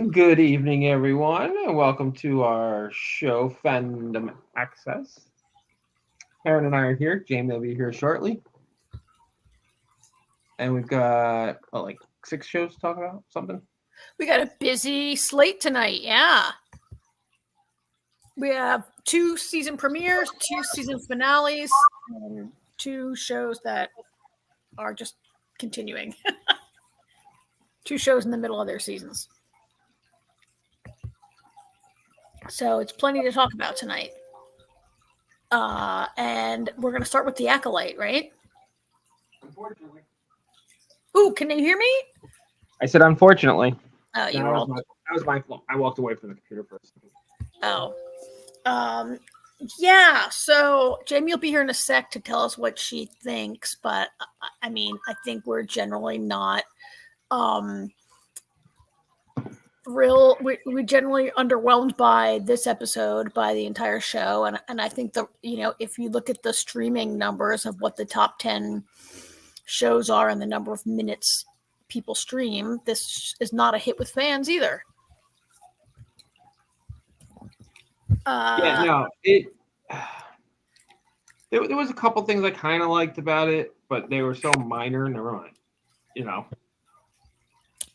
Good evening, everyone, and welcome to our show, Fandom Access. Aaron and I are here. Jamie will be here shortly. And we've got, like 6 shows to talk about? Something? We got a busy slate tonight, yeah. We have 2 season premieres, 2 season finales, and 2 shows that are just continuing. 2 shows in the middle of their seasons. So it's plenty to talk about tonight. And we're going to start with the Acolyte, right? Unfortunately. Ooh, can you hear me? I said unfortunately. Oh, that was my fault. I walked away from the computer for a second. Oh. Yeah, so Jamie will be here in a sec to tell us what she thinks, but I mean, I think we're generally not thrilled. We're generally underwhelmed by this episode, by the entire show, and I think if you look at the streaming numbers of what the top 10 shows are and the number of minutes people stream, this is not a hit with fans either. There was a couple things I kind of liked about it, but they were so minor. Never mind.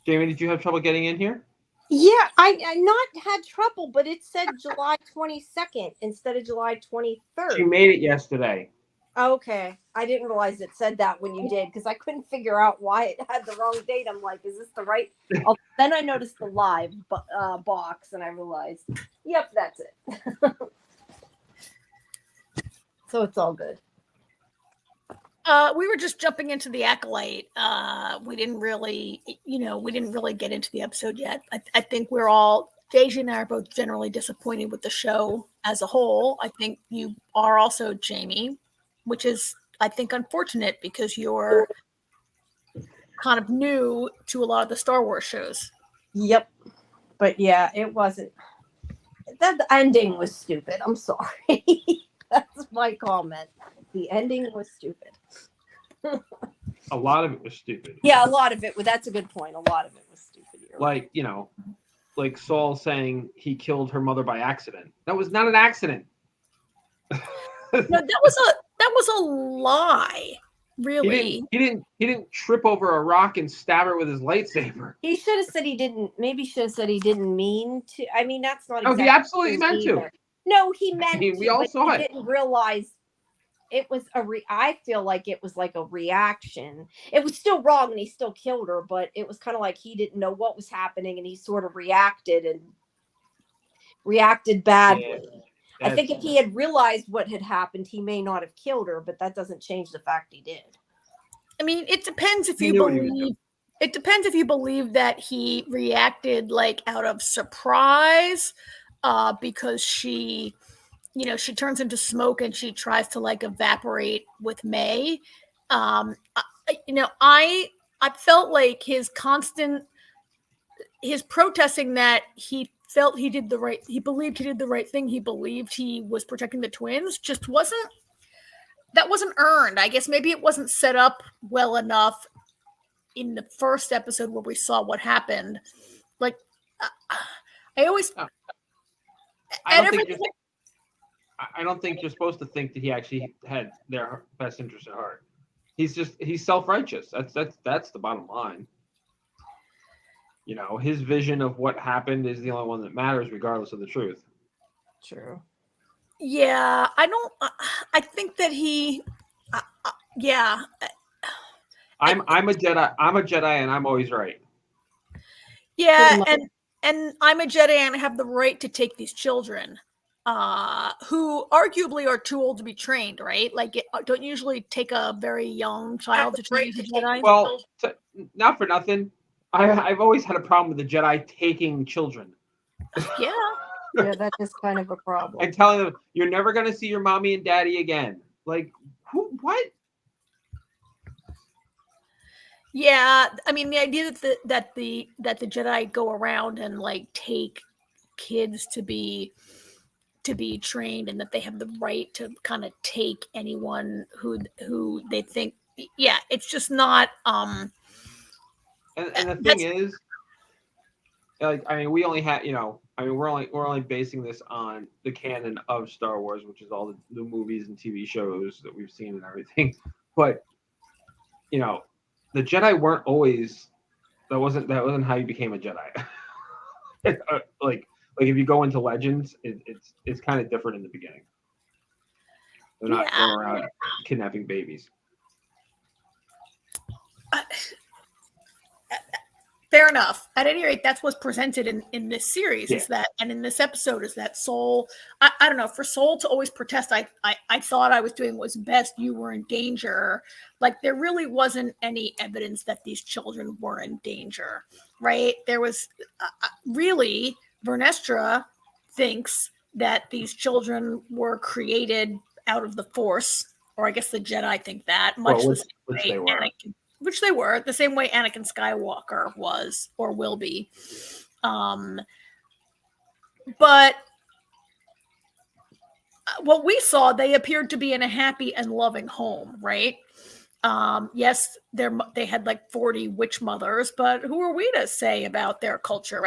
Jamie, did you have trouble getting in here? Yeah, I not had trouble, but it said July 22nd instead of July 23rd. She made it yesterday. Okay. I didn't realize it said that when you did, because I couldn't figure out why it had the wrong date. I'm like, is this the right? Then I noticed the live box, and I realized, yep, that's it. So it's all good. We were just jumping into the Acolyte. We didn't really get into the episode yet. I think we're all, Deja and I are both generally disappointed with the show as a whole. I think you are also, Jamie, which is, I think, unfortunate because you're kind of new to a lot of the Star Wars shows. Yep. But yeah, it wasn't. The ending was stupid. I'm sorry. That's my comment. The ending was stupid. A lot of it was stupid. Yeah, a lot of it. That's a good point. A lot of it was stupid. Like, like Saul saying he killed her mother by accident. That was not an accident. No, that was a lie. Really, he didn't trip over a rock and stab her with his lightsaber. He should have said he didn't. Maybe should have said he didn't mean to. I mean, that's not. Exactly he absolutely meant to. No, he meant. We all saw it. Didn't realize it was I feel like it was like a reaction. It was still wrong, and he still killed her. But it was kind of like he didn't know what was happening, and he sort of reacted badly. Yeah. I think if he had realized what had happened, he may not have killed her, but that doesn't change the fact he did. I mean, it depends if you believe. It depends if you believe that he reacted like out of surprise, because she turns into smoke and she tries to like evaporate with May. I felt like his protesting that he felt he believed he did the right thing. He believed he was protecting the twins. Just wasn't earned. I guess maybe it wasn't set up well enough in the first episode where we saw what happened. Like, I don't think you're supposed to think that he actually had their best interest at heart. He's self-righteous. That's the bottom line. His vision of what happened is the only one that matters, regardless of the truth. True. Yeah, I think that he. Yeah. I'm a Jedi. I'm a Jedi, and I'm always right. Yeah, and I'm a Jedi, and I have the right to take these children, who arguably are too old to be trained, right? Like, don't usually take a very young child to train as a Jedi. Well, not for nothing. I've always had a problem with the Jedi taking children. Yeah. Yeah, that is kind of a problem. And telling them, you're never going to see your mommy and daddy again. Like, what? Yeah, I mean, the idea that the Jedi go around and like take kids to be trained, and that they have the right to kind of take anyone who they think. Yeah, it's just not. And the thing is, like, I mean, we only had, we're only basing this on the canon of Star Wars, which is all the movies and TV shows that we've seen and everything. But the Jedi weren't always. That wasn't how you became a Jedi. like if you go into Legends, it's kind of different in the beginning. They're not going around kidnapping babies. Fair enough. At any rate, that's what's presented in this series is that, and in this episode is that Soul. I don't know, for Soul to always protest. I thought I was doing what's best. You were in danger. Like there really wasn't any evidence that these children were in danger, right? There was really Vernestra thinks that these children were created out of the Force, or I guess the Jedi think that much the same way Anakin. Which they were, the same way Anakin Skywalker was or will be. But what we saw, they appeared to be in a happy and loving home, right? Yes, they had like 40 witch mothers, but who are we to say about their culture?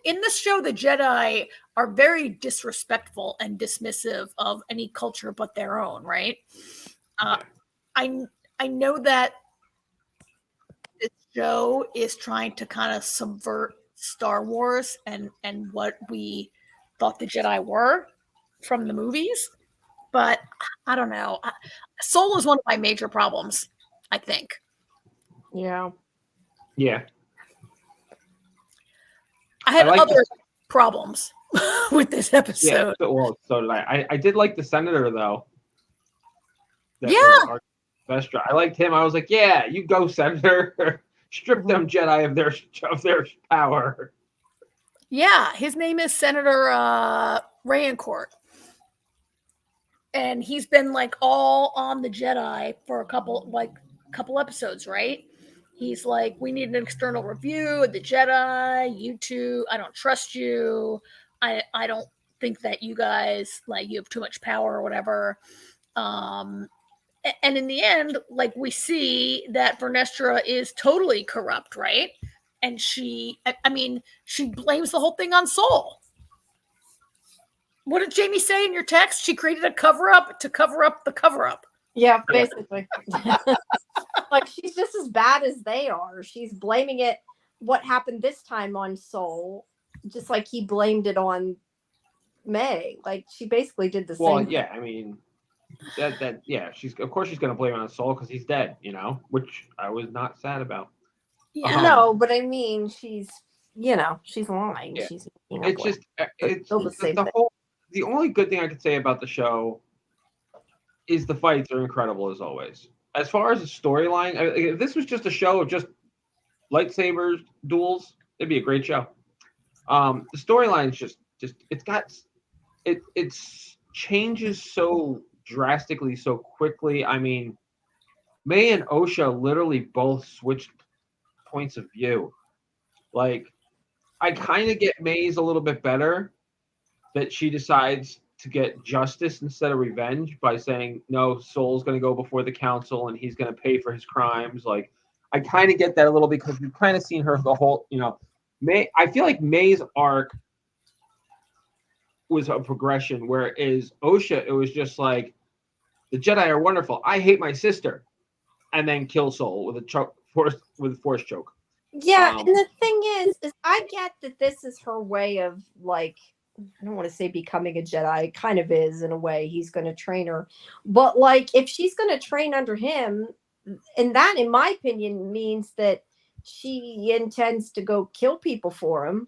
In this show, the Jedi are very disrespectful and dismissive of any culture but their own, right? I know that this show is trying to kind of subvert Star Wars and what we thought the Jedi were from the movies, but I don't know. Soul is one of my major problems, I think. Yeah. I had other problems with this episode. Yeah, well, so did I. I did like the senator though. Vestra. I liked him. I was like, yeah, you go, Senator. Strip them Jedi of their power. Yeah, his name is Senator Rayancourt. And he's been like all on the Jedi for a couple episodes, right? He's like, we need an external review of the Jedi. You two, I don't trust you. I don't think that you guys, like, you have too much power or whatever. And in the end, like, we see that Vernestra is totally corrupt, right? And she blames the whole thing on Soul. What did Jamie say in your text? She created a cover-up to cover up the cover-up. Yeah, basically. Like, she's just as bad as they are. She's blaming what happened this time on Soul, just like he blamed it on May. Like, she basically did the same. Well, yeah, I mean, she's going to blame it on Soul because he's dead, which I was not sad about. Yeah, no, but I mean, she's lying. Yeah. She's the only good thing I could say about the show is the fights are incredible as always. As far as the storyline, if this was just a show of just lightsabers duels, it'd be a great show. The storyline's just it changes so drastically so quickly. I mean, May and Osha literally both switched points of view. Like, I kind of get May's a little bit better that she decides to get justice instead of revenge by saying, no, Soul's going to go before the council and he's going to pay for his crimes. Like, I kind of get that a little because we've kind of seen her the whole, May. I feel like May's arc was a progression, whereas Osha, it was just like, the Jedi are wonderful. I hate my sister. And then kill Soul with a force choke. Yeah, and the thing is I get that this is her way of, like, I don't want to say becoming a Jedi. It kind of is in a way. He's going to train her. But, like, if she's going to train under him, and that, in my opinion, means that she intends to go kill people for him.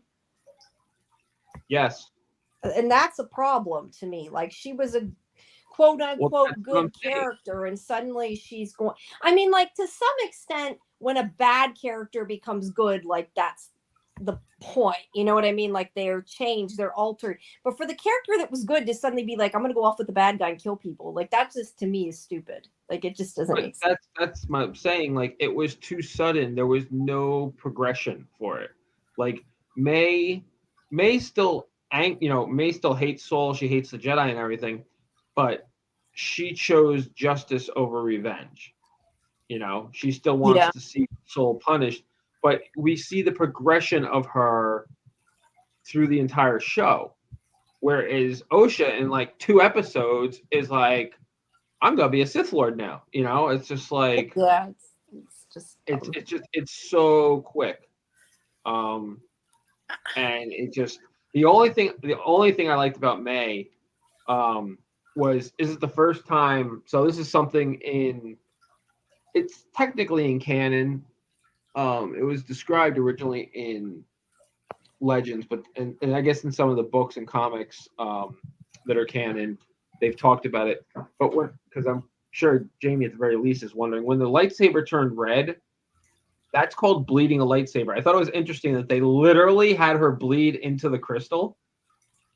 Yes. And that's a problem to me. Like, she was a quote-unquote good character, and suddenly she's going... I mean, like, to some extent, when a bad character becomes good, like, that's the point. You know what I mean? Like, they're changed, they're altered. But for the character that was good to suddenly be like, I'm going to go off with the bad guy and kill people, like, that just, to me, is stupid. Like, it just doesn't make sense. That's my saying. Like, it was too sudden. There was no progression for it. Like, May still hates Soul. She hates the Jedi and everything, but she chose justice over revenge. She still wants to see Soul punished, but we see the progression of her through the entire show. Whereas Osha in like 2 episodes is like, I'm gonna be a Sith Lord now. You know, it's just like Yeah, it's just it's so quick. And it just the only thing I liked about May was is it the first time, so this is something it's technically in canon. It was described originally in Legends, but and I guess in some of the books and comics that are canon, they've talked about it. But because I'm sure Jamie at the very least is wondering, when the lightsaber turned red, that's called bleeding a lightsaber. I thought it was interesting that they literally had her bleed into the crystal.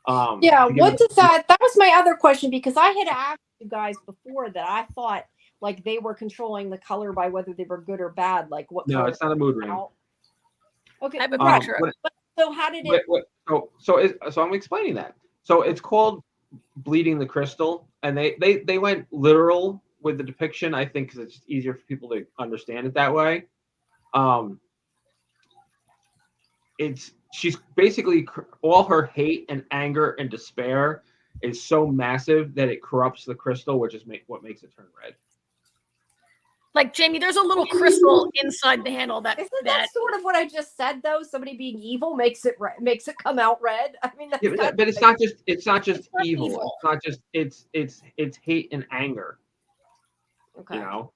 Yeah, what does that was my other question, because I had asked you guys before that I thought like they were controlling the color by whether they were good or bad, like what No, it's not a mood ring. Okay, I have a right. picture. But so how did it so I'm explaining that. So it's called bleeding the crystal, and they went literal with the depiction, I think, because it's just easier for people to understand it that way. She's basically, all her hate and anger and despair is so massive that it corrupts the crystal, which is what makes it turn red. Like, Jamie, there's a little crystal inside the handle that isn't that sort of what I just said though? Somebody being evil makes it come out red. I mean, that's but it's not just evil. It's not just it's hate and anger. Okay. You know,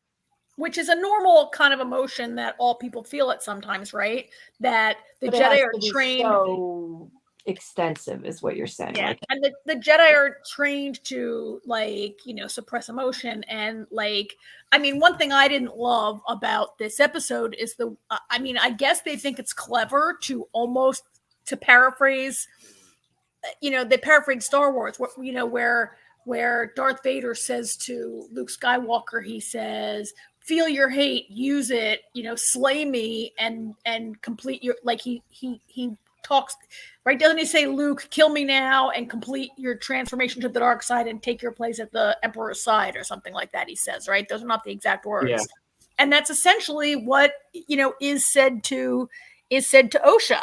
which is a normal kind of emotion that all people feel at sometimes, right? That the Jedi are trained. So extensive is what you're saying. Yeah, like, and the Jedi are trained to, like, you know, suppress emotion. And like, I mean, one thing I didn't love about this episode is I mean, I guess they think it's clever to almost, to paraphrase, you know, they paraphrase Star Wars, you know, where Darth Vader says to Luke Skywalker, he says, feel your hate, use it, you know, slay me and complete your, like he talks, right? Doesn't he say, Luke, kill me now and complete your transformation to the dark side and take your place at the Emperor's side, or something like that, he says, right? Those are not the exact words. Yeah. And that's essentially what, you know, is said to Osha.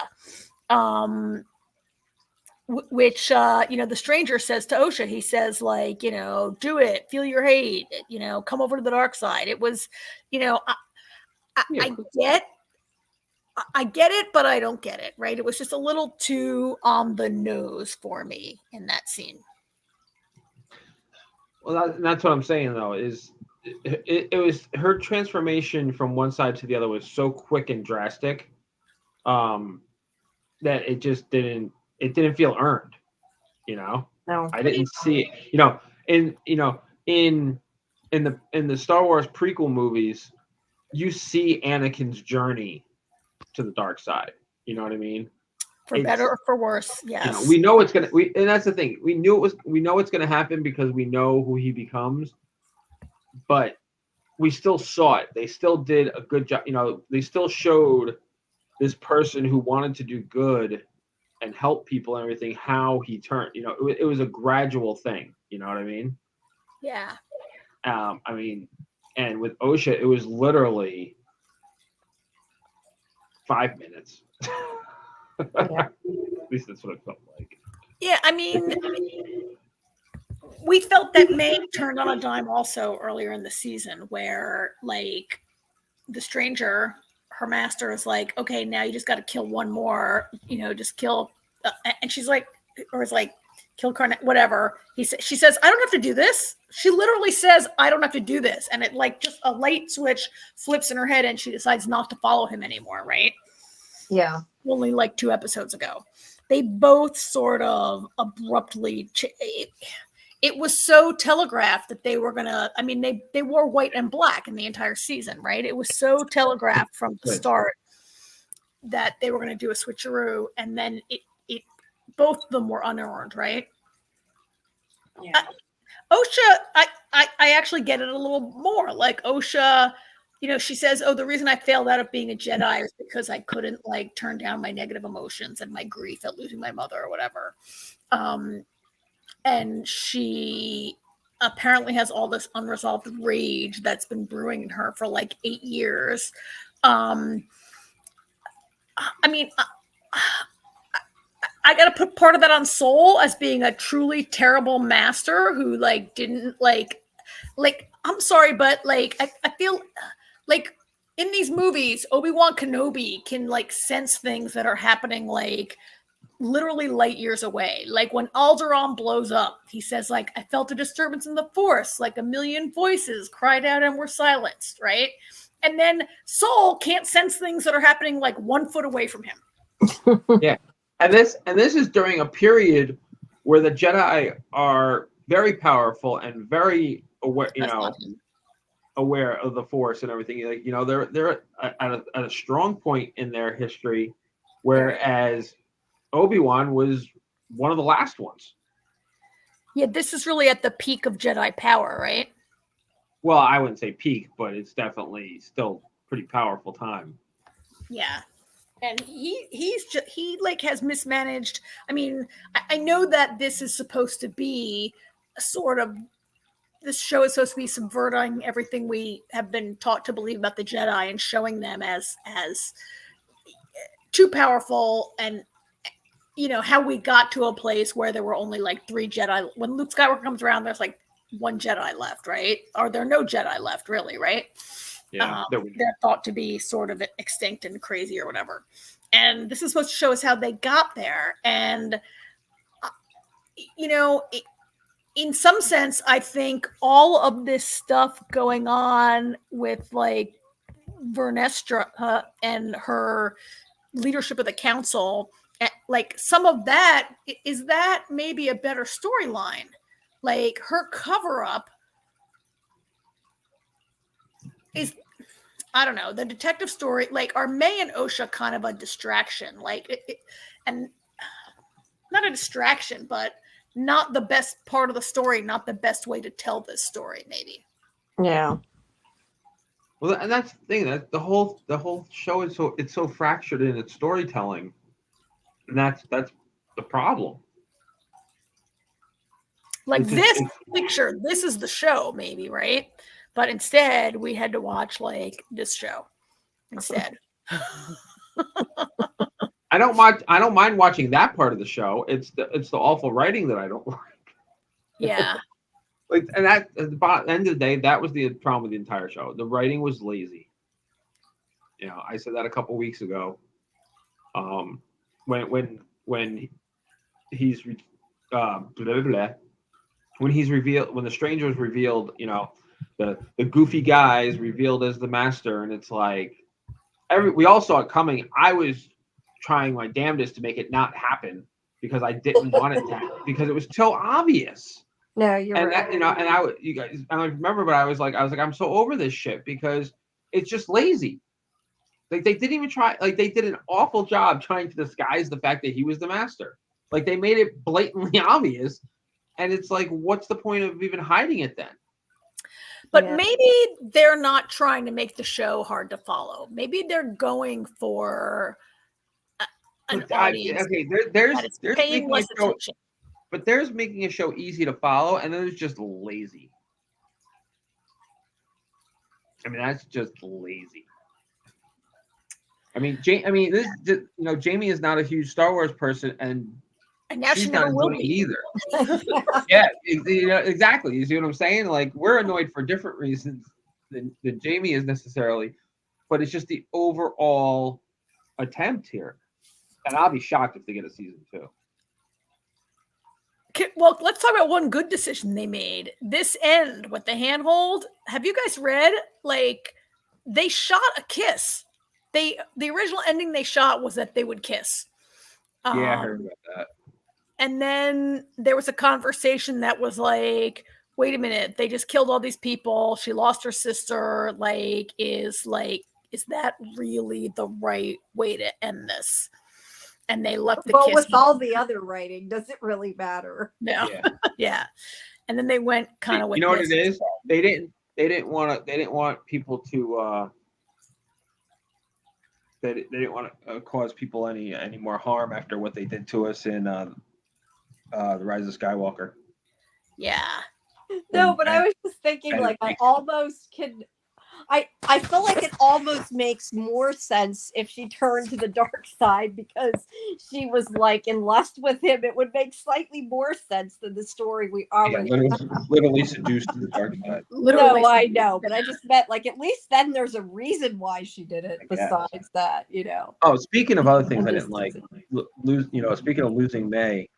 Which, you know, the stranger says to Osha, he says, like, you know, do it, feel your hate, you know, come over to the dark side. It was, you know, I get it, but I don't get it, right? It was just a little too on the nose for me in that scene. Well, that's what I'm saying, though, is it was her transformation from one side to the other was so quick and drastic that it just didn't feel earned, you know. No, I didn't see it, you know. In the Star Wars prequel movies, you see Anakin's journey to the dark side. You know what I mean? For better or for worse, yes. You know, we know it's gonna. And that's the thing. We know it's gonna happen because we know who he becomes. But we still saw it. They still did a good job. You know, they still showed this person who wanted to do good and help people and everything, how he turned. You know, it was a gradual thing. You know what I mean? Yeah. I mean, and with Osha, it was literally 5 minutes. Yeah. At least that's what it felt like. Yeah, I mean, we felt that May turned on a dime also earlier in the season, where, like, the stranger, her master, is like, okay, now you just got to kill one more, you know, just kill, and she's like, or is like, kill Karnak, whatever. She says, I don't have to do this. She literally says, I don't have to do this. And it, like, just a light switch flips in her head and she decides not to follow him anymore, right? Yeah. Only like 2 episodes ago. They both sort of abruptly, it was so telegraphed that they were going to, I mean, they wore white and black in the entire season, right? It was so telegraphed from the start that they were going to do a switcheroo, and then it both of them were unearned, right? Yeah. Osha, I actually get it a little more. Like, Osha, you know, she says, oh, the reason I failed out of being a Jedi is because I couldn't, like, turn down my negative emotions and my grief at losing my mother or whatever. And she apparently has all this unresolved rage that's been brewing in her for like 8 years. I mean, I gotta put part of that on Soul as being a truly terrible master who like didn't like I'm sorry, but like I feel like in these movies, Obi-Wan Kenobi can like sense things that are happening like literally light years away. Like when Alderaan blows up, he says like, I felt a disturbance in the Force, like a million voices cried out and were silenced, right? And then Soul can't sense things that are happening like 1 foot away from him. Yeah. And this is during a period where the Jedi are very powerful and very aware, aware of the Force and everything. Like, they're at a strong point in their history, whereas Obi-Wan was one of the last ones. Yeah, this is really at the peak of Jedi power, right? Well, I wouldn't say peak, but it's definitely still pretty powerful time. Yeah. And he like has mismanaged. I mean, I know that this is supposed to be a sort of, this show is supposed to be subverting everything we have been taught to believe about the Jedi and showing them as too powerful, and how we got to a place where there were only like 3 Jedi. When Luke Skywalker comes around, there's like 1 Jedi left, right? Or there are no Jedi left, really, right? Yeah, they're thought to be sort of extinct and crazy or whatever. And this is supposed to show us how they got there. And, in some sense, I think all of this stuff going on with like Vernestra and her leadership of the council, like some of that, is that maybe a better storyline? Like her cover up is, I don't know, the detective story, like are May and Osha kind of a distraction? Like and not a distraction, but not the best part of the story, not the best way to tell this story, maybe. Yeah. Well, and that's the thing, that the whole show is so fractured in its storytelling, and that's the problem. Like this is the show, maybe, right? But instead, we had to watch like this show instead. I don't mind watching that part of the show. It's the awful writing that I don't like. Yeah. Like, and that at the end of the day, that was the problem with the entire show. The writing was lazy. I said that a couple weeks ago. When he's when he's revealed, when the stranger is revealed, the goofy guy is revealed as the master, and it's like we all saw it coming. I was trying my damnedest to make it not happen because I didn't want it to happen, because it was so obvious. No, you're right. I remember, but I was like, I'm so over this shit because it's just lazy. Like they didn't even try. Like they did an awful job trying to disguise the fact that he was the master. Like they made it blatantly obvious, and it's like, what's the point of even hiding it then? But maybe they're not trying to make the show hard to follow. Maybe they're going for an audience. Okay, there's paying less attention. But there's making a show easy to follow, and then there's just lazy. I mean, that's just lazy. I mean, Jamie is not a huge Star Wars person, and now she's not enjoying it either. Yeah, exactly. You see what I'm saying? Like, we're annoyed for different reasons than Jamie is necessarily, but it's just the overall attempt here. And I'll be shocked if they get a season 2. Well, let's talk about one good decision they made. This end with the handhold. Have you guys read? Like, they shot a kiss. The original ending they shot was that they would kiss. Yeah, I heard about that. And then there was a conversation that was like, wait a minute, they just killed all these people. She lost her sister. Is that really the right way to end this? And they left the kiss. But with all the other writing, does it really matter? No. Yeah. And then they went kind of with, you know what it is? They didn't want people to they didn't want to cause people any more harm after what they did to us in the Rise of Skywalker. Yeah. No, but I was just thinking, like, I almost can I feel like it almost makes more sense if she turned to the dark side because she was like in lust with him. It would make slightly more sense than the story we Yeah, already. literally seduced to the dark side. Literally. No, I know, but I just meant like at least then there's a reason why she did it. I guess. Besides that, you know. Oh, speaking of other things I'm I just didn't like, teasing. speaking of losing May,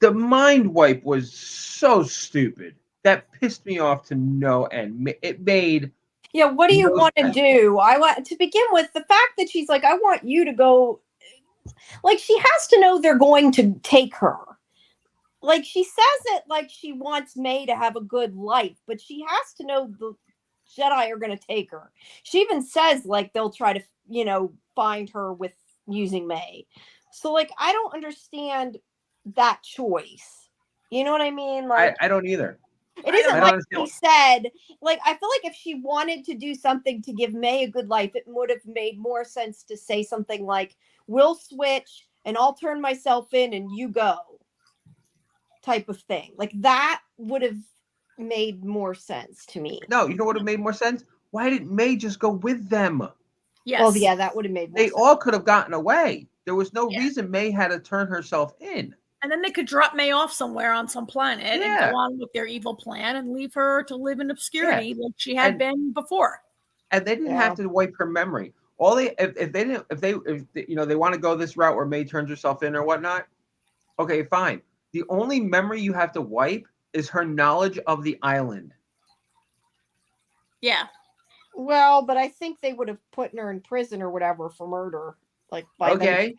the mind wipe was so stupid. That pissed me off to no end. It made Yeah, what do you no want to sense. do? I want to begin with the fact that she's like, I want you to go. Like, she has to know they're going to take her. Like, she says it like she wants May to have a good life, but she has to know the Jedi are going to take her. She even says, like, they'll try to, find her with using May. So, like, I don't understand that choice. You know what I mean? Like, I don't either. it isn't I don't like understand. she said, like, I feel like if she wanted to do something to give May a good life, it would have made more sense to say something like, we'll switch and I'll turn myself in and you go type of thing. Like, that would have made more sense to me. No, you know what would have made more sense? Why didn't May just go with them? Yes. Well, yeah, that would have made more They sense. all could have gotten away. There was no Yeah. reason May had to turn herself in. And then they could drop May off somewhere on some planet and Yeah. go on with their evil plan and leave her to live in obscurity like she had And- been before. And they didn't have to wipe her memory. All they if they want to go this route where May turns herself in or whatnot, okay, fine. The only memory you have to wipe is her knowledge of the island. Yeah. Well, but I think they would have put her in prison or whatever for murder. Like, by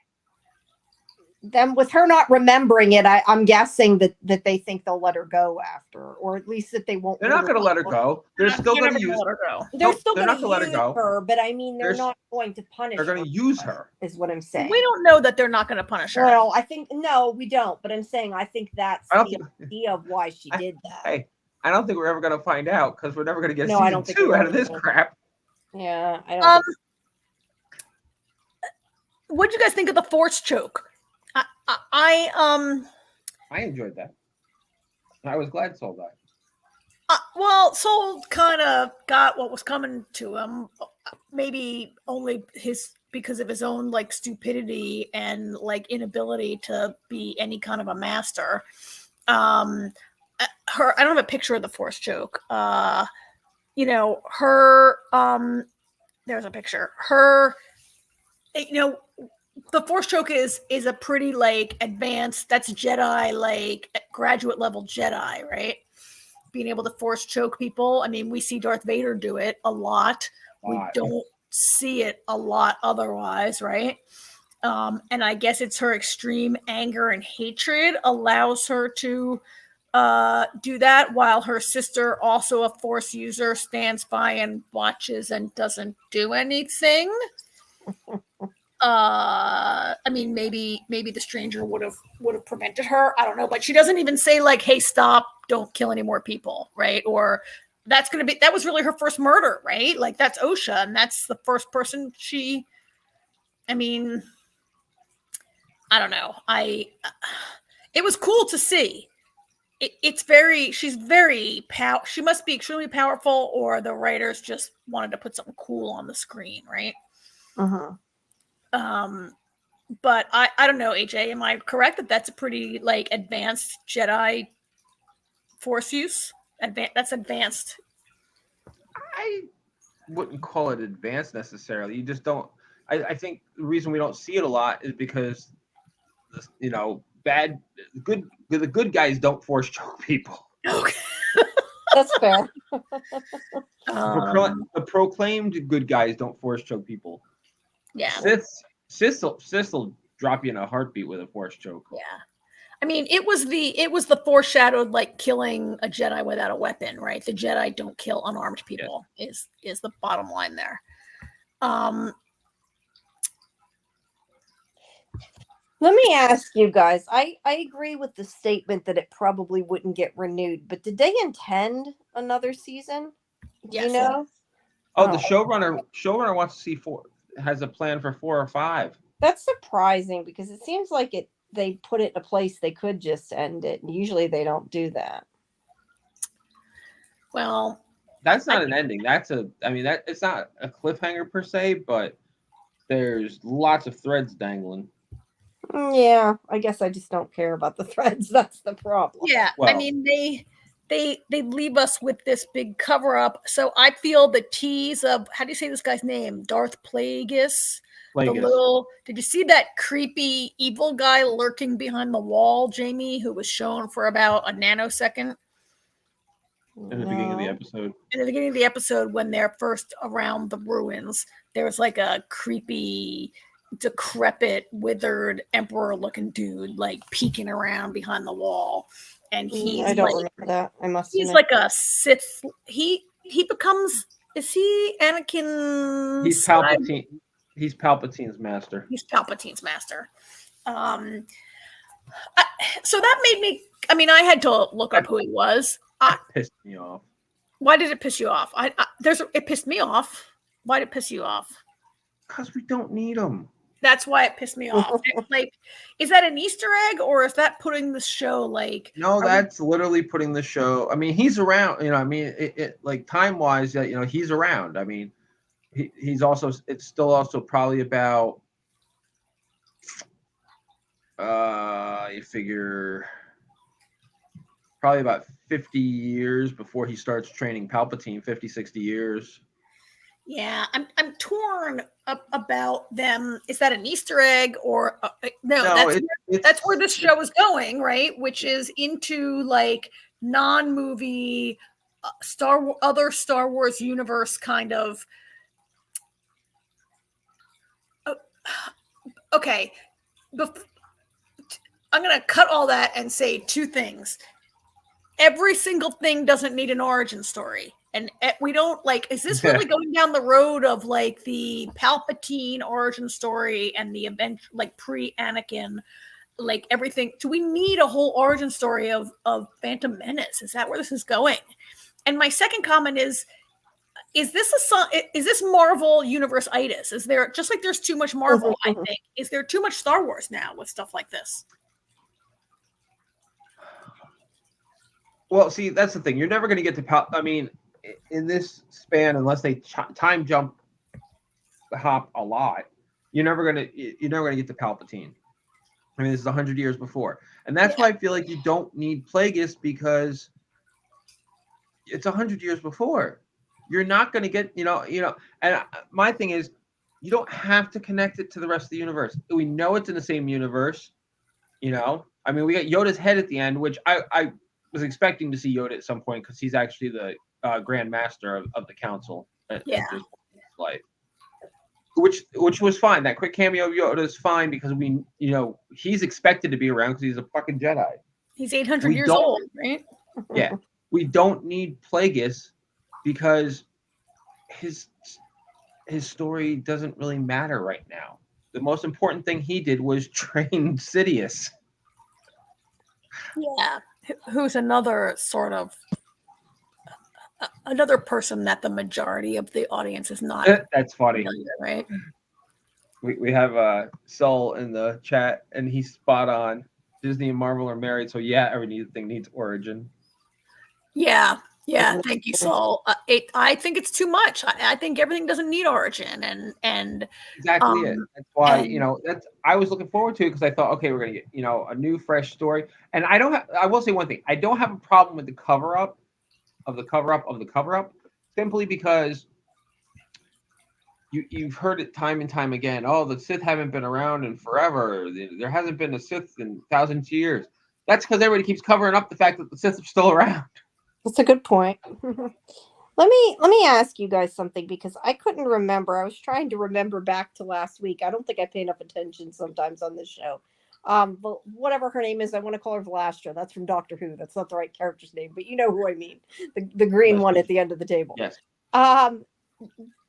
them with her not remembering it, I'm guessing that they think they'll let her go after, or at least that they won't. They're not going to let her go. They're still going to use. let her go. They're Nope, still they're going not to gonna let use her go. her, but I mean, they're They're- not going to punish. They're going her, to use her. is what I'm saying. We don't know that they're not going to punish her. Well, I think no, we don't. But I'm saying I think that's I don't the think- idea of why she did that. Hey, I don't think we're ever going to find out because we're never going to get No, I season don't think 2 we out of this will. crap. Yeah, I don't. What'd you guys think of the force choke? I enjoyed that. I was glad Soul died. Well, Soul kind of got what was coming to him, maybe only because of his own like stupidity and like inability to be any kind of a master. I don't have a picture of the force choke. There's a picture. The force choke is a pretty like advanced, that's Jedi, like graduate level Jedi, right? Being able to force choke people. I mean, we see Darth Vader do it a lot. We don't see it a lot otherwise, right? And I guess it's her extreme anger and hatred allows her to do that, while her sister, also a force user, stands by and watches and doesn't do anything. I mean, maybe the stranger would have prevented her. I don't know, but she doesn't even say like, "Hey, stop! Don't kill any more people," right? Or that was really her first murder, right? Like that's Osha, and that's the first person she. I mean, I don't know. It was cool to see. She's very she must be extremely powerful, or the writers just wanted to put something cool on the screen, right? But I don't know, AJ, am I correct that that's a pretty like advanced Jedi force use? That's advanced. I wouldn't call it advanced necessarily. You just don't. I think the reason we don't see it a lot is because, the good guys don't force choke people. Okay. That's fair. The proclaimed good guys don't force choke people. Yeah. Sis will drop you in a heartbeat with a force choke. Yeah. I mean, it was the foreshadowed like killing a Jedi without a weapon, right? The Jedi don't kill unarmed people. Is the bottom line there. Let me ask you guys. I agree with the statement that it probably wouldn't get renewed, but did they intend another season? Yes. You know? The showrunner wants to see 4, has a plan for 4 or 5. That's surprising because it seems like they put it in a place they could just end it. And usually they don't do that. Well, That's not an ending. That's that it's not a cliffhanger per se, but there's lots of threads dangling. Yeah, I guess I just don't care about the threads. That's the problem. Yeah, Well, I mean they leave us with this big cover up. So I feel the tease of, how do you say this guy's name? Darth Plagueis. The little, did you see that creepy evil guy lurking behind the wall, Jamie, who was shown for about a nanosecond? In the beginning of the episode. In the beginning of the episode, when they're first around the ruins, there's like a creepy, decrepit, withered emperor-looking dude like peeking around behind the wall, and he's I don't remember that. I must. He's like a Sith. He becomes. Is he Anakin? He's Palpatine. He's Palpatine's master. He's Palpatine's master. So that made me. I mean, I had to look up who he was. That pissed me off. Why did it piss you off? It pissed me off. Why did it piss you off? Because we don't need him. That's why it pissed me off. Like, is that an Easter egg, or is that putting the show like? No, that's literally putting the show. I mean, he's around. You know, I mean, it like time wise, you know, he's around. I mean, he's also. It's still also probably about. You figure. Probably about 50 years before he starts training Palpatine. 50, 60 years. Yeah, I'm torn about them. Is that an Easter egg or no? That's where this show is going, right? Which is into like non-movie other Star Wars universe kind of. Okay, I'm gonna cut all that and say two things. Every single thing doesn't need an origin story. And we don't like, is this really going down the road of like the Palpatine origin story and the event, like pre-Anakin, like everything? Do we need a whole origin story of Phantom Menace? Is that where this is going? And my second comment is this Marvel universe-itis? Is there, just like there's too much Marvel, I think, is there too much Star Wars now with stuff like this? Well, see, that's the thing. You're never going to get to I mean, in this span, unless they time jump the hop a lot, you're never gonna get to Palpatine. I mean, this is 100 years before, and that's why I feel like you don't need Plagueis, because it's 100 years before. You're not going to get, you know. And my thing is, you don't have to connect it to the rest of the universe. We know it's in the same universe, you know. I mean, we got Yoda's head at the end, which I was expecting to see Yoda at some point, because he's actually the Grand Master of the Council at this point in his life, which was fine. That quick cameo of Yoda is fine, because we, you know, he's expected to be around because he's a fucking Jedi. He's 800 years old, right? Yeah, we don't need Plagueis, because his story doesn't really matter right now. The most important thing he did was train Sidious. Yeah, who's another sort of another person that the majority of the audience is not. That's funny, familiar, right? We have Sol in the chat, and he's spot on. Disney and Marvel are married, so yeah, everything needs origin. Yeah. Thank you, Sol. I think it's too much. I think everything doesn't need origin, and exactly it. That's why, you know, I was looking forward to it, because I thought, okay, we're gonna get, you know, a new fresh story. And I will say one thing. I don't have a problem with the cover up of the cover up, simply because you've heard it time and time again. Oh, the Sith haven't been around in forever. There hasn't been a Sith in thousands of years. That's because everybody keeps covering up the fact that the Sith are still around. That's a good point. Let me ask you guys something, because I couldn't remember. I was trying to remember back to last week. I don't think I pay enough attention sometimes on this show. But whatever her name is, I want to call her Velastra. That's from Doctor Who. That's not the right character's name, but you know who I mean. The green one at the end of the table. Yes.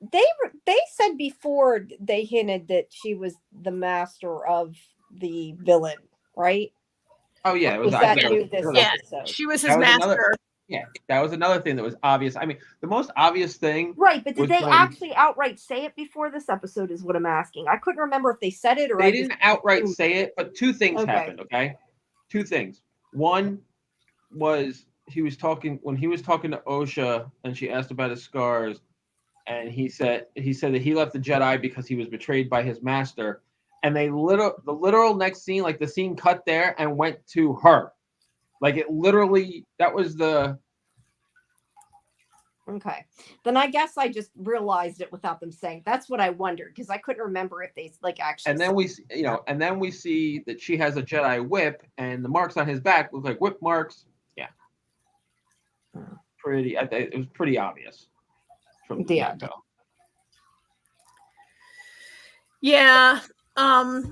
They said before, they hinted that she was the master of the villain, right? Oh yeah, it was that new this episode? She was his master. That was another thing that was obvious. I mean, the most obvious thing. Right, but did they actually outright say it before this episode is what I'm asking. I couldn't remember if they said it or they didn't outright say it, but two things happened, okay? Two things. One was he was talking to Osha, and she asked about his scars, and he said that he left the Jedi because he was betrayed by his master, and the literal next scene, like the scene cut there and went to her, like it literally, that was the. Okay, then I guess I just realized it without them saying. That's what I wondered, because I couldn't remember if they like actually. And then we see that she has a Jedi whip, and the marks on his back look like whip marks. Yeah, it was pretty obvious from the get-go. Yeah. I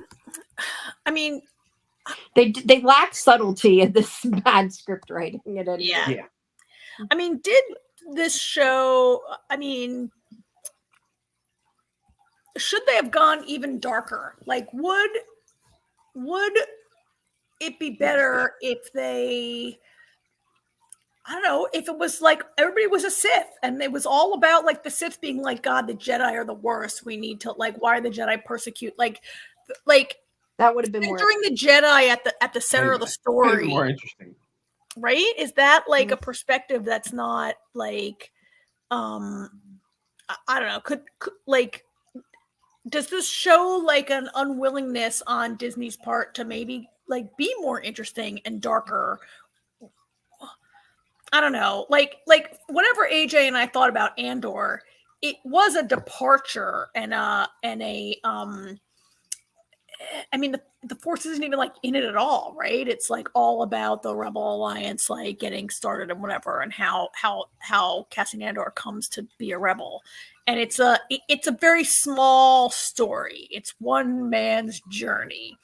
mean, they lack subtlety in this bad script writing. Yeah. I mean, did this show? I mean, should they have gone even darker? Like, would it be better if they? I don't know, if it was like everybody was a Sith and it was all about like the Sith being like, God, the Jedi are the worst. We need to like, why are the Jedi persecute? Like that would have been more centering the Jedi at the center of the story. More interesting, right? Is that like a perspective that's not like, I don't know, could like, does this show like an unwillingness on Disney's part to maybe like be more interesting and darker? I don't know, like whenever AJ and I thought about Andor, it was a departure and a I mean the Force isn't even like in it at all, right? It's like all about the Rebel Alliance like getting started and whatever, and how Cassian Andor comes to be a rebel, and it's a very small story. It's one man's journey.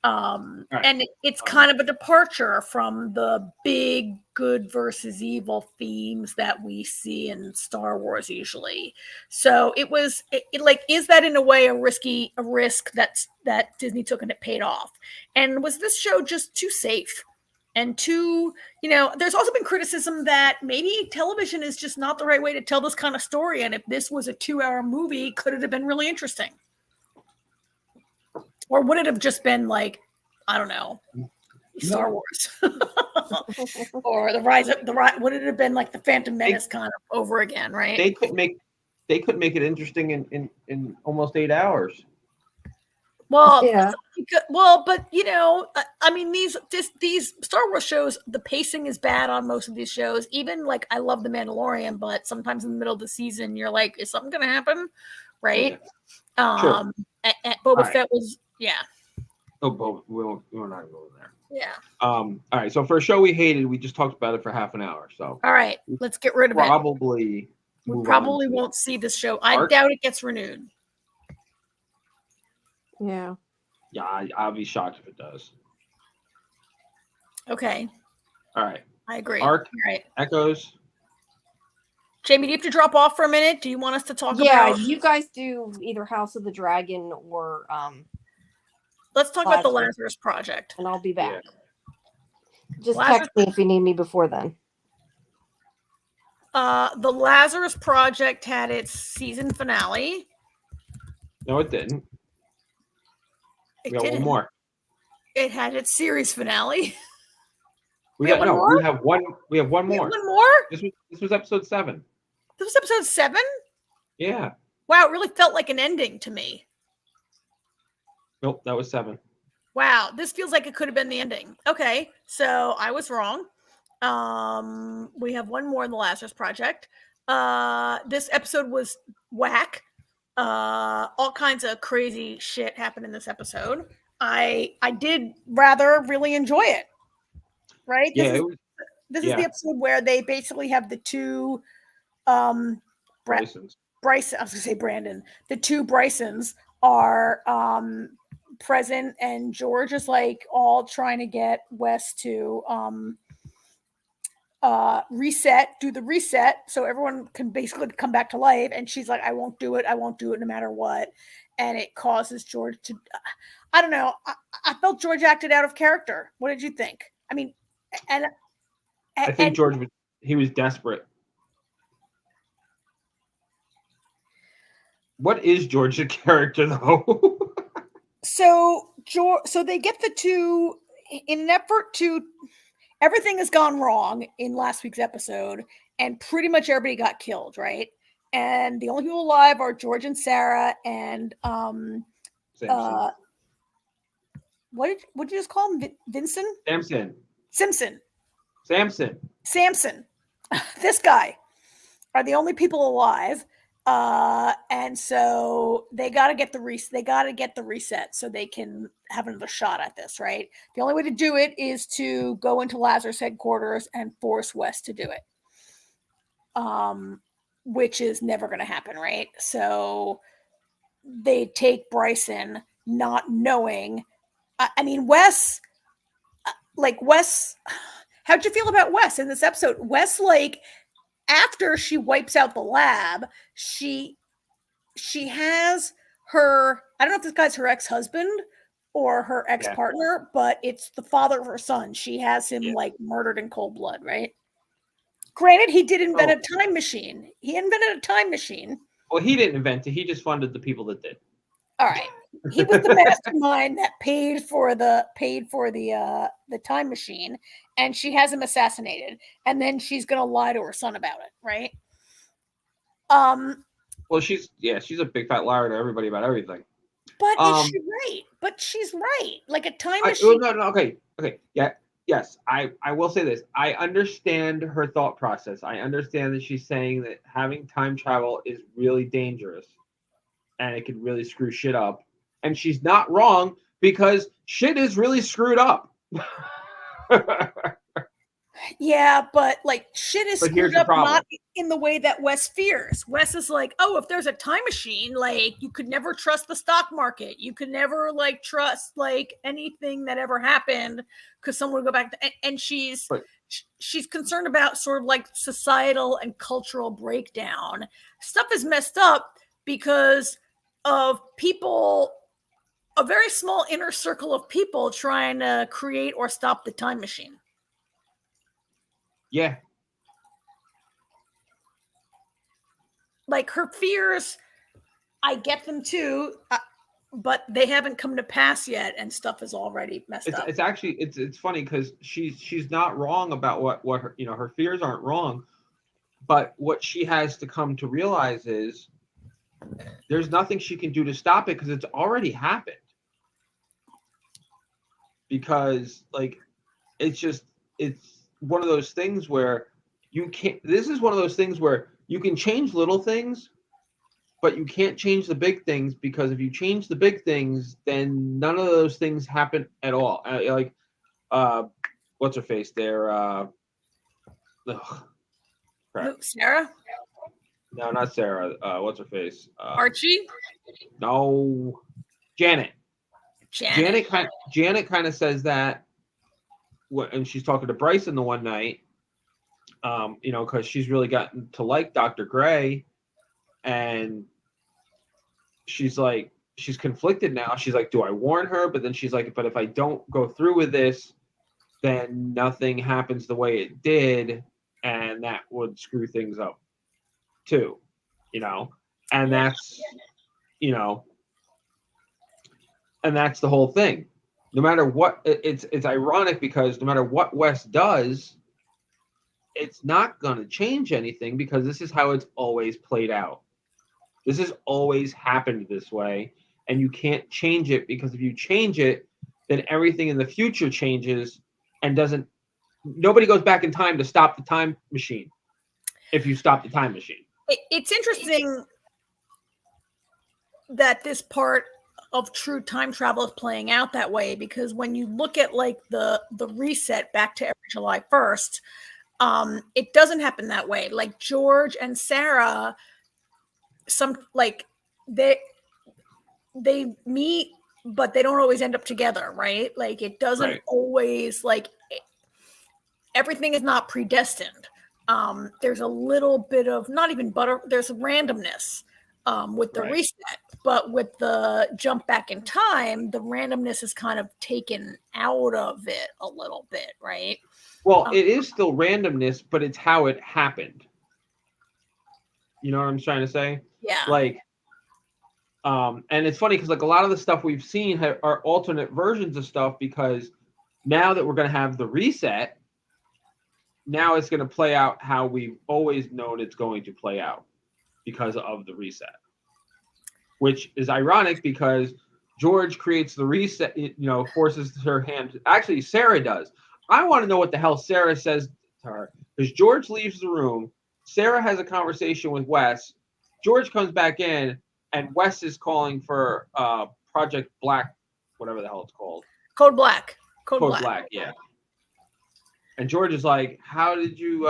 And it's kind of a departure from the big good versus evil themes that we see in Star Wars usually. So it was like, is that in a way a risk that Disney took and it paid off? And was this show just too safe and too, there's also been criticism that maybe television is just not the right way to tell this kind of story. And if this was a 2-hour movie, could it have been really interesting? Or would it have just been like, I don't know, Star Wars, or would it have been like the Phantom Menace kind of over again, right? They could make it interesting in almost 8 hours. Well, yeah. But I mean, these Star Wars shows, the pacing is bad on most of these shows. Even like, I love The Mandalorian, but sometimes in the middle of the season, you're like, is something going to happen, right? Yeah. Sure. Boba Fett was, yeah. Oh, Boba, we're not going there. Yeah. All right. So for a show we hated, we just talked about it for half an hour. So. All right, let's get rid of it. We probably won't see this show. I doubt it gets renewed. Yeah. Yeah, I'll be shocked if it does. Okay. All right. I agree. Ark, all right. Echoes. Jamie, do you have to drop off for a minute? Do you want us to talk about? Yeah, you guys do either House of the Dragon or let's talk about the Lazarus Project. And I'll be back. Yeah. Just text me if you need me before then. The Lazarus Project had its season finale. No, it didn't. We got one more. It had its series finale. We have one more. We have one more. One more? This was episode 7. This was episode 7? Yeah. Wow, it really felt like an ending to me. Nope, that was 7. Wow, this feels like it could have been the ending. Okay, so I was wrong. We have one more in the Lazarus Project. This episode was whack. All kinds of crazy shit happened in this episode. I did rather really enjoy it. Right? This is the episode where they basically have the two Brysons. Bryson, I was gonna say Brandon. The two Brysons are present, and George is like all trying to get Wes to do the reset so everyone can basically come back to life, and she's like, I won't do it no matter what. And it causes George to I don't know. I felt George acted out of character. What did you think? I mean, I think George was desperate. What is George's character though? So they get the two in an effort to everything has gone wrong in last week's episode, and pretty much everybody got killed, right? And the only people alive are George and Sarah and Samson. What did you just call him? Vincent? Samson. This guy are the only people alive. And so they got to get the reset so they can have another shot at this, right? The only way to do it is to go into Lazarus headquarters and force Wes to do it. Which is never going to happen, right? So they take Bryson not knowing. I mean, Wes, how'd you feel about Wes in this episode? Wes, after she wipes out the lab, she has her, I don't know if this guy's her ex-husband or her ex-partner, but it's the father of her son. She has him murdered in cold blood, right? Granted, he did invent a time machine. He invented a time machine. Well, he didn't invent it. He just funded the people that did. All right. He was the mastermind that paid for the time machine, and she has him assassinated, and then she's gonna lie to her son about it, right? Well, she's a big fat liar to everybody about everything. But is she right? But she's right. Like a time machine. Okay. Yeah. Yes, I will say this. I understand her thought process. I understand that she's saying that having time travel is really dangerous and it could really screw shit up. And she's not wrong because shit is really screwed up. Yeah, but shit is screwed up not in the way that Wes fears. Wes is like, oh, if there's a time machine, you could never trust the stock market. You could never trust anything that ever happened because someone would go back and she's concerned about sort of societal and cultural breakdown. Stuff is messed up because of people, a very small inner circle of people trying to create or stop the time machine. Yeah. Her fears, I get them too, but they haven't come to pass yet, and stuff is already messed up. It's actually it's funny because she's not wrong about what her her fears aren't wrong, but what she has to come to realize is there's nothing she can do to stop it because it's already happened. Because it's one of those things where you can't. This is one of those things where you can change little things, but you can't change the big things because if you change the big things, then none of those things happen at all. What's her face there? Sarah? No, not Sarah. What's her face? Archie? No, Janet. Janet kind of says that, and she's talking to Bryson the one night, because she's really gotten to like Dr. Gray, and she's conflicted now. She's like, do I warn her? But then she's like, but if I don't go through with this, then nothing happens the way it did, and that would screw things up too, and that's, and that's the whole thing. No matter what, it's ironic because no matter what Wes does, it's not going to change anything because this is how it's always played out. This has always happened this way, and you can't change it because if you change it, then everything in the future changes and doesn't. Nobody goes back in time to stop the time machine. If you stop the time machine, it's interesting that this part of true time travel is playing out that way because when you look at the reset back to every July 1st, it doesn't happen that way. George and Sarah, they meet, but they don't always end up together, right? It doesn't always everything is not predestined. There's a little bit of there's randomness with the reset, but with the jump back in time, the randomness is kind of taken out of it a little bit, right? Well, it is still randomness, but it's how it happened. You know what I'm trying to say? Yeah. And it's funny because a lot of the stuff we've seen are alternate versions of stuff because now that we're going to have the reset, now it's going to play out how we've always known it's going to play out because of the reset, which is ironic because George creates the reset, forces her hand. Actually, Sarah does. I want to know what the hell Sarah says to her, because George leaves the room. Sarah has a conversation with Wes. George comes back in, and Wes is calling for Project Black, whatever the hell it's called. Code Black. Code Black, yeah. And George is like, "How did you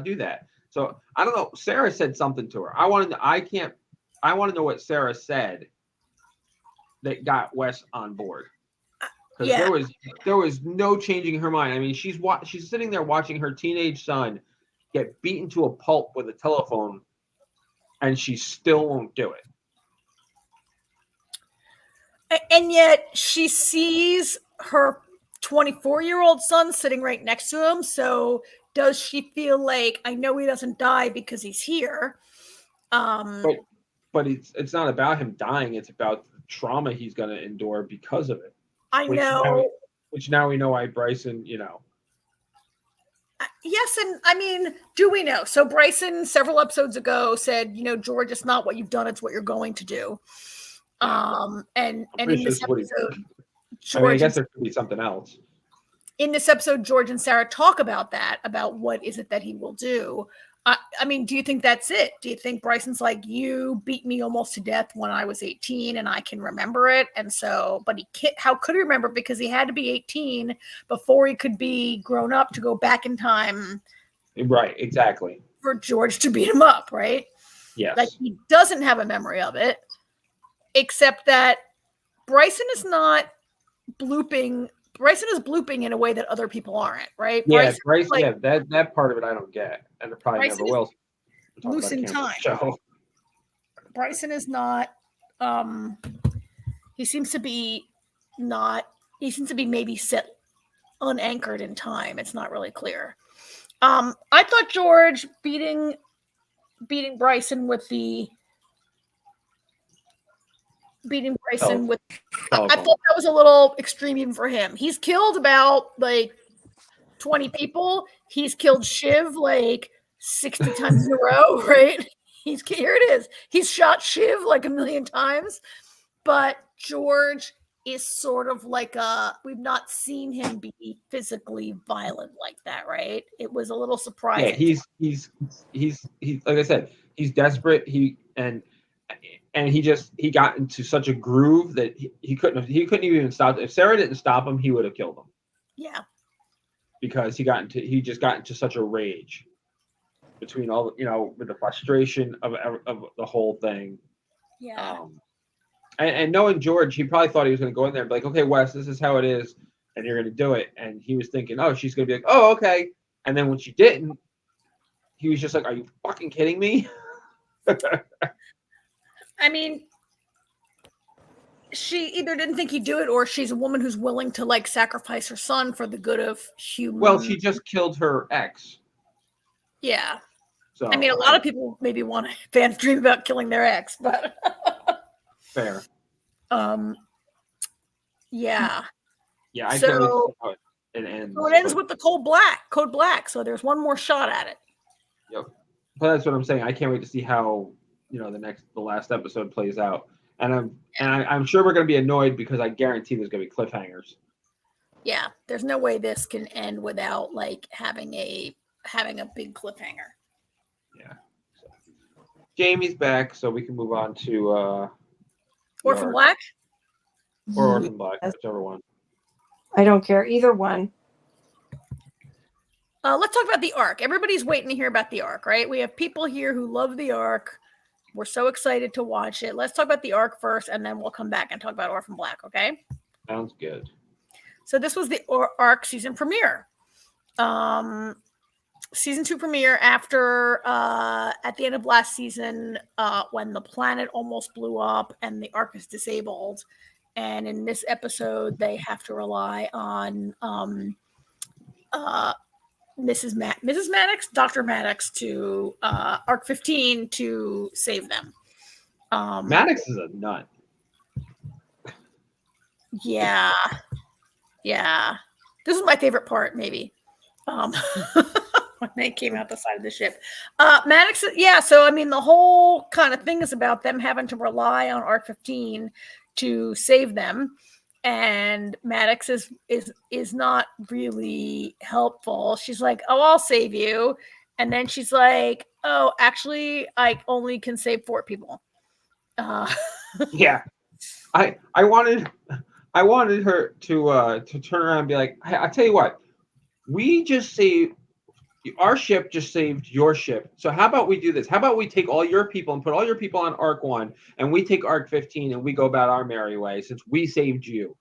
do that?" So I don't know. Sarah said something to her. I want to know what Sarah said that got Wes on board. Because there was no changing her mind. I mean, she's sitting there watching her teenage son get beaten to a pulp with a telephone, and she still won't do it. And yet she sees her 24-year-old son sitting right next to him. So does she feel like, I know he doesn't die because he's here? But it's not about him dying. It's about the trauma he's going to endure because of it. I know. Which now we know why Bryson, Yes, and I mean, do we know? So Bryson, several episodes ago, said, George, it's not what you've done, it's what you're going to do. And in this episode, I guess there could be something else. In this episode, George and Sarah talk about that, about what is it that he will do. I mean, do you think that's it? Do you think Bryson's like, you beat me almost to death when I was 18 and I can remember it? And so, but he can't, how could he remember? Because he had to be 18 before he could be grown up to go back in time. Right, exactly. For George to beat him up, right? Yes. Like, he doesn't have a memory of it, except that Bryson is not blooping. Bryson is blooping in a way that other people aren't, right? Yeah, Bryson, that part of it I don't get, and it probably Bryson never will. Losing time. Bryson is not. He seems to be not. He seems to be maybe set unanchored in time. It's not really clear. I thought George beating Bryson with the. Beating Bryson with, I thought that was a little extreme even for him. He's killed about like 20 people. He's killed Shiv like 60 times in a row, right? Here it is. He's shot Shiv like 1,000,000 times. But George is sort of like we've not seen him be physically violent like that, right? It was a little surprising. Yeah, he's like I said, he's desperate. He got into such a groove that he couldn't even stop. If Sarah didn't stop him, he would have killed him. Yeah. Because he just got into such a rage between all, with the frustration of the whole thing. Yeah. And knowing George, he probably thought he was going to go in there and be like, okay, Wes, this is how it is, and you're going to do it. And he was thinking, oh, she's going to be like, oh, okay. And then when she didn't, he was just like, are you fucking kidding me? I mean, she either didn't think he'd do it, or she's a woman who's willing to like sacrifice her son for the good of human. Well, she just killed her ex. Yeah. So I mean, a lot of people maybe want fans dream about killing their ex, but fair. Yeah. Yeah, I can't see how it ends. So it ends with the code black. So there's one more shot at it. Yep. But that's what I'm saying. I can't wait to see how the last episode plays out, and I'm sure we're going to be annoyed because I guarantee there's going to be cliffhangers. Yeah, there's no way this can end without like having a big cliffhanger. Yeah. So, Jamie's back, so we can move on to Orphan Black. Or Orphan Black, whichever one. I don't care either one. Let's talk about the Ark. Everybody's waiting to hear about the Ark, right? We have people here who love the Ark. We're so excited to watch it. Let's talk about the Ark first, and then we'll come back and talk about Orphan Black, okay? Sounds good. So this was the Ark season premiere. Season 2 premiere after, at the end of last season, when the planet almost blew up and the Ark is disabled. And in this episode, they have to rely on Mrs. Maddox, Dr. Maddox to Ark 15 to save them. Maddox is a nut. Yeah. Yeah. This is my favorite part, maybe. when they came out the side of the ship. Maddox, yeah. So I mean, the whole kind of thing is about them having to rely on Arc 15 to save them, and Maddox is not really helpful. She's like, "Oh, I'll save you," and then she's like, "Oh, actually, I only can save 4 people." Yeah, I wanted her to turn around and be like, hey, I tell you what, we just saved our ship, just saved your ship. So how about we do this? How about we take all your people and put all your people on Arc 1, and we take Arc 15 and we go about our merry way since we saved you.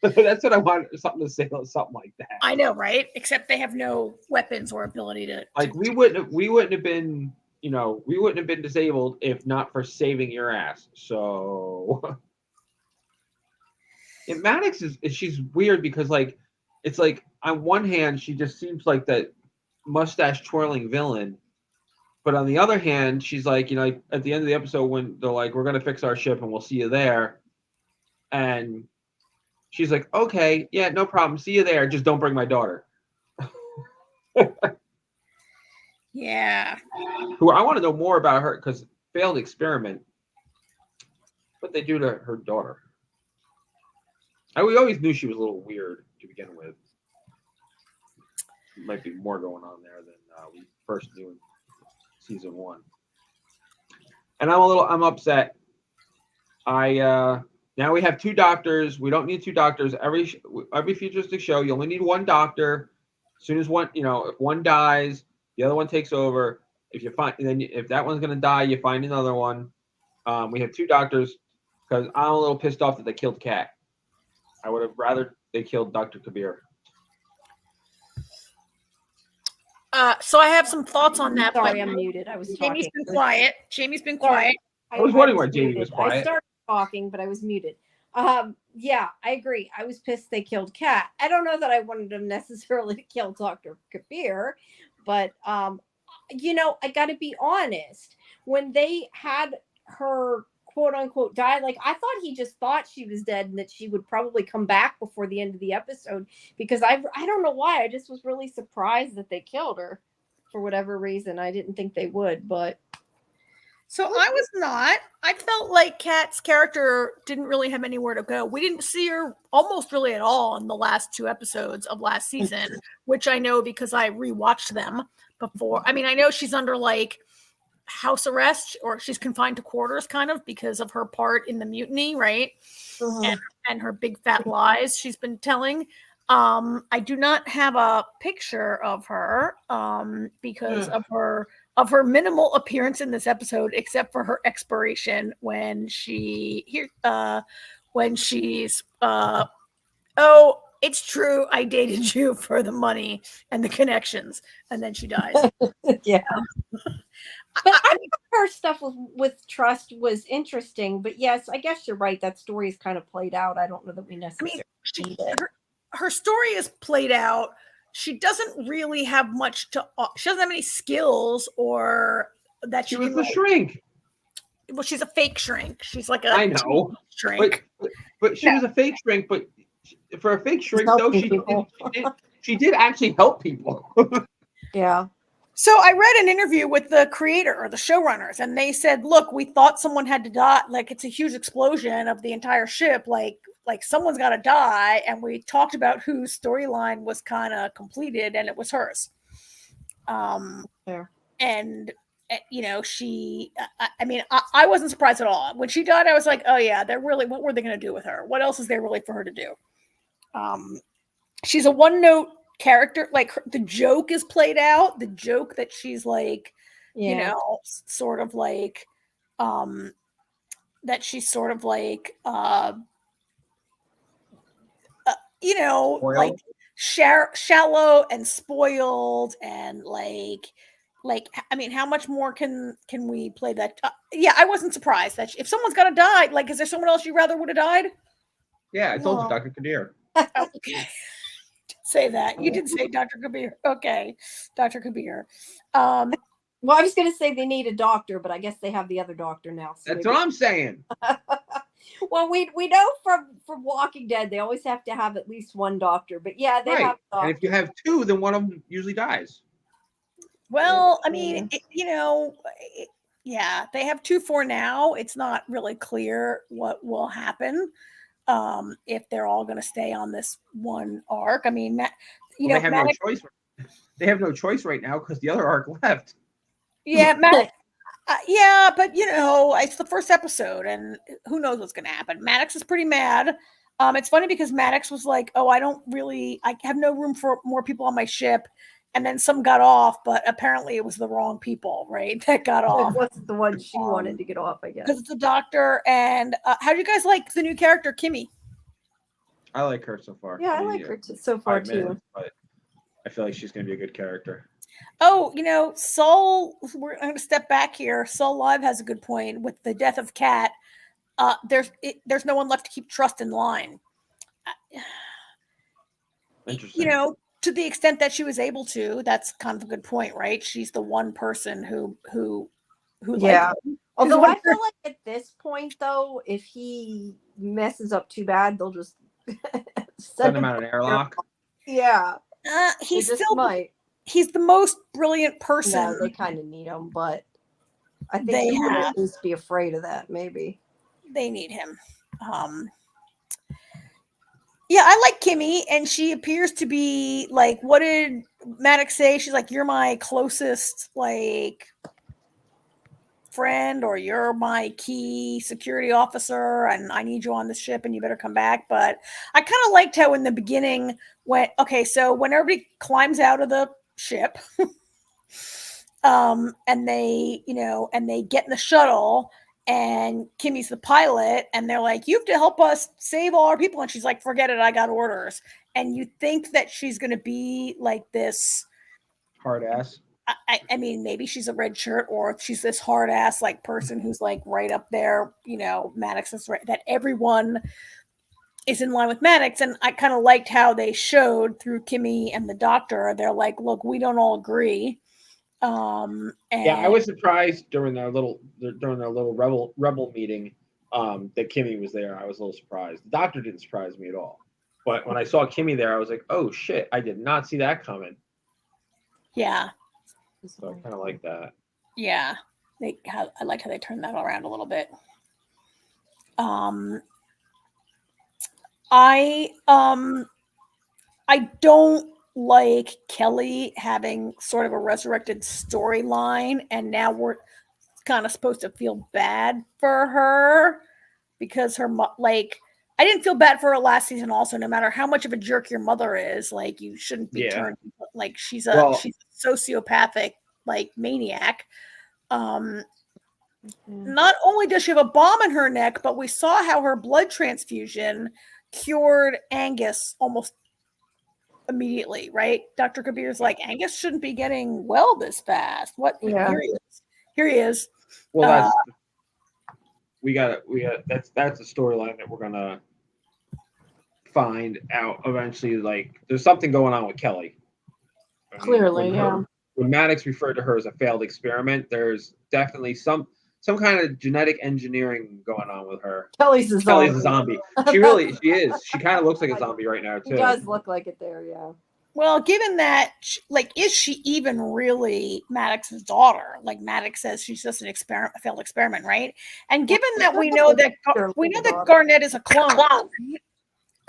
That's what I want. Something to say, something like that. I know, right? Except they have no weapons or ability to. Like we wouldn't have been, we wouldn't have been disabled if not for saving your ass. So, and Maddox she's weird because like, it's like on one hand she just seems like that mustache twirling villain, but on the other hand she's like, at the end of the episode when they're like, we're gonna fix our ship and we'll see you there, and she's like, okay, yeah, no problem, see you there, just don't bring my daughter. Yeah. Who I want to know more about her because failed experiment. What they do to her daughter. We always knew she was a little weird to begin with. There might be more going on there than we first knew in season 1. And I'm upset. Now we have 2 doctors. We don't need 2 doctors. Every futuristic show, you only need 1 doctor. As soon as one, if one dies, the other one takes over. If that one's gonna die, you find another one. We have 2 doctors because I'm a little pissed off that they killed Kat. I would have rather they killed Dr. Kabir. So I have some thoughts on that. Sorry, I'm muted. I was Jamie's talking. been quiet. Jamie's been quiet. I was wondering why Jamie was I quiet. started talking, but I was muted. Yeah, I agree. I was pissed they killed Kat. I don't know that I wanted them necessarily to kill Dr. Kabir, but I got to be honest. When they had her quote unquote die, like I thought he just thought she was dead and that she would probably come back before the end of the episode, because I don't know why. I just was really surprised that they killed her for whatever reason. I didn't think they would, but so I was not. I felt like Kat's character didn't really have anywhere to go. We didn't see her almost really at all in the last 2 episodes of last season, which I know because I rewatched them before. I mean, I know she's under like house arrest, or she's confined to quarters kind of because of her part in the mutiny, right? And her big fat lies she's been telling. I do not have a picture of her because of her minimal appearance in this episode, except for her expiration when she's oh, it's true, I dated you for the money and the connections, and then she dies. Yeah. But I think her stuff with Trust was interesting. But yes, I guess you're right. That story is kind of played out. I don't know that we necessarily need it. Her story is played out. She doesn't really have much to. She doesn't have any skills, or that she was a shrink. Well, she's a fake shrink. She's like a I know shrink, but she was a fake shrink. But for a fake shrink, though, she did actually help people. Yeah. So I read an interview with the creator or the showrunners, and they said, look, we thought someone had to die. Like, it's a huge explosion of the entire ship. Like someone's got to die. And we talked about whose storyline was kind of completed, and it was hers. Fair. And, she, I wasn't surprised at all. When she died, I was like, oh yeah, what were they going to do with her? What else is there really for her to do? She's a one-note character. Like the joke is played out. The joke that she's like, sort of like, that she's sort of like, like shallow and spoiled and like, I mean, how much more can we play that? Yeah, I wasn't surprised that if someone's got to die, like, is there someone else you rather would have died? Yeah, I told you, Dr. Kadir. Okay. Say that. You did say Dr. Kabir. Okay. Dr. Kabir. Well, I was going to say they need a doctor, but I guess they have the other doctor now. So that's what I'm saying. Well, we know from Walking Dead they always have to have at least one doctor. But yeah, they Right. have And if you have two, then one of them usually dies. Well, I mean, yeah, they have 2 for now. It's not really clear what will happen if they're all going to stay on this one arc. I mean, They have no choice. They have no choice right now because the other arc left. Yeah, Maddox. Yeah, but it's the first episode, and who knows what's going to happen. Maddox is pretty mad. It's funny because Maddox was like, "Oh, I have no room for more people on my ship," and then some got off, but apparently it was the wrong people, right? That got off. It wasn't the one she wanted to get off, I guess. Because it's a doctor. And how do you guys like the new character, Kimmy? I like her so far. Yeah, I like her so far too. But I feel like she's going to be a good character. Oh, Soul, I'm going to step back here. Soul Live has a good point with the death of Kat. There's no one left to keep trust in line. Interesting. To the extent that she was able to, that's kind of a good point, right? She's the one person who yeah. Although I feel like at this point, though, if he messes up too bad, they'll just send him out an airlock. Yeah. He still might. He's the most brilliant person. Yeah, they kind of need him, but I think they would at least be afraid of that. Maybe they need him. Yeah, I like Kimmy, and she appears to be like, what did Maddox say? She's like, you're my closest friend, or you're my key security officer, and I need you on the ship, and you better come back. But I kind of liked how in the beginning so when everybody climbs out of the ship, and they get in the shuttle, and Kimmy's the pilot, and they're like, you have to help us save all our people. And she's like, forget it, I got orders. And you think that she's going to be like this hard ass. I mean, maybe she's a red shirt, or she's this hard ass person who's like right up there. Maddox is right, that everyone is in line with Maddox. And I kind of liked how they showed through Kimmy and the doctor. They're like, look, we don't all agree. And I was surprised during their little rebel meeting that Kimmy was there. I was a little surprised. The doctor didn't surprise me at all, but when I saw Kimmy there, I was like, oh shit, I did not see that coming. Yeah, so I kind of like that. Yeah, I like how they turned that around a little bit. I don't like Kelly having sort of a resurrected storyline, and now we're kind of supposed to feel bad for her because her I didn't feel bad for her last season. Also, no matter how much of a jerk your mother is, you shouldn't be turned she's a sociopathic maniac. Not only does she have a bomb in her neck, but we saw how her blood transfusion cured Angus almost immediately, right? Dr. Kabir's like, Angus shouldn't be getting well this fast. What? Yeah. Here he is. Well, that's a storyline that we're gonna find out eventually. There's something going on with Kelly. Clearly, when Maddox referred to her as a failed experiment, there's definitely some kind of genetic engineering going on with her. Kelly's a zombie. She is. She kind of looks like a zombie right now, too. She does look like it there, yeah. Well, given that, is she even really Maddox's daughter? Maddox says she's just a failed experiment, right? And given that we know that Garnet is a clone. Right?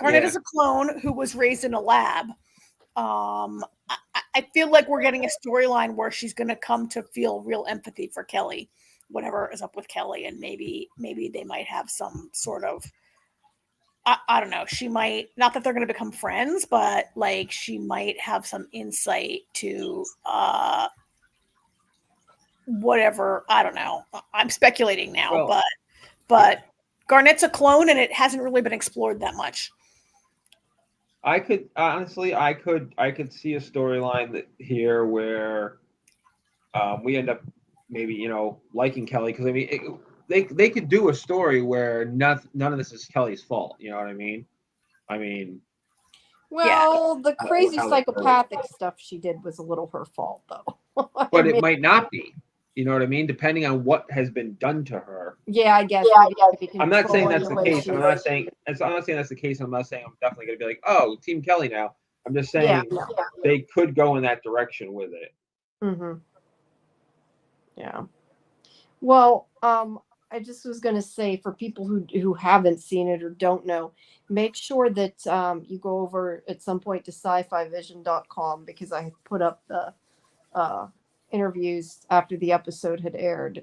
Garnet is a clone who was raised in a lab. I feel like we're getting a storyline where she's going to come to feel real empathy for Kelly, whatever is up with Kelly, and maybe they might have some sort of, I don't know. She might, not that they're going to become friends, but she might have some insight to whatever. I don't know. I'm speculating now, but Garnet's a clone, and it hasn't really been explored that much. I could see a storyline here where we end up maybe liking Kelly, because I mean they could do a story where none of this is Kelly's fault. You know what I mean? The crazy psychopathic stuff she did was a little her fault, though. But it might not be. You know what I mean? Depending on what has been done to her. Yeah, I guess. I'm not saying that's the case. I'm not saying that's the case. I'm not saying I'm definitely going to be like, oh, Team Kelly now. I'm just saying they could go in that direction with it. Mm-hmm. Yeah. Well, I just was going to say, for people who haven't seen it or don't know, make sure that you go over at some point to Scifi-vision.com, because I put up the interviews after the episode had aired.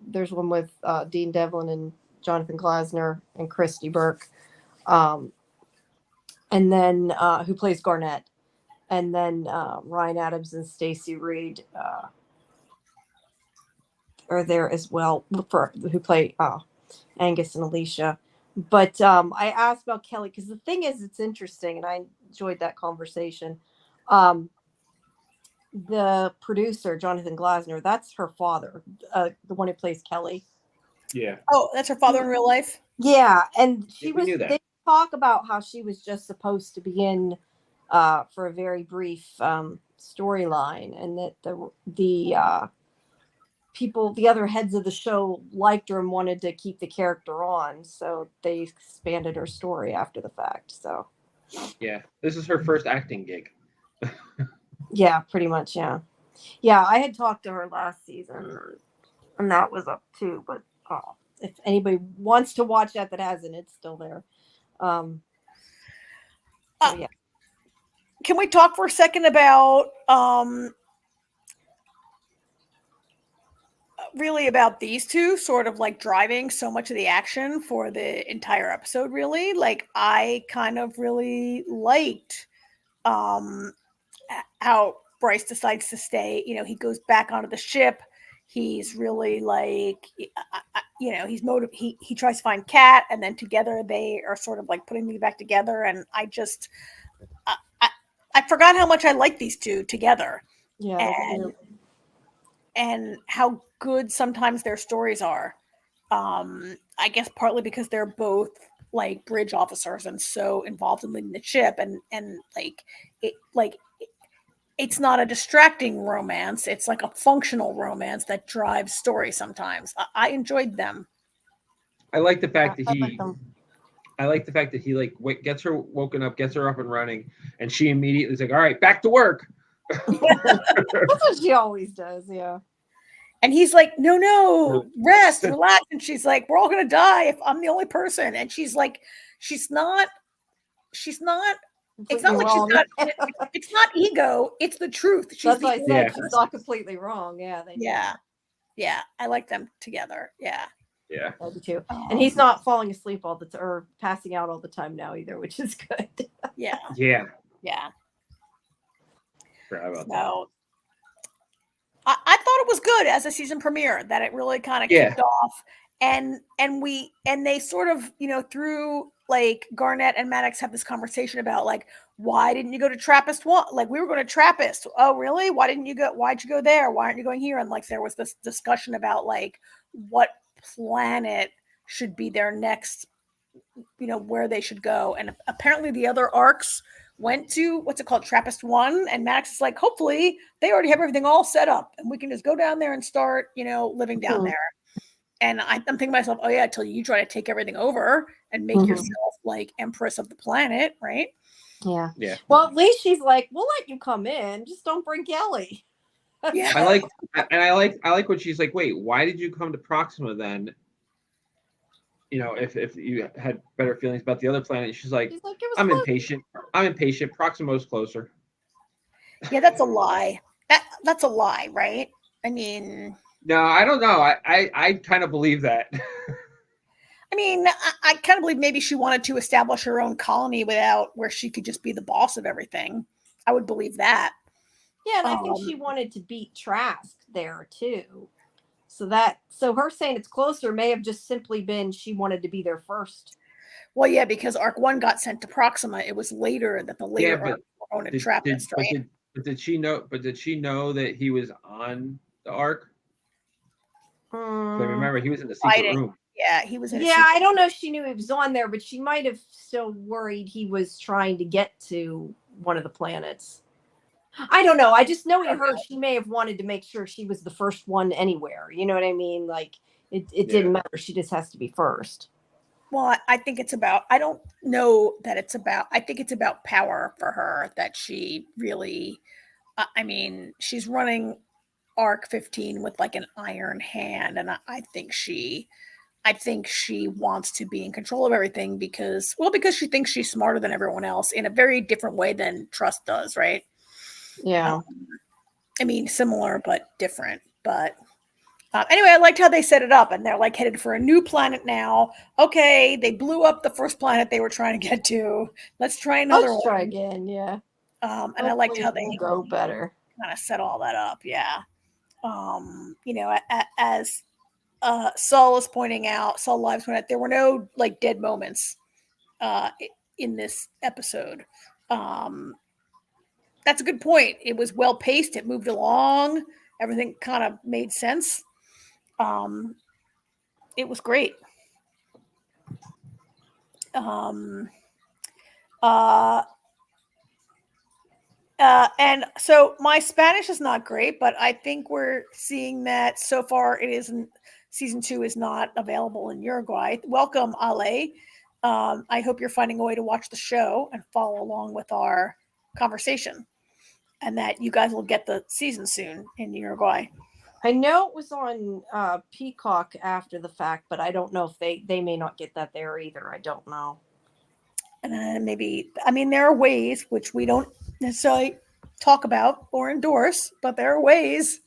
There's one with Dean Devlin and Jonathan Glasner and Christy Burke, and then who plays Garnett, and then Ryan Adams and Stacey Reed are there as well, who play Angus and Alicia. But I asked about Kelly because the thing is, it's interesting, and I enjoyed that conversation. The producer, Jonathan Glasner, that's her father, the one who plays Kelly. Yeah. Oh, that's her father in real life? Yeah, and they talk about how she was just supposed to be in for a very brief storyline, and that the people, the other heads of the show, liked her and wanted to keep the character on, so they expanded her story after the fact. So yeah, this is her first acting gig. Yeah, pretty much. Yeah, I had talked to her last season, and that was up too. But if anybody wants to watch that hasn't, it's still there. So yeah. Can we talk for a second about really about these two sort of like driving so much of the action for the entire episode? Really, like, I kind of really liked how Bryce decides to stay. You know, he goes back onto the ship. He's really like, you know, he's he tries to find Kat, and then together they are sort of like putting me back together. And I just, I forgot how much I like these two together. Yeah. And how good sometimes their stories are. I guess partly because they're both like bridge officers and so involved in leading the ship, and it's not a distracting romance. It's like a functional romance that drives story sometimes. I enjoyed them. I like the fact that he like gets her woken up, gets her up and running, and she immediately is like, all right, back to work. That's what she always does. Yeah. And he's like, no, rest, relax. And she's like, we're all going to die if I'm the only person. And she's like, it's not like it's not ego. It's the truth. That's why I said she's not completely wrong. Yeah. Yeah. I like them together. Yeah. Yeah. I do too. And he's not falling asleep all the time or passing out all the time now either, which is good. Yeah. Yeah. So I thought it was good as a season premiere, that it really kind of kicked off, and they sort of, you know, through like Garnett and Maddox have this conversation about like, why didn't you go to Trappist one? Like, we were going to Trappist. Oh, really? Why'd you go there? Why aren't you going here? And like, there was this discussion about like what planet should be their next, you know, where they should go. And apparently the other arcs went to, what's it called, Trappist 1, and Max is like, hopefully they already have everything all set up and we can just go down there and start, you know, living down there. And I'm thinking to myself, oh yeah, until you try to take everything over and make yourself like empress of the planet, right? Yeah. Well, at least she's like, we'll let you come in, just don't bring Kelly. Yeah. I like what she's like, wait, why did you come to Proxima then? You know, if you had better feelings about the other planet. She's like I'm impatient. Proxima's closer. Yeah, that's a lie. That's a lie, right? I mean, no, I don't know. I kind of believe that. I mean, I kind of believe maybe she wanted to establish her own colony where she could just be the boss of everything. I would believe that. Yeah, and I think she wanted to beat Trask there too. So her saying it's closer may have just simply been she wanted to be there first. Well, yeah, because Arc 1 got sent to Proxima. It was later that the later Arc were on Trappist, right? But did she know that he was on the Ark? So remember, he was in the secret room. Yeah, he was in I don't know if she knew he was on there, but she might have still worried he was trying to get to one of the planets. I don't know. I just knowing her, she may have wanted to make sure she was the first one anywhere. You know what I mean? Like it didn't matter. She just has to be first. Well, I think it's about, I don't know that it's about, I think it's about power for her, that she really, I mean, she's running Arc 15 with like an iron hand. And I think she wants to be in control of everything because she thinks she's smarter than everyone else in a very different way than Trust does, right? Yeah. I mean, similar but different. But anyway, I liked how they set it up, and they're like headed for a new planet now. Okay, they blew up the first planet they were trying to get to. Let's try another one. Try again, yeah. And I liked how they go better. Kind of set all that up, yeah. You know, as Saul Lives pointing out, there were no like dead moments in this episode. That's a good point. It was well paced. It moved along. Everything kind of made sense. It was great. And so my Spanish is not great, but I think we're seeing that so far it isn't. Season 2 is not available in Uruguay. Welcome, Ale. I hope you're finding a way to watch the show and follow along with our conversation, and that you guys will get the season soon in Uruguay. I know it was on Peacock after the fact, but I don't know if they may not get that there either. I don't know. And maybe, I mean, there are ways which we don't necessarily talk about or endorse, but there are ways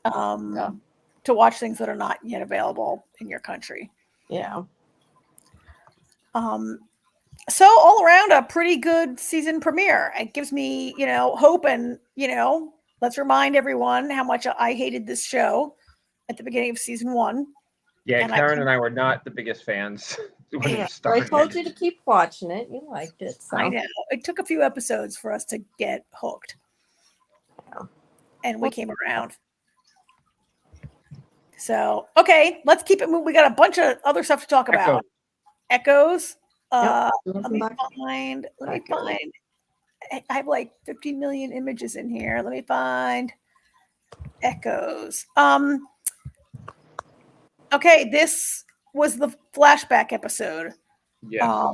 to watch things that are not yet available in your country. Yeah. So all around a pretty good season premiere. It gives me, hope, and, let's remind everyone how much I hated this show at the beginning of season 1. Yeah, and Karen and I were not the biggest fans. I told you to keep watching it. You liked it. So. I know. It took a few episodes for us to get hooked. Yeah. And we came around. So, okay, let's keep it moving. We got a bunch of other stuff to talk about. Echoes. Let me find. I have like 50 million images in here. Let me find Echoes. Okay, this was the flashback episode. Yeah.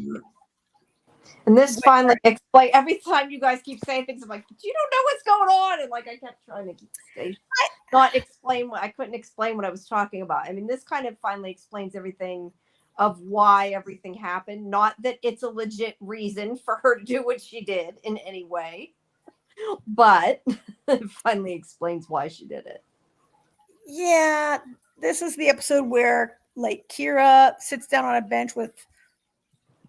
And this finally explain. Every time you guys keep saying things, I'm like, but you don't know what's going on. And like I kept trying to I couldn't explain what I was talking about. I mean, this kind of finally explains everything of why everything happened. Not that it's a legit reason for her to do what she did in any way, but it finally explains why she did it. Yeah, this is the episode where like Kira sits down on a bench with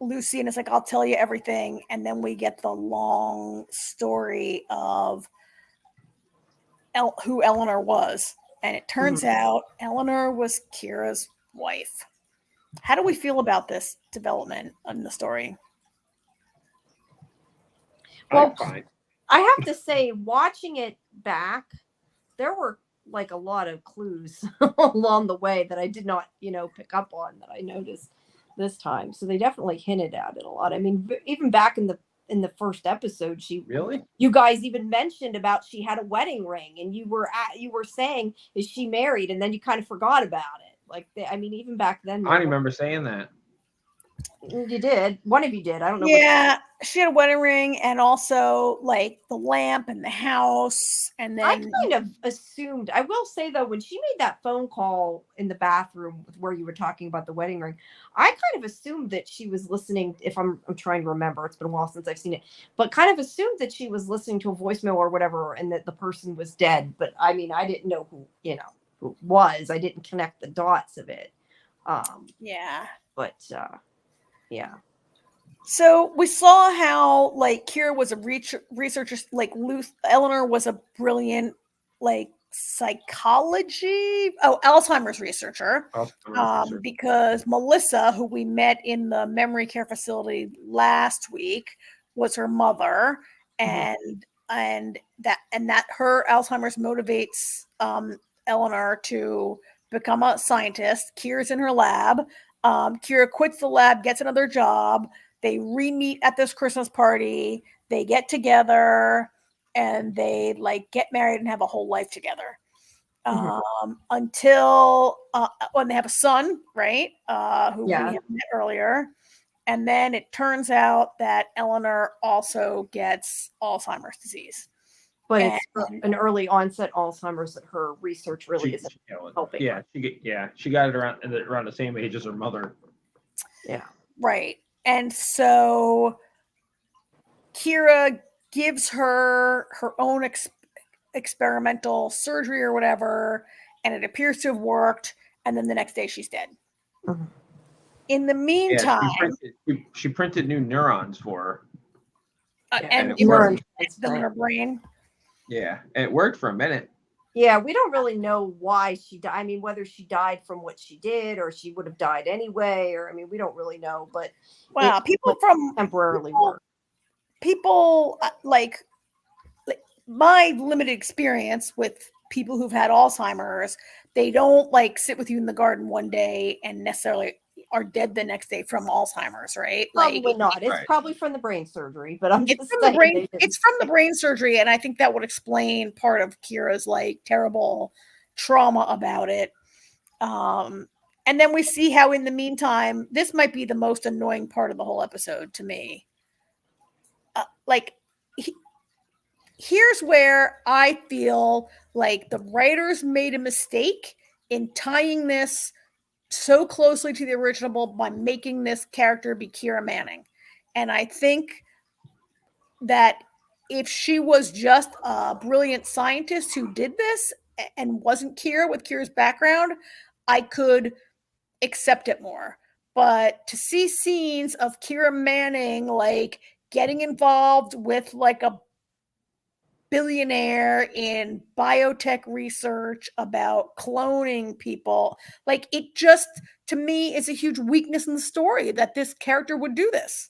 Lucy and it's like, I'll tell you everything. And then we get the long story of who Eleanor was. And it turns out Eleanor was Kira's wife. How do we feel about this development in the story? Well, I have to say, watching it back, there were like a lot of clues along the way that I did not, pick up on, that I noticed this time. So they definitely hinted at it a lot. I mean, even back in the first episode, you guys even mentioned about she had a wedding ring, and you were saying, is she married? And then you kind of forgot about it. Like, even back then. I don't remember saying that. You did. One of you did. I don't know. Yeah, she had a wedding ring, and also like the lamp and the house. And then I kind of assumed. I will say though, when she made that phone call in the bathroom where you were talking about the wedding ring, I kind of assumed that she was listening. If I'm trying to remember, it's been a while since I've seen it, but kind of assumed that she was listening to a voicemail or whatever, and that the person was dead. But I mean, I didn't know who it was. I didn't connect the dots of it. Yeah. But yeah. So we saw how like Kira was a researcher, like Eleanor was a brilliant like Alzheimer's researcher. Because Melissa, who we met in the memory care facility last week, was her mother, and that her Alzheimer's motivates Eleanor to become a scientist. Kira's in her lab. Kira quits the lab, gets another job. They re-meet at this Christmas party. They get together, and they like get married and have a whole life together. Until when they have a son, right? Who we have met earlier. And then it turns out that Eleanor also gets Alzheimer's disease. But it's an early onset Alzheimer's that her research really isn't helping. Yeah, she got it around the same age as her mother. Yeah. Right. And so Kira gives her own experimental surgery or whatever, and it appears to have worked, and then the next day she's dead. In the meantime, she printed new neurons for her. And it worked in her brain. Yeah, and it worked for a minute. Yeah, we don't really know why she died. I mean, whether she died from what she did or she would have died anyway, or I mean, we don't really know. But people from temporarily people like my limited experience with people who've had Alzheimer's, they don't like sit with you in the garden one day and necessarily are dead the next day from Alzheimer's, right? Probably not. It's probably from the brain surgery, but it's from the brain surgery, and I think that would explain part of Kira's like terrible trauma about it. And then we see how in the meantime, this might be the most annoying part of the whole episode to me. Here's where I feel like the writers made a mistake in tying this so closely to the original by making this character be Kira Manning. And I think that if she was just a brilliant scientist who did this and wasn't Kira with Kira's background, I could accept it more. But to see scenes of Kira Manning like getting involved with like a billionaire in biotech research about cloning people, like it just to me is a huge weakness in the story that this character would do this.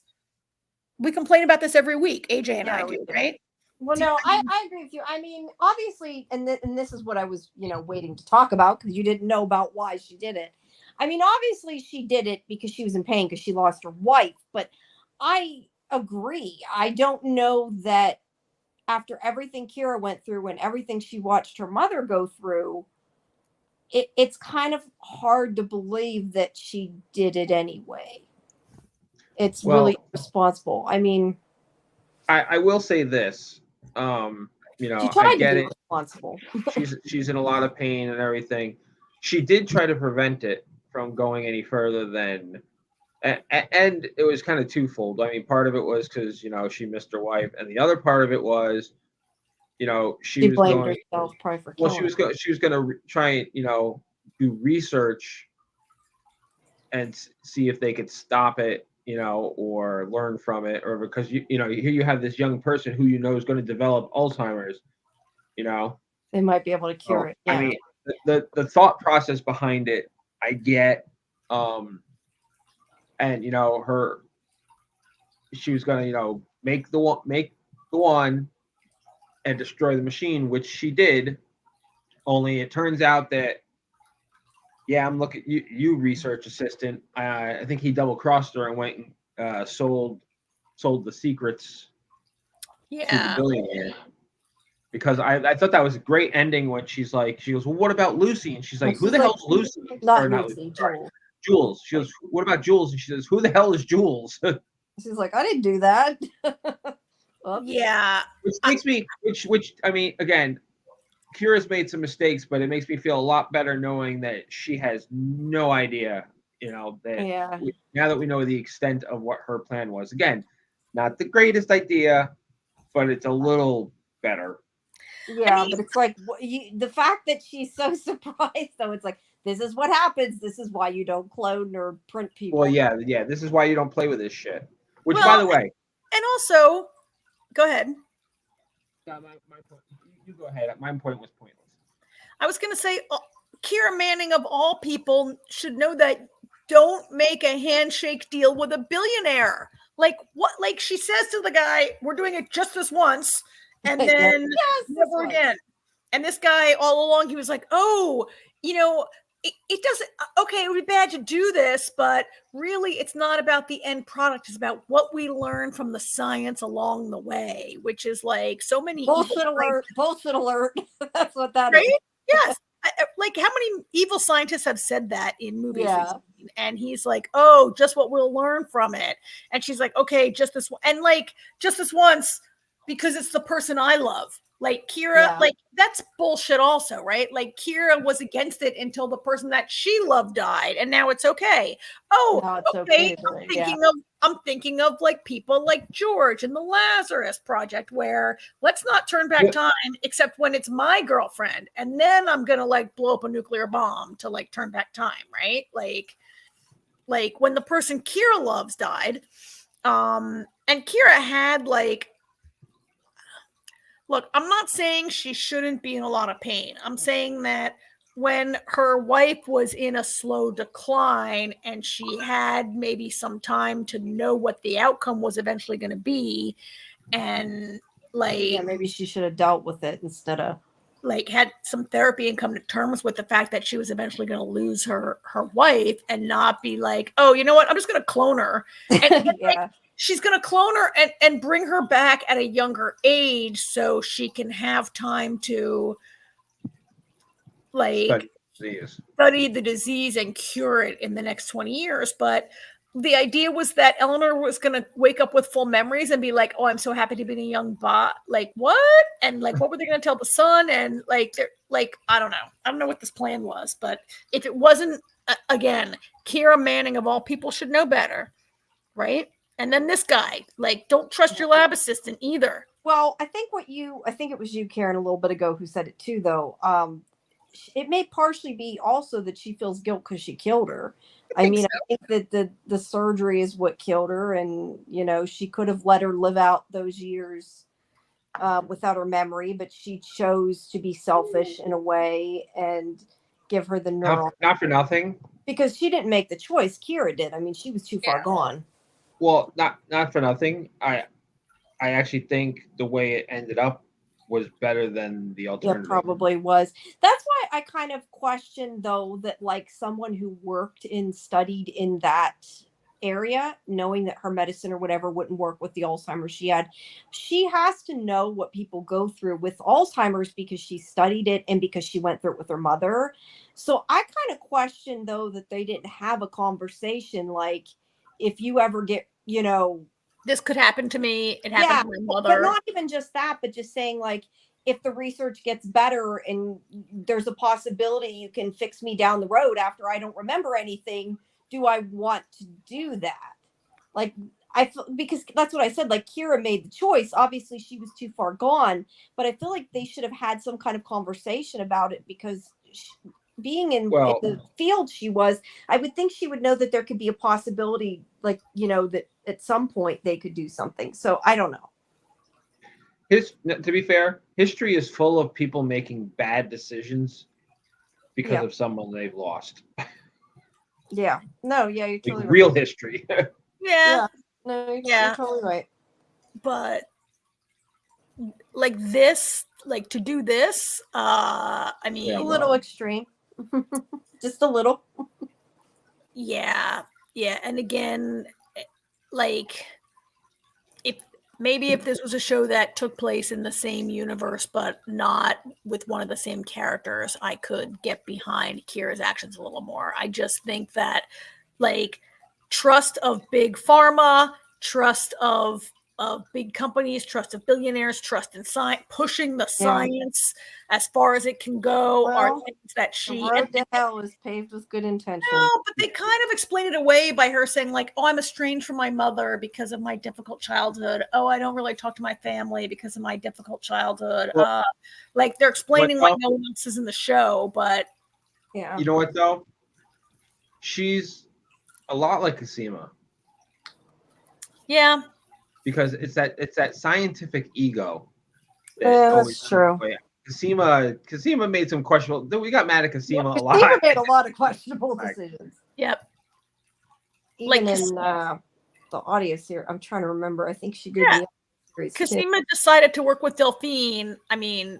We complain about this every week, AJ and I do, right? Well, no, I agree with you. I mean, obviously, and this is what I was, waiting to talk about because you didn't know about why she did it. I mean, obviously, she did it because she was in pain because she lost her wife. But I agree. I don't know that after everything Kira went through and everything she watched her mother go through, it's kind of hard to believe that she did it anyway. It's really responsible. I mean, I will say this. I get it. Responsible. she's in a lot of pain and everything. She did try to prevent it from going any further than, and it was kind of twofold. I mean, part of it was because she missed her wife, and the other part of it was, she was blamed going, herself probably for well, she was going to try and do research and see if they could stop it, or learn from it, or because here you have this young person who is going to develop Alzheimer's, they might be able to cure it. Yeah. I mean, the thought process behind it, I get, and she was going to make the one and destroy the machine, which she did. Only it turns out that, I'm looking you research assistant. I think he double crossed her and went and sold the secrets to the billionaire. Because I thought that was a great ending when she goes, well, what about Lucy? And she's like, who the hell's Lucy? Not Lucy, Jules. Jules. She goes, what about Jules? And she says, who the hell is Jules? She's like, I didn't do that. Yeah. Which makes me, which I mean, again, Kira's made some mistakes, but it makes me feel a lot better knowing that she has no idea, now that we know the extent of what her plan was. Again, not the greatest idea, but it's a little better. Yeah, but it's like the fact that she's so surprised, though. It's like, this is what happens. This is why you don't clone or print people. Well, yeah. This is why you don't play with this shit. Which, by the way, and also, go ahead. My point. You go ahead. My point was pointless. I was going to say, Kira Manning of all people should know that don't make a handshake deal with a billionaire. Like what? Like she says to the guy, "We're doing it just this once." And then never again. And this guy all along, he was like, oh, it doesn't. Okay, it would be bad to do this, but really, it's not about the end product. It's about what we learn from the science along the way, which is like so many Bullshit alert! Bullshit alert! That's what that right? is. Yes. Like how many evil scientists have said that in movies? Yeah. And he's like, oh, just what we'll learn from it. And she's like, okay, just this one. And like, just this once, because it's the person I love. Like Kira, like that's bullshit also, right? Like Kira was against it until the person that she loved died, and now it's okay. Oh, Now it's okay. okay, I'm thinking of like people like George in the Lazarus Project, where let's not turn back time except when it's my girlfriend, and then I'm gonna like blow up a nuclear bomb to like turn back time, right? Like when the person Kira loves died, and Kira had like. Look, I'm not saying she shouldn't be in a lot of pain. I'm saying that when her wife was in a slow decline and she had maybe some time to know what the outcome was eventually going to be, and like maybe she should have dealt with it instead of like had some therapy and come to terms with the fact that she was eventually going to lose her wife, and not be like, oh, you know what, I'm just going to clone her. And like, she's going to clone her and bring her back at a younger age so she can have time to like study the disease and cure it in the next 20 years. But the idea was that Eleanor was going to wake up with full memories and be like, oh, I'm so happy to be a young bot. Like, what? And like, what were they going to tell the son? And like, they're like, I don't know what this plan was, but if it wasn't, again, Kira Manning of all people should know better. Right. And then this guy, like, don't trust your lab assistant either. Well, I think it was you, Karen, a little bit ago who said it too, though. It may partially be also that she feels guilt because she killed her. I think that the surgery is what killed her. And, you know, she could have let her live out those years without her memory, but she chose to be selfish in a way and give her the neural. Not for nothing. Because she didn't make the choice. Kira did. I mean, she was too far gone. Well, not for nothing. I actually think the way it ended up was better than the alternative. It probably was. That's why I kind of question, though, that like someone who worked and studied in that area, knowing that her medicine or whatever wouldn't work with the Alzheimer's she had, she has to know what people go through with Alzheimer's because she studied it and because she went through it with her mother. So I kind of question, though, that they didn't have a conversation like, if you ever get, you know, this could happen to me. It happened to my mother. But not even just that, but just saying like, if the research gets better and there's a possibility you can fix me down the road after I don't remember anything, do I want to do that? Like, because that's what I said, like Kira made the choice. Obviously she was too far gone, but I feel like they should have had some kind of conversation about it because being in the field she was, I would think she would know that there could be a possibility, like, you know, that at some point they could do something. So I don't know. To be fair, history is full of people making bad decisions because of someone they've lost. Yeah. No, yeah, you're totally like real history. Yeah. No, you're totally right. But like this, like to do this, I mean, a little extreme. Just a little. Yeah. And again, like if this was a show that took place in the same universe but not with one of the same characters, I could get behind Kira's actions a little more. I just think that like trust of big pharma, trust of big companies, trust of billionaires, trust in science, pushing the science as far as it can go, are things that she. The road to hell is paved with good intentions. No, but they kind of explain it away by her saying like, "Oh, I'm estranged from my mother because of my difficult childhood. Oh, I don't really talk to my family because of my difficult childhood." Like they're explaining like no one else is in the show, but you know what though? She's a lot like Cosima. Yeah. Because it's that scientific ego. That's true. Cosima made some questionable. We got mad at Cosima a lot. Cosima made a lot of questionable decisions. Yep. Even like in the audience here, I'm trying to remember. I think she did. Cosima decided to work with Delphine. I mean,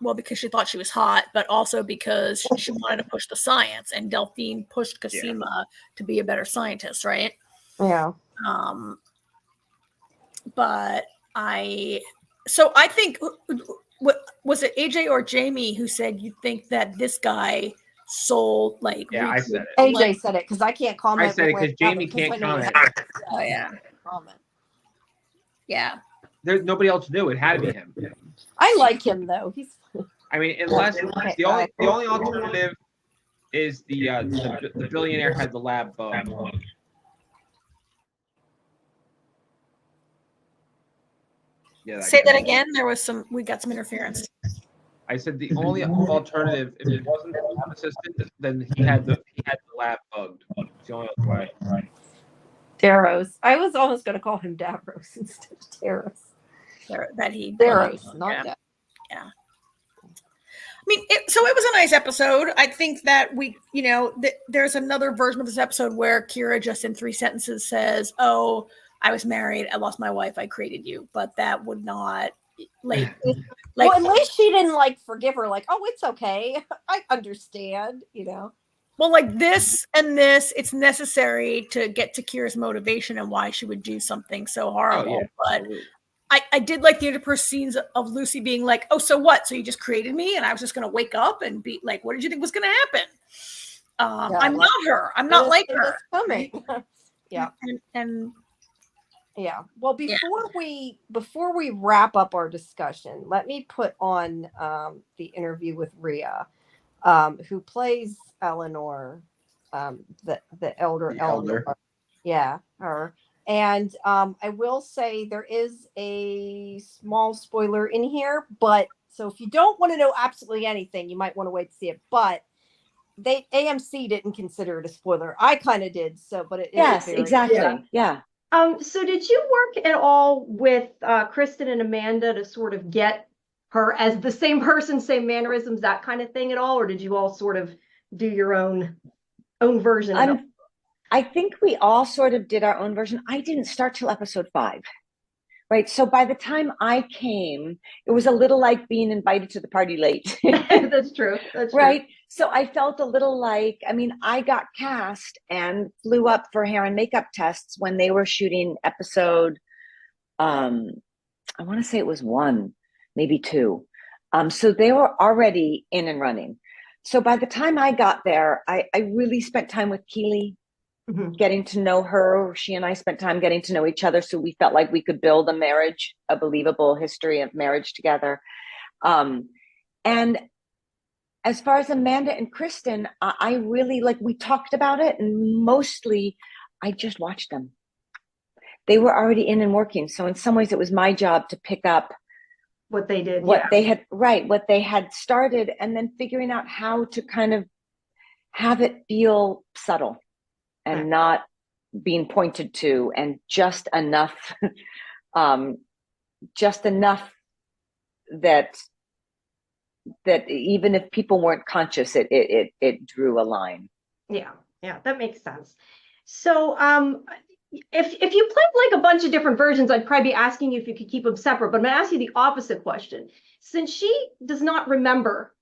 well, because she thought she was hot, but also because she wanted to push the science, and Delphine pushed Cosima to be a better scientist, right? Yeah. But I think, what was it, AJ or Jamie who said you think that this guy sold like? Yeah, I said it. AJ said it because I can't comment. I said it because Jamie can't comment. Oh yeah. Comment. Yeah. There's nobody else knew. It had to be him. I like him though. He's. I mean, unless the only alternative is the billionaire had the lab bug. Yeah. Say that again. We got some interference. I said the only alternative, if it wasn't the lab assistant, then he had the lab bugged. It's the only other way. Daros. I was almost going to call him Davros instead of Daros. Daros, not Davros. Yeah. I mean, so it was a nice episode. I think that there's another version of this episode where Kira just in 3 sentences says, "Oh, I was married. I lost my wife. I created you." But that would not well, at least she didn't forgive her. Oh, it's okay. I understand. Well, like this and this, it's necessary to get to Kira's motivation and why she would do something so horrible. Oh, yeah. But I did like the interpersonal scenes of Lucy being like, "Oh, so what? So you just created me and I was just going to wake up and be like, what did you think was going to happen? I'm not her. I'm not like her." Coming. Yeah. And yeah. Well, before we wrap up our discussion, let me put on the interview with Rhea, who plays Eleanor, the elder. Yeah, her. And I will say there is a small spoiler in here, but so if you don't want to know absolutely anything, you might want to wait to see it. But AMC didn't consider it a spoiler. I kind of did. So, but it yes, is exactly. Yeah. So did you work at all with Kristen and Amanda to sort of get her as the same person, same mannerisms, that kind of thing at all, or did you all sort of do your own version of it? I think we all sort of did our own version. I didn't start till episode 5, right? So by the time I came, it was a little like being invited to the party late. That's true. That's right. True. So I felt a little like, I got cast and flew up for hair and makeup tests when they were shooting episode, I want to say it was 1, maybe 2. So they were already in and running. So by the time I got there, I really spent time with Keely. Mm-hmm. Getting to know her. She and I spent time getting to know each other, so we felt like we could build a believable history of marriage together. And as far as Amanda and Kristen, I really we talked about it, and mostly I just watched them. They were already in and working, so in some ways it was my job to pick up what they did, what they had started, and then figuring out how to kind of have it feel subtle. And not being pointed to, and just enough that even if people weren't conscious, it drew a line. Yeah, that makes sense. So, if you played a bunch of different versions, I'd probably be asking you if you could keep them separate. But I'm going to ask you the opposite question. Since she does not remember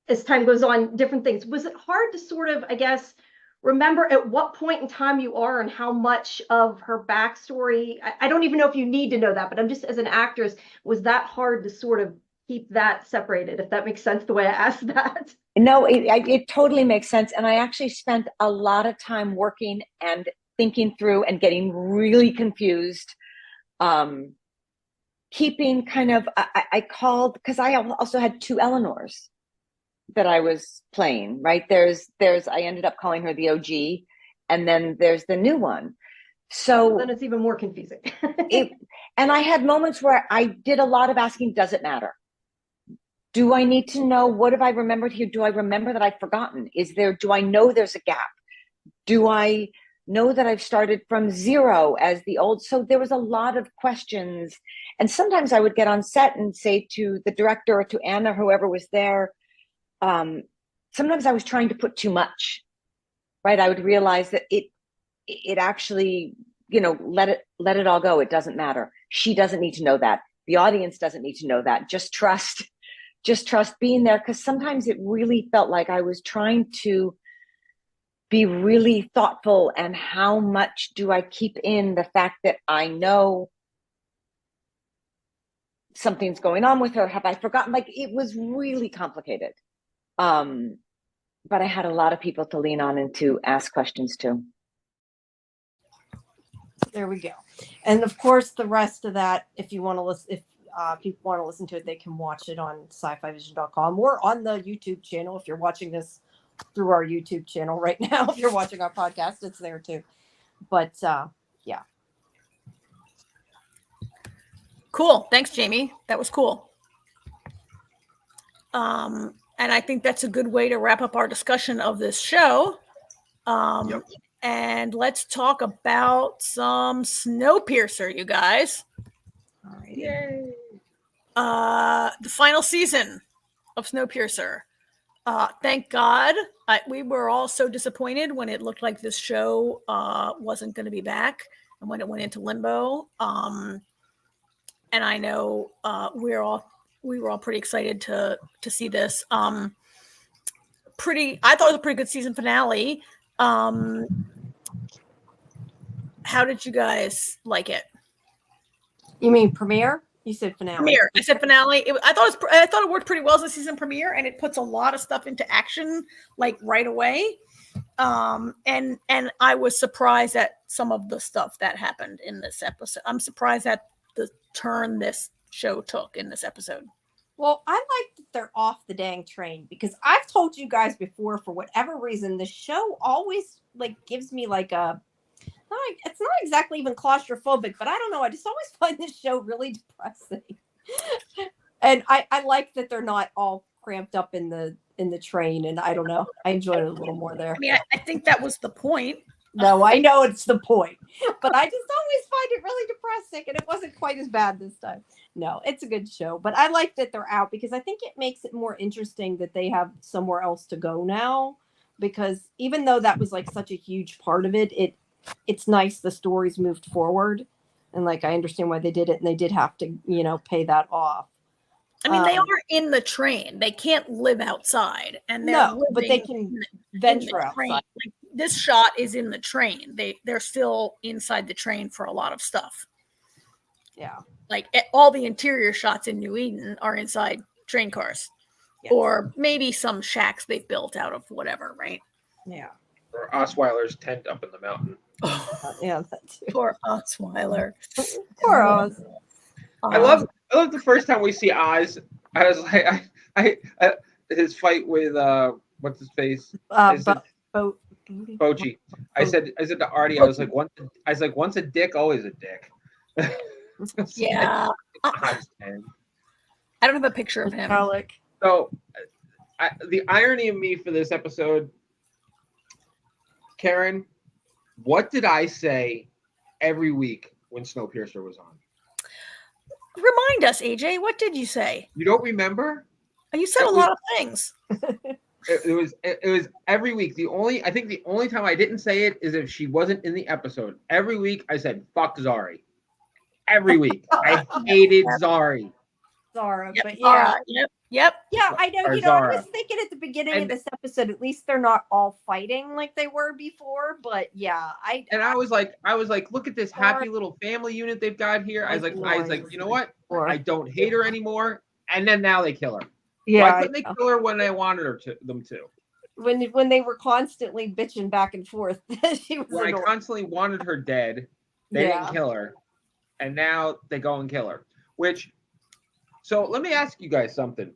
as time goes on different things, was it hard to sort of, I guess, remember at what point in time you are and how much of her backstory? I don't even know if you need to know that, but I'm just, as an actress, was that hard to sort of keep that separated, if that makes sense the way I asked that? No, it totally makes sense. And I actually spent a lot of time working and thinking through and getting really confused. Keeping kind of, I called, because I also had 2 Eleanors that I was playing, right? There's I ended up calling her the OG, and then there's the new one. So then it's even more confusing. And I had moments where I did a lot of asking, does it matter? Do I need to know, what have I remembered here? Do I remember that I've forgotten? Do I know there's a gap? Do I know that I've started from 0 as the old? So there was a lot of questions. And sometimes I would get on set and say to the director or to Anna, whoever was there, sometimes I was trying to put too much, right? I would realize that it actually, let it all go. It doesn't matter. She doesn't need to know that. The audience doesn't need to know that. Just trust just trust being there, because sometimes it really felt like I was trying to be really thoughtful, and how much do I keep in the fact that I know something's going on with her? Have I forgotten? Like, it was really complicated. But I had a lot of people to lean on and to ask questions to. There we go. And of course, the rest of that, if you want to listen, if people want to listen to it, they can watch it on scifivision.com or on the YouTube channel. If you're watching this through our YouTube channel right now, if you're watching our podcast, it's there too. But yeah. Cool. Thanks, Jamie. That was cool. And I think that's a good way to wrap up our discussion of this show. Yep. And let's talk about some Snowpiercer, you guys. All right. Yay. The final season of Snowpiercer. Thank God. We were all so disappointed when it looked like this show wasn't going to be back, and when it went into limbo. And I know we were all pretty excited to see this. I thought it was a pretty good season finale. How did you guys like it? You mean premiere? You said finale. Premiere. I said finale. I thought it worked pretty well as a season premiere, and it puts a lot of stuff into action like right away. And I was surprised at some of the stuff that happened in this episode. I'm surprised at the turn this show took in this episode. Well, I like that they're off the dang train, because I've told you guys before, for whatever reason, the show always like gives me like it's not exactly even claustrophobic, but I don't know. I just always find this show really depressing. And I like that they're not all cramped up in the train, and I don't know. I enjoyed it a little more there. I mean, I think that was the point. No, I know it's the point, but I just always find it really depressing, and it wasn't quite as bad this time. No, it's a good show, but I like that they're out, because I think it makes it more interesting that they have somewhere else to go now, because even though that was like such a huge part of it, it's nice the stories moved forward, and like I understand why they did it, and they did have to, pay that off. I mean, they are in the train. They can't live outside, and but they can venture outside. Like, this shot is in the train. They're still inside the train for a lot of stuff. Yeah, like all the interior shots in New Eden are inside train cars, yes. Or maybe some shacks they built out of whatever, right? Yeah. Or Osweiler's tent up in the mountain. Yeah, that too. Poor Osweiler. Poor Oz. I love the first time we see Oz. I was like, I his fight with what's his face? Bochy. I said to Artie, I was like, once a dick, always a dick. Yeah. I don't have a picture of him. So, the irony of me for this episode, Karen, what did I say every week when Snowpiercer was on? Remind us, AJ. What did you say? You don't remember? You said a lot of things. It was every week. I think the only time I didn't say it is if she wasn't in the episode. Every week I said fuck Zari. Every week. I hated Zari. Zara, yep, but yeah. Yep. Yeah, I know. I was thinking at the beginning of this episode, at least they're not all fighting like they were before. But yeah, I was like, look at this happy little family unit they've got here. I was like, you know what? I don't hate her anymore. And then now they kill her. Yeah, why couldn't they kill her when they wanted them to? When they were constantly bitching back and forth, she was. When I constantly wanted her dead, they didn't kill her, and now they go and kill her. So let me ask you guys something.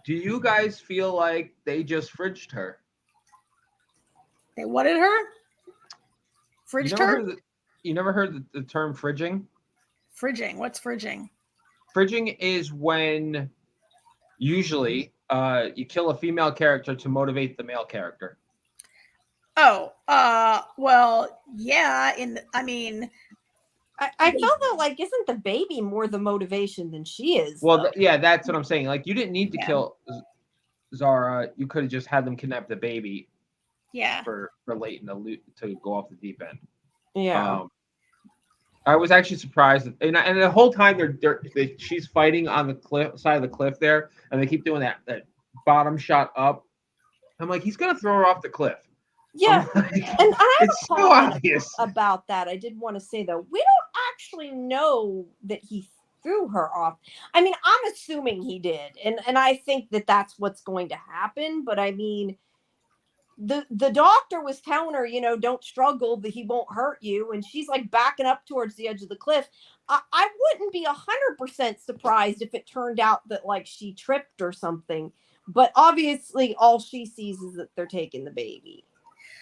Do you guys feel like they just fridged her? They wanted her? Fridged her? You never heard the term fridging? Fridging. What's fridging? Fridging is when usually you kill a female character to motivate the male character. Oh, well, yeah. I felt that, like, isn't the baby more the motivation than she is? Well, yeah, that's what I'm saying. Like, you didn't need to kill Zara. You could have just had them kidnap the baby. Yeah. For Leighton to go off the deep end. Yeah. I was actually surprised, and the whole time she's fighting on the side of the cliff there, and they keep doing that bottom shot up. I'm like, he's gonna throw her off the cliff. Yeah, Like, and I have it's a so comment obvious. about that. I did want to say though, we don't actually know that he threw her off. I mean, I'm assuming he did, and I think that that's what's going to happen. But I mean, the doctor was telling her, don't struggle, that he won't hurt you, and she's like backing up towards the edge of the cliff. I wouldn't be 100% surprised if it turned out that like she tripped or something. But obviously, all she sees is that they're taking the baby.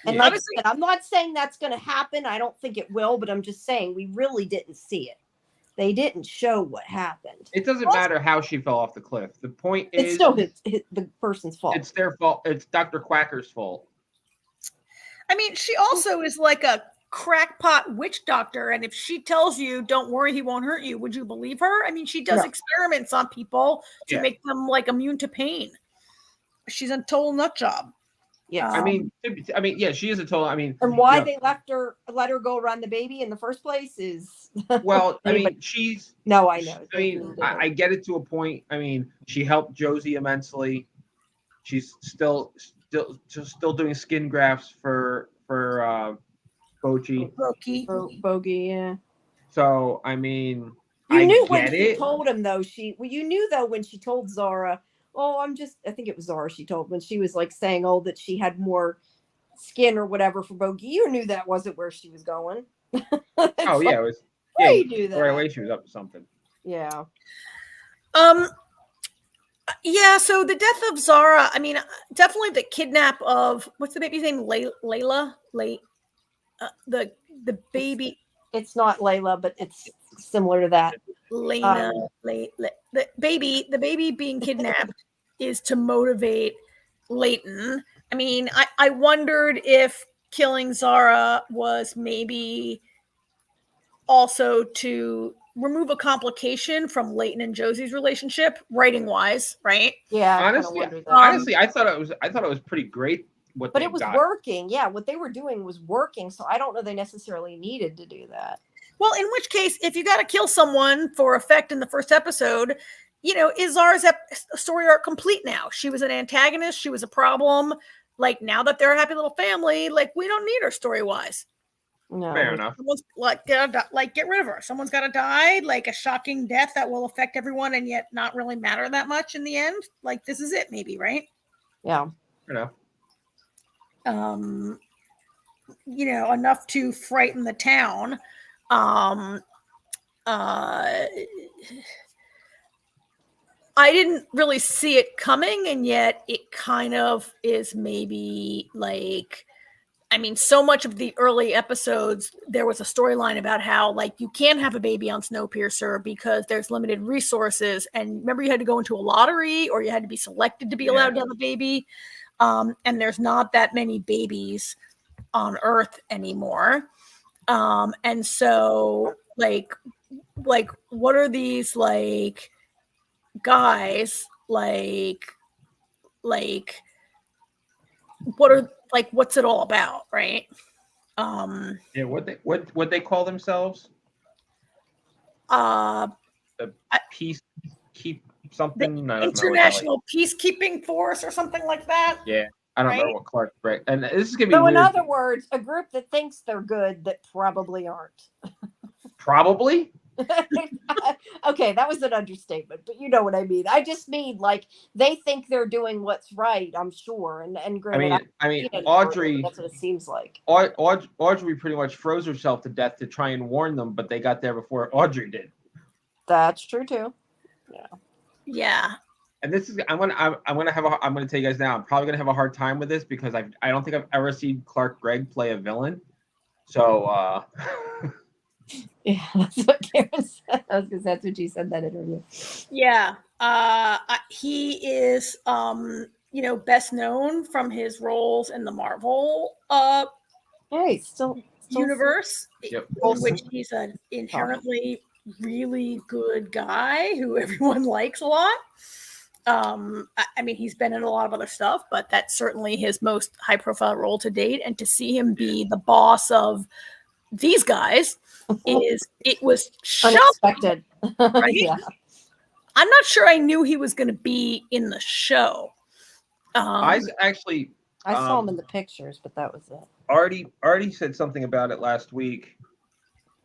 And like I said, I'm not saying that's going to happen. I don't think it will, but I'm just saying we really didn't see it. They didn't show what happened. It doesn't matter how she fell off the cliff. The point is, it's still the person's fault. It's their fault. It's Dr. Quacker's fault. I mean, she also is like a crackpot witch doctor, and if she tells you, "Don't worry, he won't hurt you," would you believe her? I mean, she does experiments on people to make them like immune to pain. She's a total nut job. Yeah, I mean, yeah, she is a total. I mean, and why they let her go around the baby in the first place is well, I mean, she's no, I know. I mean, I get it to a point. I mean, she helped Josie immensely. She's still doing skin grafts for Bogey. Bogey, yeah. So I mean, you knew when she told him though. You knew though when she told Zara. Oh, I think it was Zara she told when she was like saying, that she had more skin or whatever for Bogey. You knew that wasn't where she was going. It was. Yeah, you knew that. Right away she was up to something. Yeah. Yeah, so the death of Zara, I mean, definitely the kidnap of, what's the baby's name? Layla? The baby. It's not Layla, but it's similar to that. Lena, the baby being kidnapped is to motivate Leighton. I mean, I wondered if killing Zara was maybe also to remove a complication from Leighton and Josie's relationship, writing wise, right? Yeah. Honestly, I thought it was pretty great. But it was working. Yeah, what they were doing was working. So I don't know they necessarily needed to do that. Well, in which case, if you got to kill someone for effect in the first episode, is Zara's story arc complete now? She was an antagonist. She was a problem. Like, now that they're a happy little family, like, we don't need her story-wise. No. Fair enough. Someone's get rid of her. Someone's got to die, like a shocking death that will affect everyone and yet not really matter that much in the end. Like, this is it, maybe, right? Yeah. Fair enough. Enough to frighten the town. I didn't really see it coming, and yet it kind of is maybe like, I mean, so much of the early episodes, there was a storyline about how, like, you can't have a baby on Snowpiercer because there's limited resources. And remember, you had to go into a lottery or you had to be selected to be allowed to have a baby. And there's not that many babies on Earth anymore. And so, like, what are these, like, guys, like, what are, like, what's it all about, right? What they call themselves? The peacekeep something. The International Peacekeeping Force or something like that. Yeah, I don't know what Clark. Right, and this is gonna be. So, weird. in other words, a group that thinks they're good that probably aren't. Probably. Okay, that was an understatement, but you know what I mean. I just mean, like, they think they're doing what's right, I'm sure. And granted, I mean, Audrey. That's what it seems like. Audrey pretty much froze herself to death to try and warn them, but they got there before Audrey did. That's true too. Yeah. Yeah. And this is I'm gonna tell you guys now. I'm probably gonna have a hard time with this because I don't think I've ever seen Clark Gregg play a villain. So. Yeah, that's what Karen said. I was gonna say that's what she said that interview. Yeah. He is best known from his roles in the Marvel still universe, yep. in which he's an inherently really good guy who everyone likes a lot. I mean, he's been in a lot of other stuff, but that's certainly his most high profile role to date. And to see him be the boss of these guys, is it was shocking. Unexpected. Right? Yeah. I'm not sure I knew he was going to be in the show. I actually I saw him in the pictures, but that was it. already said something about it last week,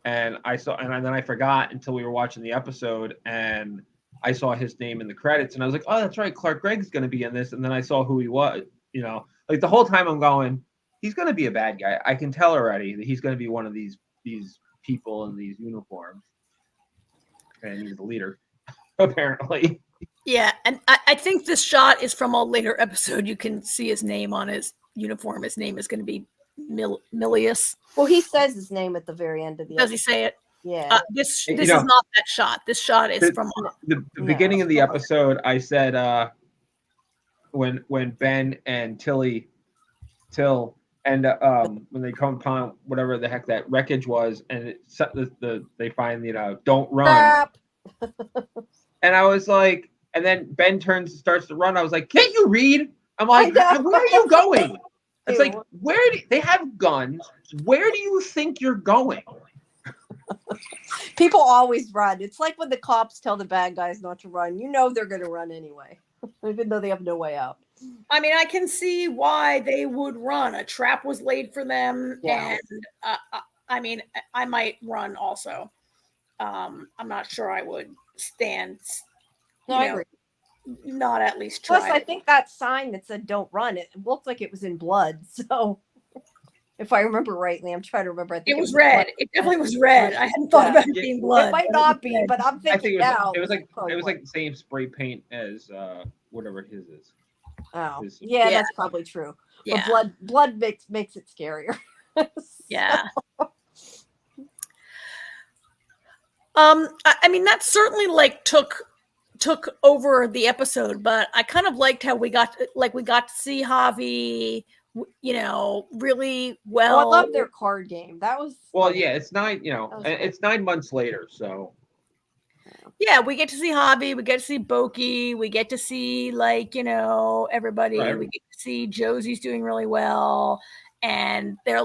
and then I forgot until we were watching the episode, and I saw his name in the credits, and I was like, oh, that's right, Clark Gregg's going to be in this, and then I saw who he was. You know, like the whole time I'm going, he's going to be a bad guy. I can tell already that he's going to be one of these people in these uniforms, and he's the leader, apparently. Yeah, and I think this shot is from a later episode. You can see his name on his uniform. His name is going to be Milius. Well, he says his name at the very end of the Does he say it? Yeah. This is not that shot. This shot is from the beginning of the episode. I said when Ben and Till and when they come upon whatever the heck that wreckage was, and they find don't run. And I was like, and then Ben starts to run. I was like, can't you read? I'm like, where are you going? It's like, they have guns? Where do you think you're going? People always run. It's like when the cops tell the bad guys not to run. You know they're going to run anyway, even though they have no way out. I mean, I can see why they would run. A trap was laid for them, and I mean, I might run also. I'm not sure I would stand. I agree. Not at least try. Plus, I think that sign that said "Don't run" it looked like it was in blood. So, if I remember rightly, I'm trying to remember. I think it was red. It definitely was red. I hadn't thought about it being blood. It might not be, but I'm thinking I think now. it was like the same spray paint as whatever his is. Oh, yeah, that's probably true. Yeah. But blood makes it scarier. Yeah. I mean, that certainly took over the episode, but I kind of liked how we got to see Javi, really well. I love their card game. That was it's 9. It's 9 months later, so. Yeah, we get to see Javi, we get to see Boki, we get to see everybody. Right. We get to see Josie's doing really well, and they're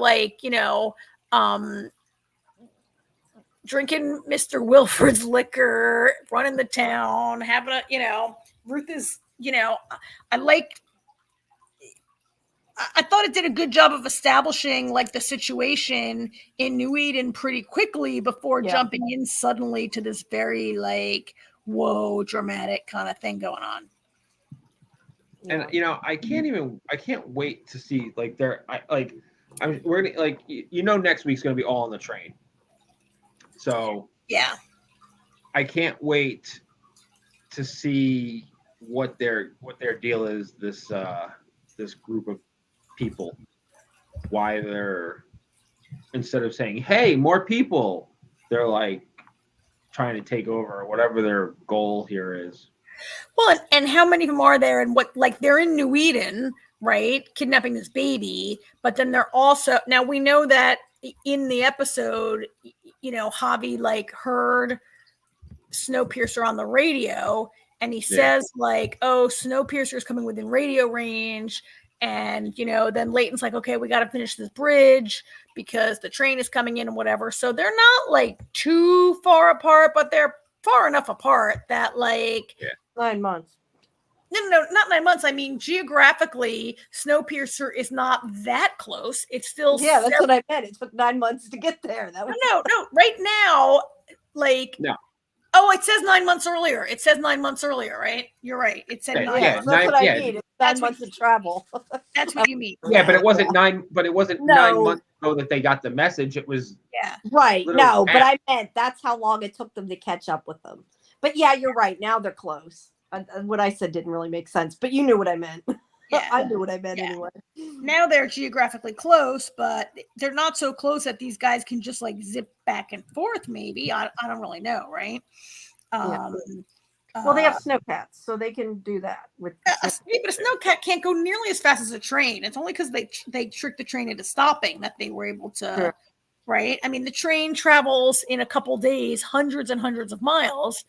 drinking Mr. Wilford's liquor, running the town, having Ruth is, I thought it did a good job of establishing the situation in New Eden pretty quickly before jumping in suddenly to this very whoa, dramatic kind of thing going on. And I can't wait to see we're gonna next week's gonna be all on the train. So yeah, I can't wait to see what their deal is. This group of people, why they're, instead of saying, "Hey, more people," they're trying to take over, or whatever their goal here is. Well, and how many of them are there? And what they're in New Eden, right? Kidnapping this baby, but then they're also, now we know that in the episode, Javi heard Snowpiercer on the radio, and he says oh, Snowpiercer is coming within radio range, and then Leighton's okay, we got to finish this bridge because the train is coming in and whatever. So they're not too far apart, but they're far enough apart that 9 months. No, not 9 months. I mean, geographically, Snowpiercer is not that close. It's still that's what I meant. It took 9 months to get there. That was no. Right now, no. Oh, it says 9 months earlier. It says 9 months earlier, right? You're right. It said 9 months. That's what I mean. It's 9 months of travel. That's what you mean. Yeah, but it wasn't 9. But it wasn't 9 months ago that they got the message. It was right. No, but I meant that's how long it took them to catch up with them. But yeah, you're right. Now they're close. What I said didn't really make sense, but you knew what I meant. Yeah. I knew what I meant anyway. Now they're geographically close, but they're not so close that these guys can just zip back and forth. Maybe I don't really know, right? Well, they have snowcats, so they can do that. But a snowcat can't go nearly as fast as a train. It's only because they tricked the train into stopping that they were able to. Sure. Right? I mean, the train travels in a couple days, hundreds and hundreds of miles.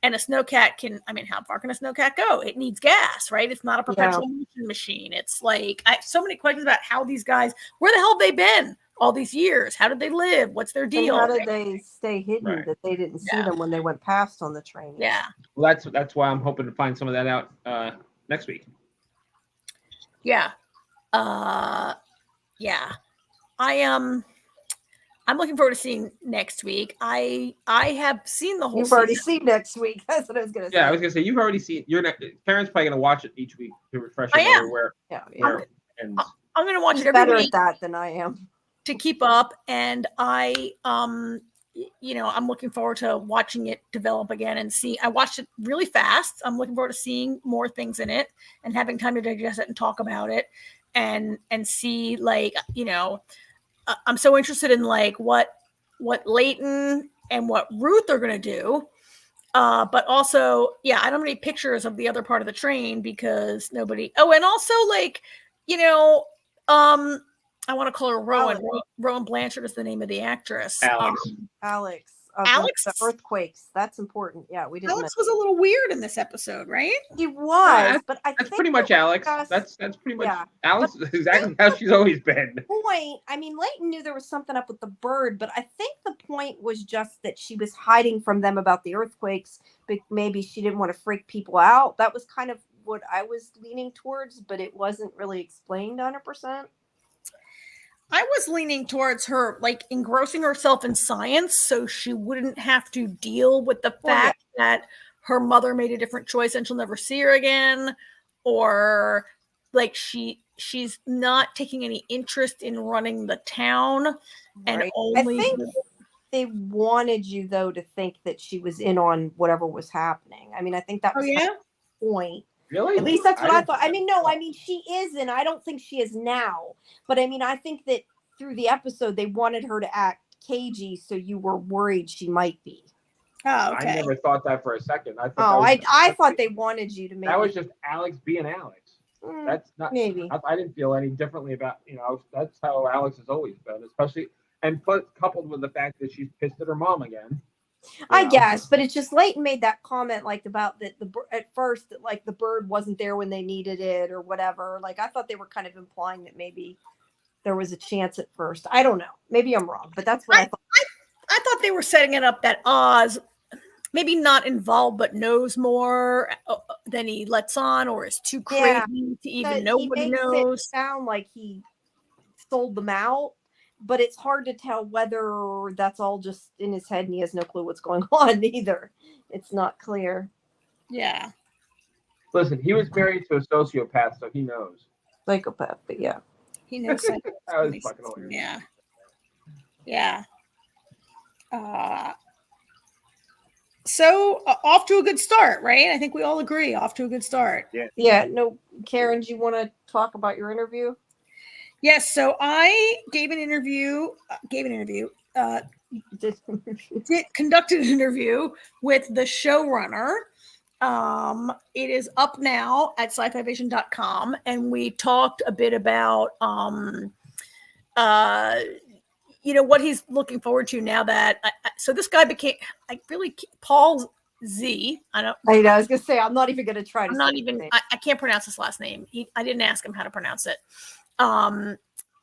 And a snowcat can, how far can a snowcat go? It needs gas, right? It's not a perpetual motion machine. It's I have so many questions about how these guys, where the hell have they been all these years? How did they live? What's their And deal? how did they stay hidden Right. that they didn't see Yeah. them when they went past on the train? Yeah. Well, that's why I'm hoping to find some of that out next week. Yeah. Yeah. I'm looking forward to seeing next week. I have seen the whole You've already season. seen next week. That's what I was gonna say. Yeah, I was gonna say you've already seen. You're not. Karen's probably gonna watch it each week to refresh I her am. memory where Yeah, it ends. I'm going to watch She's it every better week at that than I am. to keep up, and I'm looking forward to watching it develop again and see. I watched it really fast. I'm looking forward to seeing more things in it and having time to digest it and talk about it and see, like, I'm so interested in like what Leighton and what Ruth are going to do. But also, yeah, I don't have any pictures of the other part of the train because nobody. Oh, and also, like, I want to call her Rowan. Alex. Rowan Blanchard is the name of the actress. Alex. Alex. Alex? The earthquakes. That's important. Yeah, we didn't. Alex was a little weird in this episode, right? He was, but I That's think pretty much Alex. just- That's pretty much yeah. Alex is exactly how she's always been. point, I mean, Leighton knew there was something up with the bird, but I think the point was just that she was hiding from them about the earthquakes, but maybe she didn't want to freak people out. That was kind of what I was leaning towards, but it wasn't really explained 100%. I was leaning towards her, like, engrossing herself in science so she wouldn't have to deal with the Well, yeah. fact that her mother made a different choice and she'll never see her again, or like she's not taking any interest in running the town and Right. only. I think they wanted you, though, to think that she was in on whatever was happening. I mean, I think that Oh was yeah. the point. Really? At least that's what I didn't- thought. I mean, no, I mean, she is, and I don't think she is now. But I mean, I think that through the episode, they wanted her to act cagey, so you were worried she might be. Oh, okay. I never thought that for a second. I thought Oh, that was, I thought they wanted you to make that was just Alex being Alex. Mm, That's not. maybe. I didn't feel any differently about that's how Alex has always been, especially and coupled with the fact that she's pissed at her mom again. I guess, but it's just Leighton made that comment like about that at first that like the bird wasn't there when they needed it or whatever. Like I thought they were kind of implying that maybe there was a chance at first. I don't know. Maybe I'm wrong, but that's what I thought. I thought they were setting it up that Oz maybe not involved but knows more than he lets on, or is too crazy Yeah, to even That know he what he makes knows. it sound like he sold them out, but it's hard to tell whether that's all just in his head and he has no clue what's going on either. It's not clear. Yeah. Listen, he was married to a sociopath, so he knows. Psychopath, but yeah. He knows. That was fucking hilarious. Yeah. Yeah. So off to a good start, right? I think we all agree off to a good start. Yeah, no, Karen, do you want to talk about your interview? Yes. So I gave an interview, conducted an interview with the showrunner. It is up now at Scifivision.com, and we talked a bit about what he's looking forward to now that so this guy became Paul Z. I know. I was gonna say I'm not even gonna try to. I'm not even. I can't pronounce his last name. I didn't ask him how to pronounce it.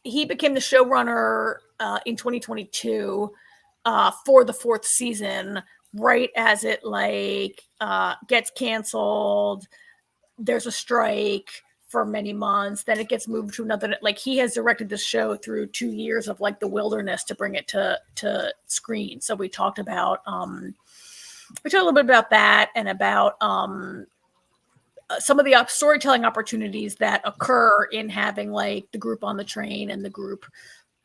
He became the showrunner in 2022 for the 4th season, right as it gets canceled. There's a strike for many months, then it gets moved to another. Like, he has directed this show through 2 years of like the wilderness to bring it to screen. So we talked about a little bit about that and about some of the storytelling opportunities that occur in having like the group on the train and the group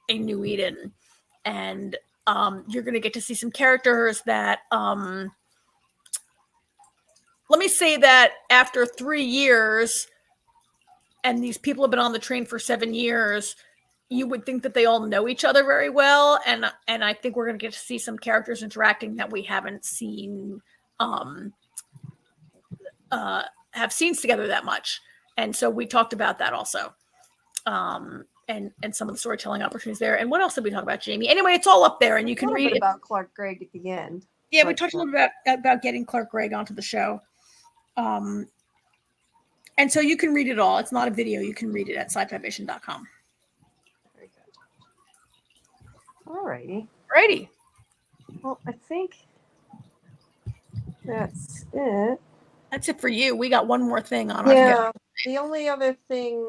in New Eden. And you're going to get to see some characters that let me say that after 3 years, and these people have been on the train for 7 years, you would think that they all know each other very well. And I think we're going to get to see some characters interacting that we haven't seen, have scenes together that much. And so we talked about that also. And some of the storytelling opportunities there. And what else did we talk about, Jamie? Anyway, it's all up there and you can read it. About Clark Gregg at the end. Yeah, we talked a little bit about getting Clark Gregg onto the show. And so you can read it all. It's not a video. You can read it at Scifivision.com. Very good. Alrighty. Righty. Well, I think that's it. That's it for you. We got one more thing on our Yeah. The only other thing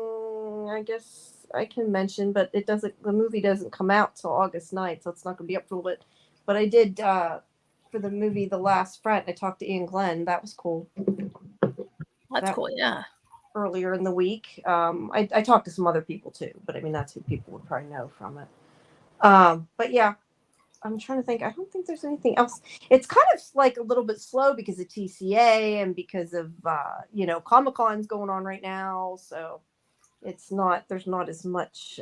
I guess I can mention, but the movie doesn't come out till August 9th, so it's not going to be up for a little bit. But I did, for the movie The Last Friend, I talked to Ian Glenn. That was cool. That's cool, yeah. Earlier in the week. I talked to some other people too, but I mean, that's who people would probably know from it. But yeah, I'm trying to think. I don't think there's anything else. It's kind of like a little bit slow because of TCA and because of, Comic-Con's going on right now. So there's not as much,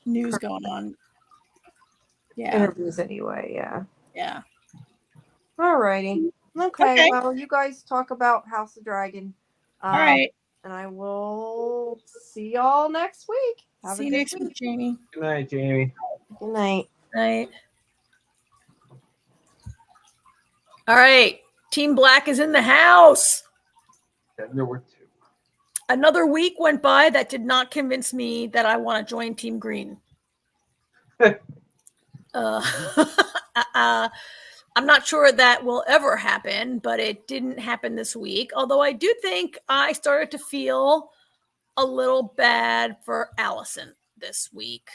News going on. Yeah. Interviews anyway. Yeah. Yeah. Alrighty. Okay. Well, you guys talk about House of Dragon. All right. And I will see y'all next week. See you next week, Jamie. Good night, Jamie. Good night. Night. All right. Team Black is in the house. Then there were 2. Another week went by that did not convince me that I want to join Team Green. I'm not sure that will ever happen, but it didn't happen this week. Although I do think I started to feel a little bad for Allison this week.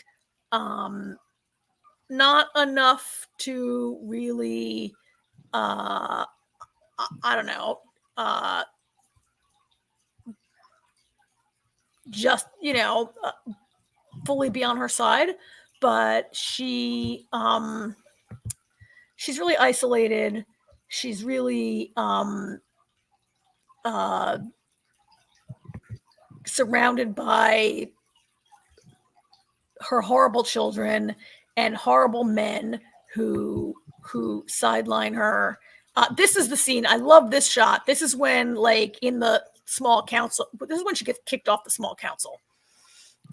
Not enough to really, I don't know, just, fully be on her side, but she's really isolated. She's really surrounded by her horrible children and horrible men who sideline her. This is the scene. I love this shot. This is when, like, in the small council, but this is when she gets kicked off the small council.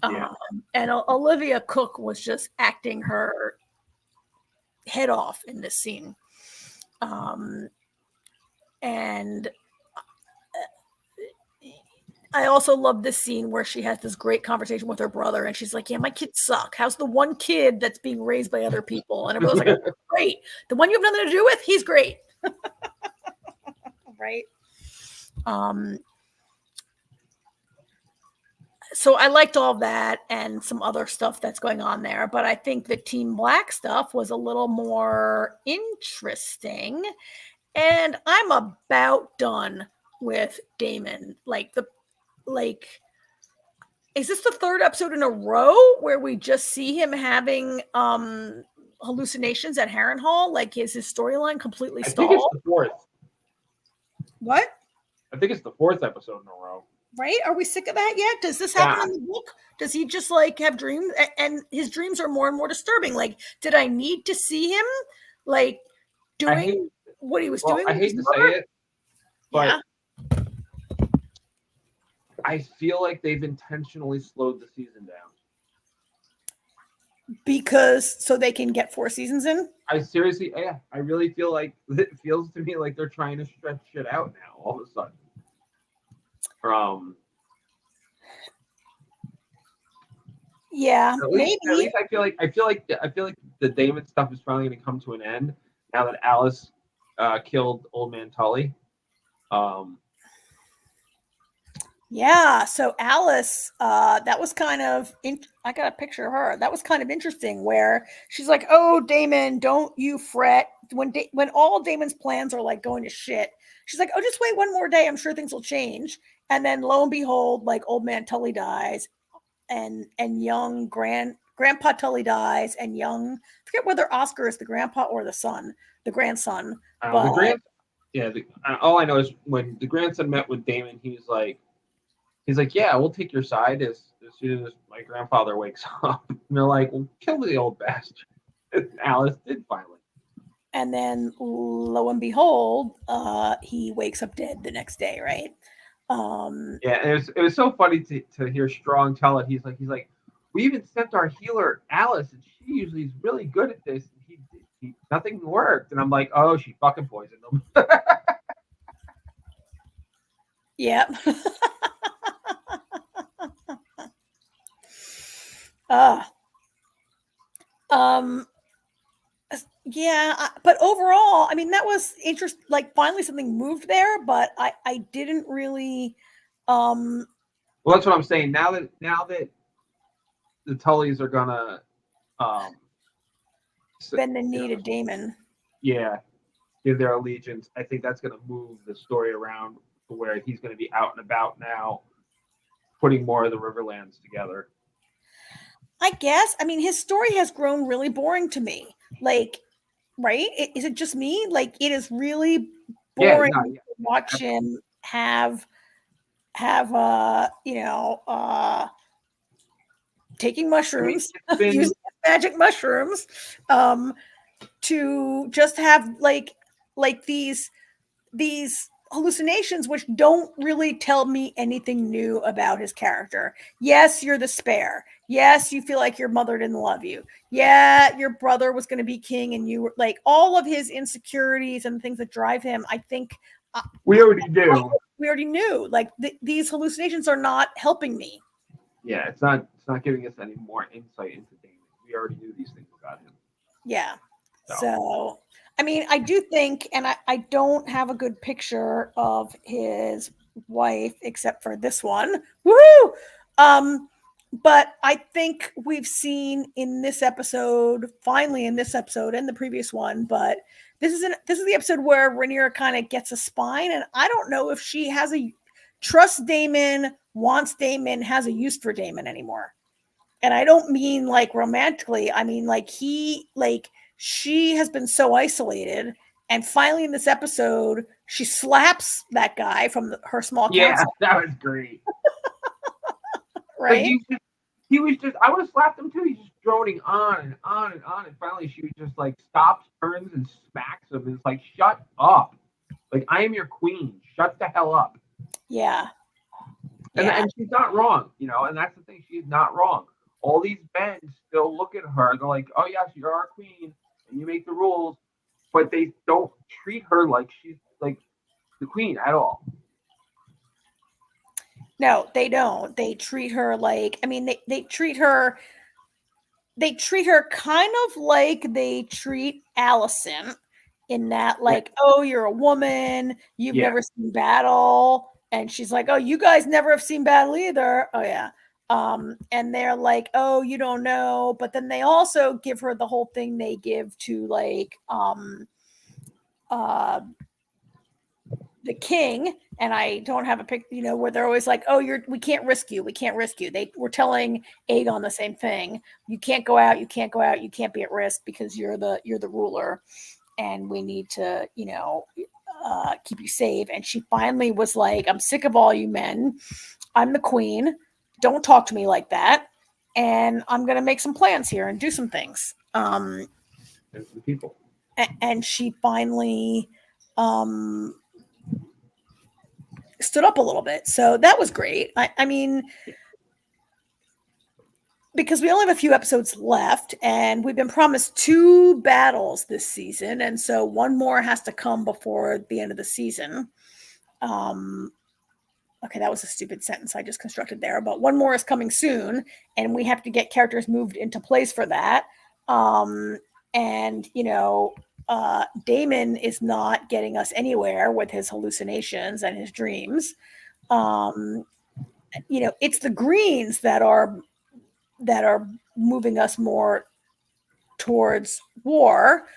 Yeah. And Olivia Cook was just acting her head off in this scene. And I also love this scene where she has this great conversation with her brother, and she's like, yeah, my kids suck. How's the one kid that's being raised by other people? And everyone's like, great. The one you have nothing to do with, he's great. Right? So I liked all that and some other stuff that's going on there, but I think the Team Black stuff was a little more interesting, and I'm about done with Damon. Is this the 3rd episode in a row where we just see him having hallucinations at Harrenhal? Like, is his storyline completely stalled? I think it's the 4th. What? I think it's the 4th episode in a row. Right? Are we sick of that yet? Does this happen in the book? Does he just like have dreams, and his dreams are more and more disturbing? Like, did I need to see him like doing what he was doing? I hate to say it, but I feel like they've intentionally slowed the season down. Because so they can get 4 seasons in? I really feel like it feels to me like they're trying to stretch shit out now all of a sudden. Maybe. At least I feel like the Damon stuff is finally going to come to an end now that Alice killed Old Man Tully. Yeah, so Alice, that was kind of, I got a picture of her. That was kind of interesting where she's like, oh, Damon, don't you fret. When all Damon's plans are like going to shit, she's like, oh, just wait one more day. I'm sure things will change. And then lo and behold, like Old Man Tully dies and young Grandpa Tully dies and young, I forget whether Oscar is the grandpa or the grandson. All I know is when the grandson met with Damon, he's like, yeah, we'll take your side as soon as my grandfather wakes up. And they're like, well, kill the old bastard. And Alice did finally. And then lo and behold, he wakes up dead the next day, right? And it was so funny to hear Strong tell it. He's like, we even sent our healer Alice, and she usually is really good at this. And nothing worked. And I'm like, oh, she fucking poisoned him. Yep. Yeah, but overall, I mean, that was interesting. Like, finally, something moved there, but I didn't really. Well, that's what I'm saying. Now that the Tullys are gonna bend the knee to Damon. Yeah, give their allegiance. I think that's gonna move the story around to where he's gonna be out and about now, putting more of the Riverlands together. I guess. I mean, his story has grown really boring to me. Like, right? Is it just me? Like, it is really boring to watch him have taking mushrooms, using magic mushrooms, to just have like these hallucinations which don't really tell me anything new about his character. Yes, you're the spare. Yes, you feel like your mother didn't love you. Yeah, your brother was going to be king and you were like, all of his insecurities and things that drive him, I think we already do. We already knew. Like, these hallucinations are not helping me. Yeah, it's not giving us any more insight into Damon. We already knew these things about him. Yeah. So I mean, I do think, and I don't have a good picture of his wife except for this one. Woohoo! But I think we've seen in this episode, finally in this episode and the previous one, but this is the episode where Rhaenyra kind of gets a spine, and I don't know if she has trusts Damon, wants Damon, has a use for Damon anymore. And I don't mean like romantically. I mean like she has been so isolated, and finally in this episode, she slaps that guy from her small council. Yeah, that was great. Right? Like he was just, I would have slapped him too. He's just droning on and on and on. And finally, she was just like stops, turns, and smacks him. And it's like, shut up. Like, I am your queen. Shut the hell up. Yeah. And she's not wrong, and that's the thing. She's not wrong. All these men still look at her. They're like, oh, yes, you're our queen. And you make the rules. But they don't treat her like she's like the queen at all. No, they don't. They treat her like, I mean, they treat her kind of like they treat Allison, in that, like, oh, you're a woman, you've never seen battle. And she's like, oh, you guys never have seen battle either. Oh, yeah. And they're like, oh, you don't know. But then they also give her the whole thing they give to like the king, and I don't have a pic, where they're always like, oh, we can't risk you. They were telling Aegon the same thing. You can't go out. You can't be at risk because you're the ruler, and we need to, keep you safe. And she finally was like, I'm sick of all you men. I'm the queen. Don't talk to me like that. And I'm going to make some plans here and do some things. And some people. And she finally stood up a little bit. So that was great. I mean, because we only have a few episodes left, and we've been promised 2 battles this season. And so one more has to come before the end of the season. Okay, that was a stupid sentence I just constructed there, but one more is coming soon, and we have to get characters moved into place for that. And, Damon is not getting us anywhere with his hallucinations and his dreams. It's the Greens that are moving us more towards war,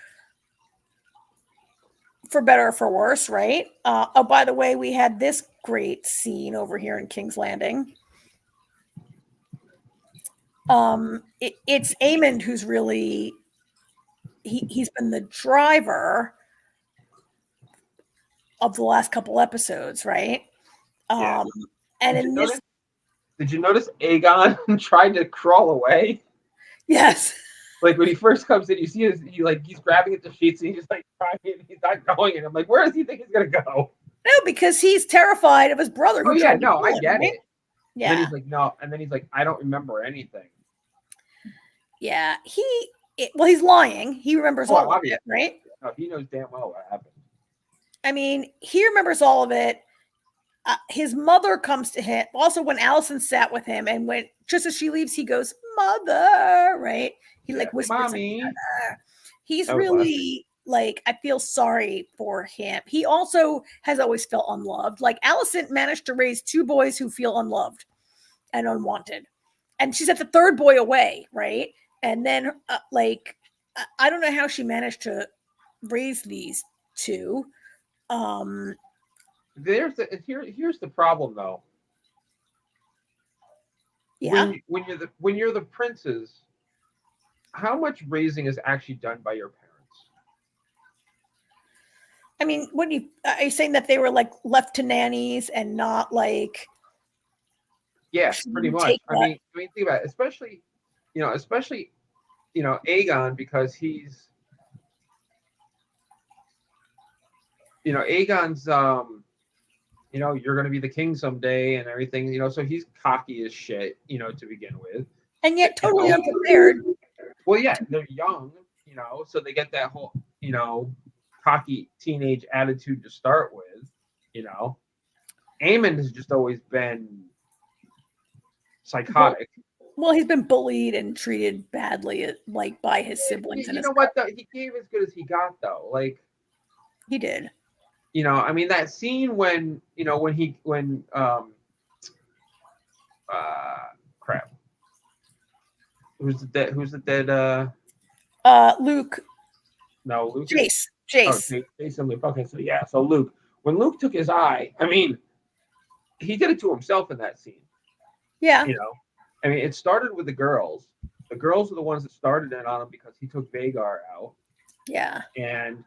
for better or for worse, right? Oh, by the way, we had this great scene over here in King's Landing. It's Aemond who's really he's been the driver of the last couple episodes, right? Yeah. And in this, did you notice Aegon tried to crawl away? Yes. Like when he first comes in, you see he's grabbing at the sheets and he's just like trying, and he's not going. And I'm like, where does he think he's gonna go? No, because he's terrified of his brother. Oh yeah, no, I get it. Yeah. And then he's like, no, and then he's like, I don't remember anything. Yeah, he's lying. He remembers all of it, right? No, he knows damn well what happened. I mean, he remembers all of it. His mother comes to him. Also, when Allison sat with him, and just as she leaves, he goes, "Mother," right? He like whispers, Mommy. he's That was really like, I feel sorry for him. He also has always felt unloved. Like Allison managed to raise 2 boys who feel unloved and unwanted. And she's at the 3rd boy away, right? And then I don't know how she managed to raise these 2. Here's the problem though. Yeah. When you're the princes, how much raising is actually done by your parents? I mean, are you saying that they were like left to nannies and not like? Yes, pretty much. I mean, think about it. Especially Aegon, because he's, Aegon's, you're going to be the king someday and everything, so he's cocky as shit, to begin with. And yet totally unprepared. Well, yeah, they're young, so they get that whole, cocky teenage attitude to start with, Aemon has just always been psychotic. Well, he's been bullied and treated badly, like by his siblings. You know what? Though he gave as good as he got, though. Like he did. I mean, that scene when crap. Who's the dead? Luke. No, Luke. Jace. Oh, Jason Luke. Okay, so yeah, so Luke. When Luke took his eye, I mean, he did it to himself in that scene. Yeah. I mean, it started with the girls. The girls are the ones that started it on him because he took Vhagar out. Yeah. And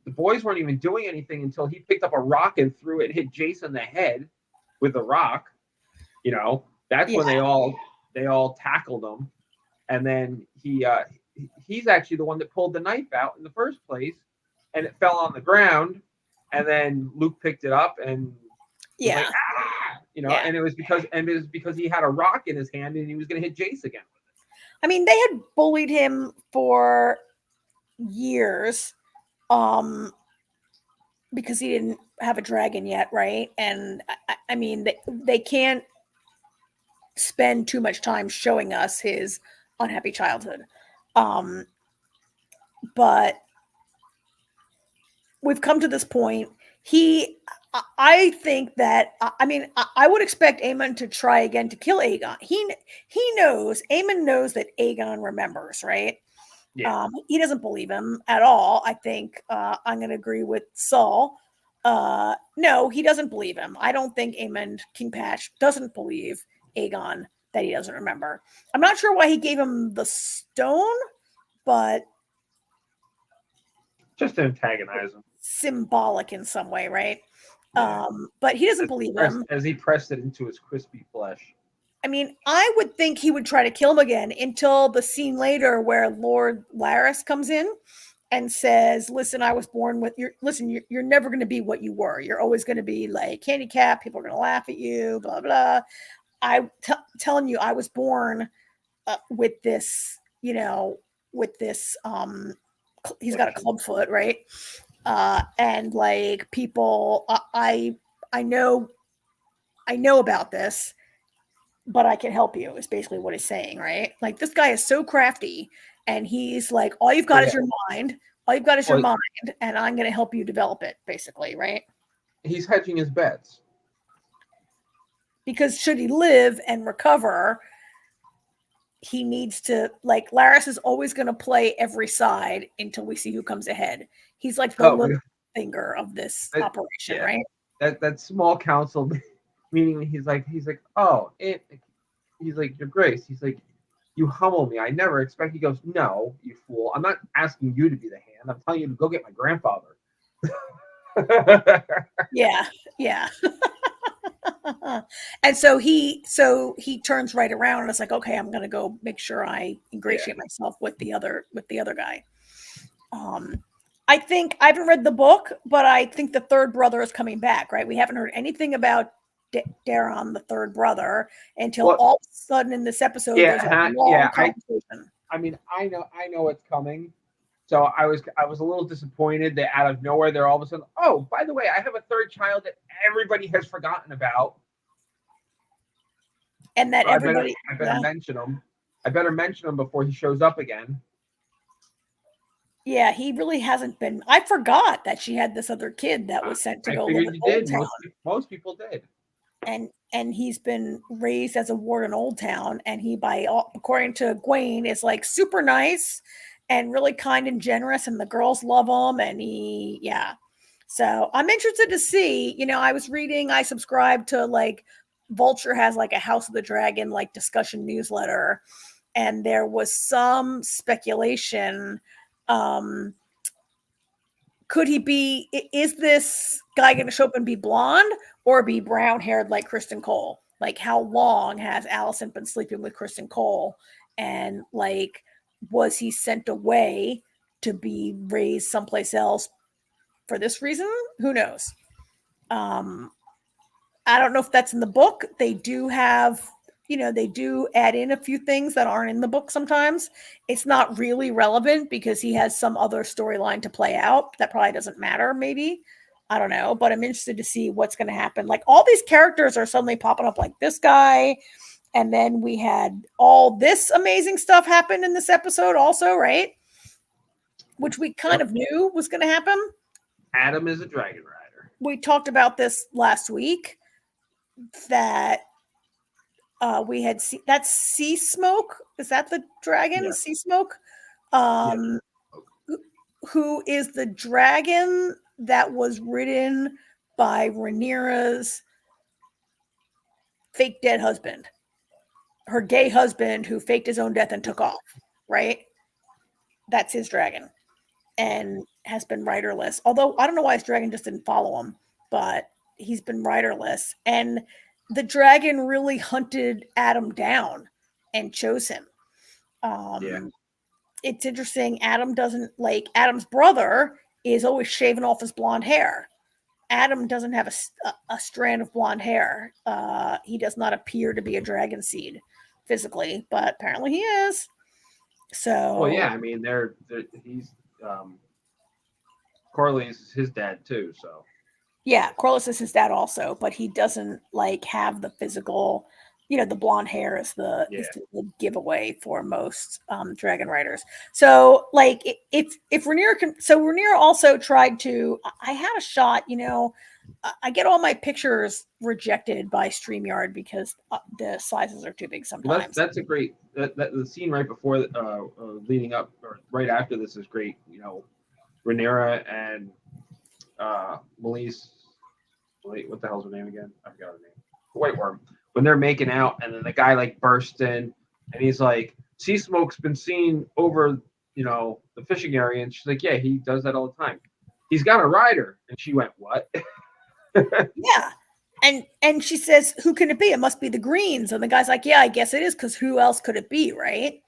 the boys weren't even doing anything until he picked up a rock and threw it and hit Jason in the head with the rock. That's when they all tackled him. And then he's actually the one that pulled the knife out in the first place, and it fell on the ground. And then Luke picked it up and like, and it was because he had a rock in his hand and he was going to hit Jace again with it. I mean, they had bullied him for years, because he didn't have a dragon yet, right? And I mean, they can't spend too much time showing us his unhappy childhood, but we've come to this point. I think that, I mean, I would expect Aemon to try again to kill Aegon. Aemon knows that Aegon remembers, right? Yeah. He doesn't believe him at all. I think I'm going to agree with Saul. No, he doesn't believe him. I don't think Aemon King Patch doesn't believe Aegon that he doesn't remember. I'm not sure why he gave him the stone, but just to antagonize him. Symbolic in some way, right? Yeah. But he doesn't believe him as he pressed it into his crispy flesh. I mean, I would think he would try to kill him again until the scene later where Lord Lazarus comes in and says, listen, I was born with your, listen, you're never going to be what you were. You're always going to be like handicapped. People are going to laugh at you, blah, blah. I'm telling you, I was born with this, with this, he's got a club foot, right? And like people, I know about this, but I can help you is basically what he's saying, right? Like this guy is so crafty and he's like, all you've got is your mind. All you've got is your mind, and I'm going to help you develop it, basically, right? He's hedging his bets. Because should he live and recover, he needs to, like, Lazarus is always going to play every side until we see who comes ahead. He's like the little finger of this operation, right? That small council meaning he's like, oh, he's like, Your Grace. He's like, you humble me. I never expect. He goes, no, you fool. I'm not asking you to be the hand. I'm telling you to go get my grandfather. Yeah. And so he turns right around and it's like, okay, I'm gonna go make sure I ingratiate myself with the other guy. I think I haven't read the book, but I think the third brother is coming back, right? We haven't heard anything about Daron, the third brother, until all of a sudden in this episode there's a long conversation. I mean, I know it's coming. So I was a little disappointed that out of nowhere they're all of a sudden, oh, by the way, I have a third child that everybody has forgotten about. And that so I better mention him. I better mention him before he shows up again. Yeah, he really hasn't been. I forgot that she had this other kid that was sent to I go figured live in you Old did. Town. Most people did. And he's been raised as a ward in Old Town, and he, according to Gwen, is like super nice and really kind and generous, and the girls love him. And so I'm interested to see. I subscribed to like Vulture has like a House of the Dragon like discussion newsletter, and there was some speculation. Could he be? Is this guy going to show up and be blonde or be brown haired like Kristen Cole? Like, how long has Allison been sleeping with Kristen Cole? And like, was he sent away to be raised someplace else for this reason? Who knows? I don't know if that's in the book. They do have, they do add in a few things that aren't in the book sometimes. It's not really relevant because he has some other storyline to play out that probably doesn't matter, maybe. I don't know, but I'm interested to see what's going to happen. Like, all these characters are suddenly popping up, like this guy. And then we had all this amazing stuff happen in this episode also, right? Which we kind of knew was going to happen. Adam is a dragon rider. We talked about this last week. That we had that's Sea Smoke. Is that the dragon? Yeah. Sea Smoke. Who is the dragon that was ridden by Rhaenyra's fake dead husband, her gay husband who faked his own death and took off, right? That's his dragon and has been riderless. Although I don't know why his dragon just didn't follow him, but he's been riderless, and the dragon really hunted Adam down and chose him. It's interesting. Adam's brother is always shaving off his blonde hair. Adam doesn't have a strand of blonde hair. He does not appear to be a dragon seed physically, but apparently he is. So, well, yeah, I mean, he's Corlys is his dad too, so. Yeah, Corlys is his dad also, but he doesn't like have the physical, the blonde hair is the giveaway for most dragon riders. So like if Rhaenyra can, so Rhaenyra also tried to, I had a shot, I get all my pictures rejected by StreamYard because the sizes are too big sometimes. Well, that's a great, the scene right before, leading up or right after this is great. Rhaenyra and Melise, wait, what the hell's her name again? I forgot her name. White Worm. When they're making out, and then the guy like bursts in, and he's like, "Sea Smoke's been seen over, the fishing area," and she's like, "Yeah, he does that all the time. He's got a rider," and she went, "What?" Yeah, and she says, "Who can it be? It must be the Greens." And the guy's like, "Yeah, I guess it is, because who else could it be, right?"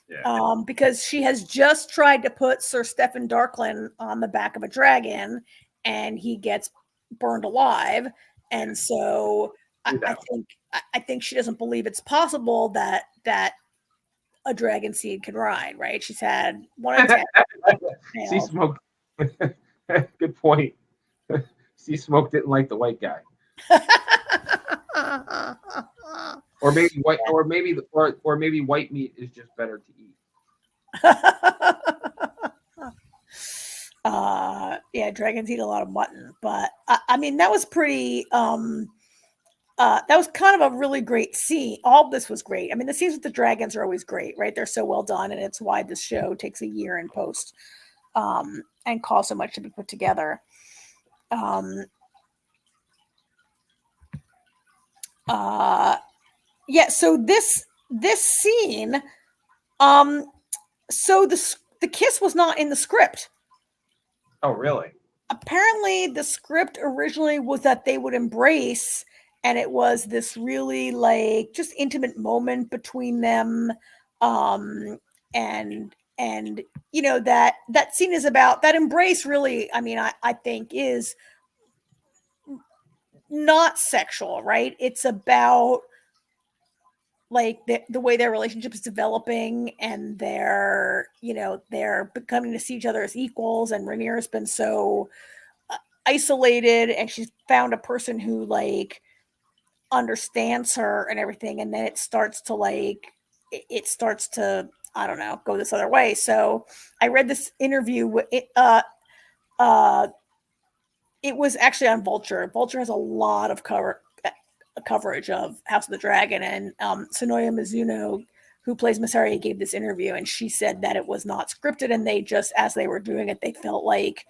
Yeah. Because she has just tried to put Sir Steffan Darklyn on the back of a dragon, and he gets burned alive. And so I think she doesn't believe it's possible that a dragon seed can ride, right? She's had one attack. Sea Smoke. Good point. Sea Smoke didn't like the white guy. Or maybe white, or maybe white meat is just better to eat. Yeah, dragons eat a lot of mutton, but I mean that was pretty. That was kind of a really great scene. All this was great. I mean, the scenes with the dragons are always great, right? They're so well done, and it's why this show takes a year in post, and costs so much to be put together. Yeah, so this scene, so the kiss was not in the script. Oh, really? Apparently the script originally was that they would embrace, and it was this really like just intimate moment between them. And that scene is about that embrace really, I mean, I think is not sexual, right? It's about like the way their relationship is developing, and they're becoming to see each other as equals. And Rhaenyra's been so isolated, and she's found a person who like understands her and everything. And then it starts to like, it starts to, I don't know, go this other way. So I read this interview. It was actually on Vulture. Vulture has a lot of coverage of House of the Dragon, and Sonoya Mizuno, who plays Masaria, gave this interview, and she said that it was not scripted, and they just, as they were doing it, they felt like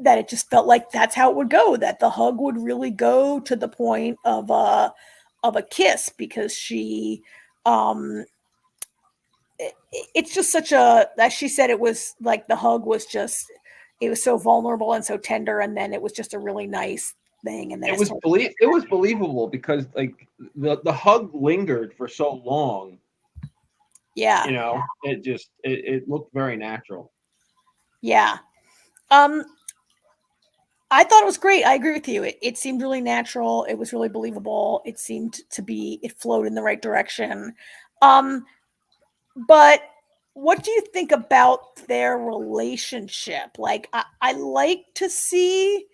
that it just felt like that's how it would go, that the hug would really go to the point of a kiss, because she it's just such a, as she said, it was like the hug was just, it was so vulnerable and so tender, and then it was just a really nice thing, and then it was believable because like the hug lingered for so long. Yeah, you know, it just it looked very natural. Yeah. I thought it was great. I agree with you. It seemed really natural. It was really believable. It seemed to be, it flowed in the right direction. But what do you think about their relationship? Like, I like to see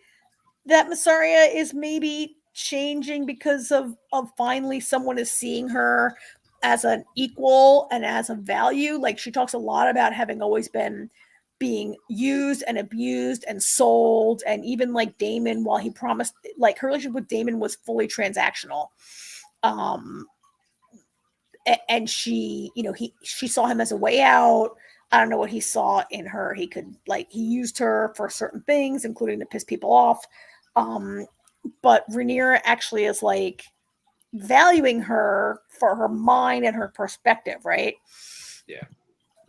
that Masaria is maybe changing because of finally someone is seeing her as an equal and as a value. Like, she talks a lot about having always been being used and abused and sold, and even like Damon, while he promised, like, her relationship with Damon was fully transactional. And she, you know, she saw him as a way out. I don't know what he saw in her. He used her for certain things, including to piss people off. But Rhaenyra actually is like valuing her for her mind and her perspective, right? Yeah.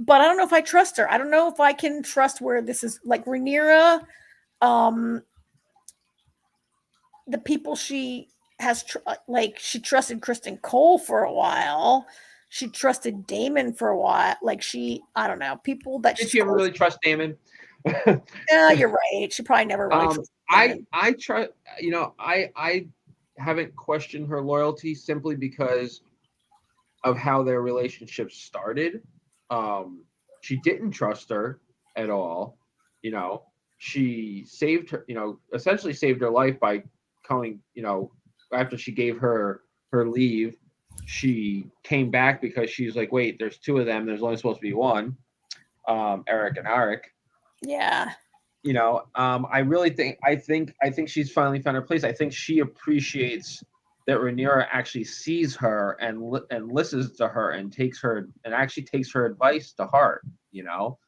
But I don't know if I trust her. I don't know if I can trust where this is, like, Rhaenyra, the people she has, she trusted Kristen Cole for a while. She trusted Damon for a while. Like, I don't know, people that Did she ever really trust Damon? Yeah, you're right. She probably never really trusted Damon. I try, you know, I haven't questioned her loyalty simply because of how their relationship started. She didn't trust her at all. You know, she saved her, you know, essentially saved her life by coming, you know, after she gave her leave, she came back because she's like, wait, there's two of them. There's only supposed to be one, Eric and Arik. Yeah. You know, I really think she's finally found her place. I think she appreciates that Rhaenyra actually sees her and listens to her and takes her advice to heart. You know,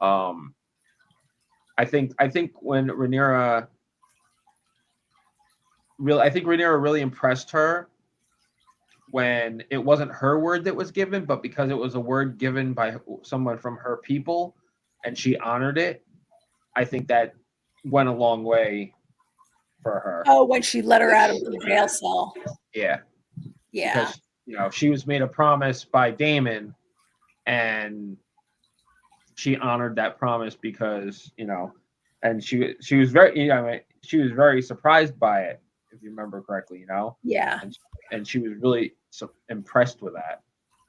I think when Rhaenyra really impressed her when it wasn't her word that was given, but because it was a word given by someone from her people, and she honored it. I think that went a long way for her. Oh, when she let her out of the jail cell. Yeah. Yeah. Because, you know, she was made a promise by Damon, and she honored that promise because, you know, and she was very, you know, she was very surprised by it, if you remember correctly, you know? Yeah. And she was really impressed with that.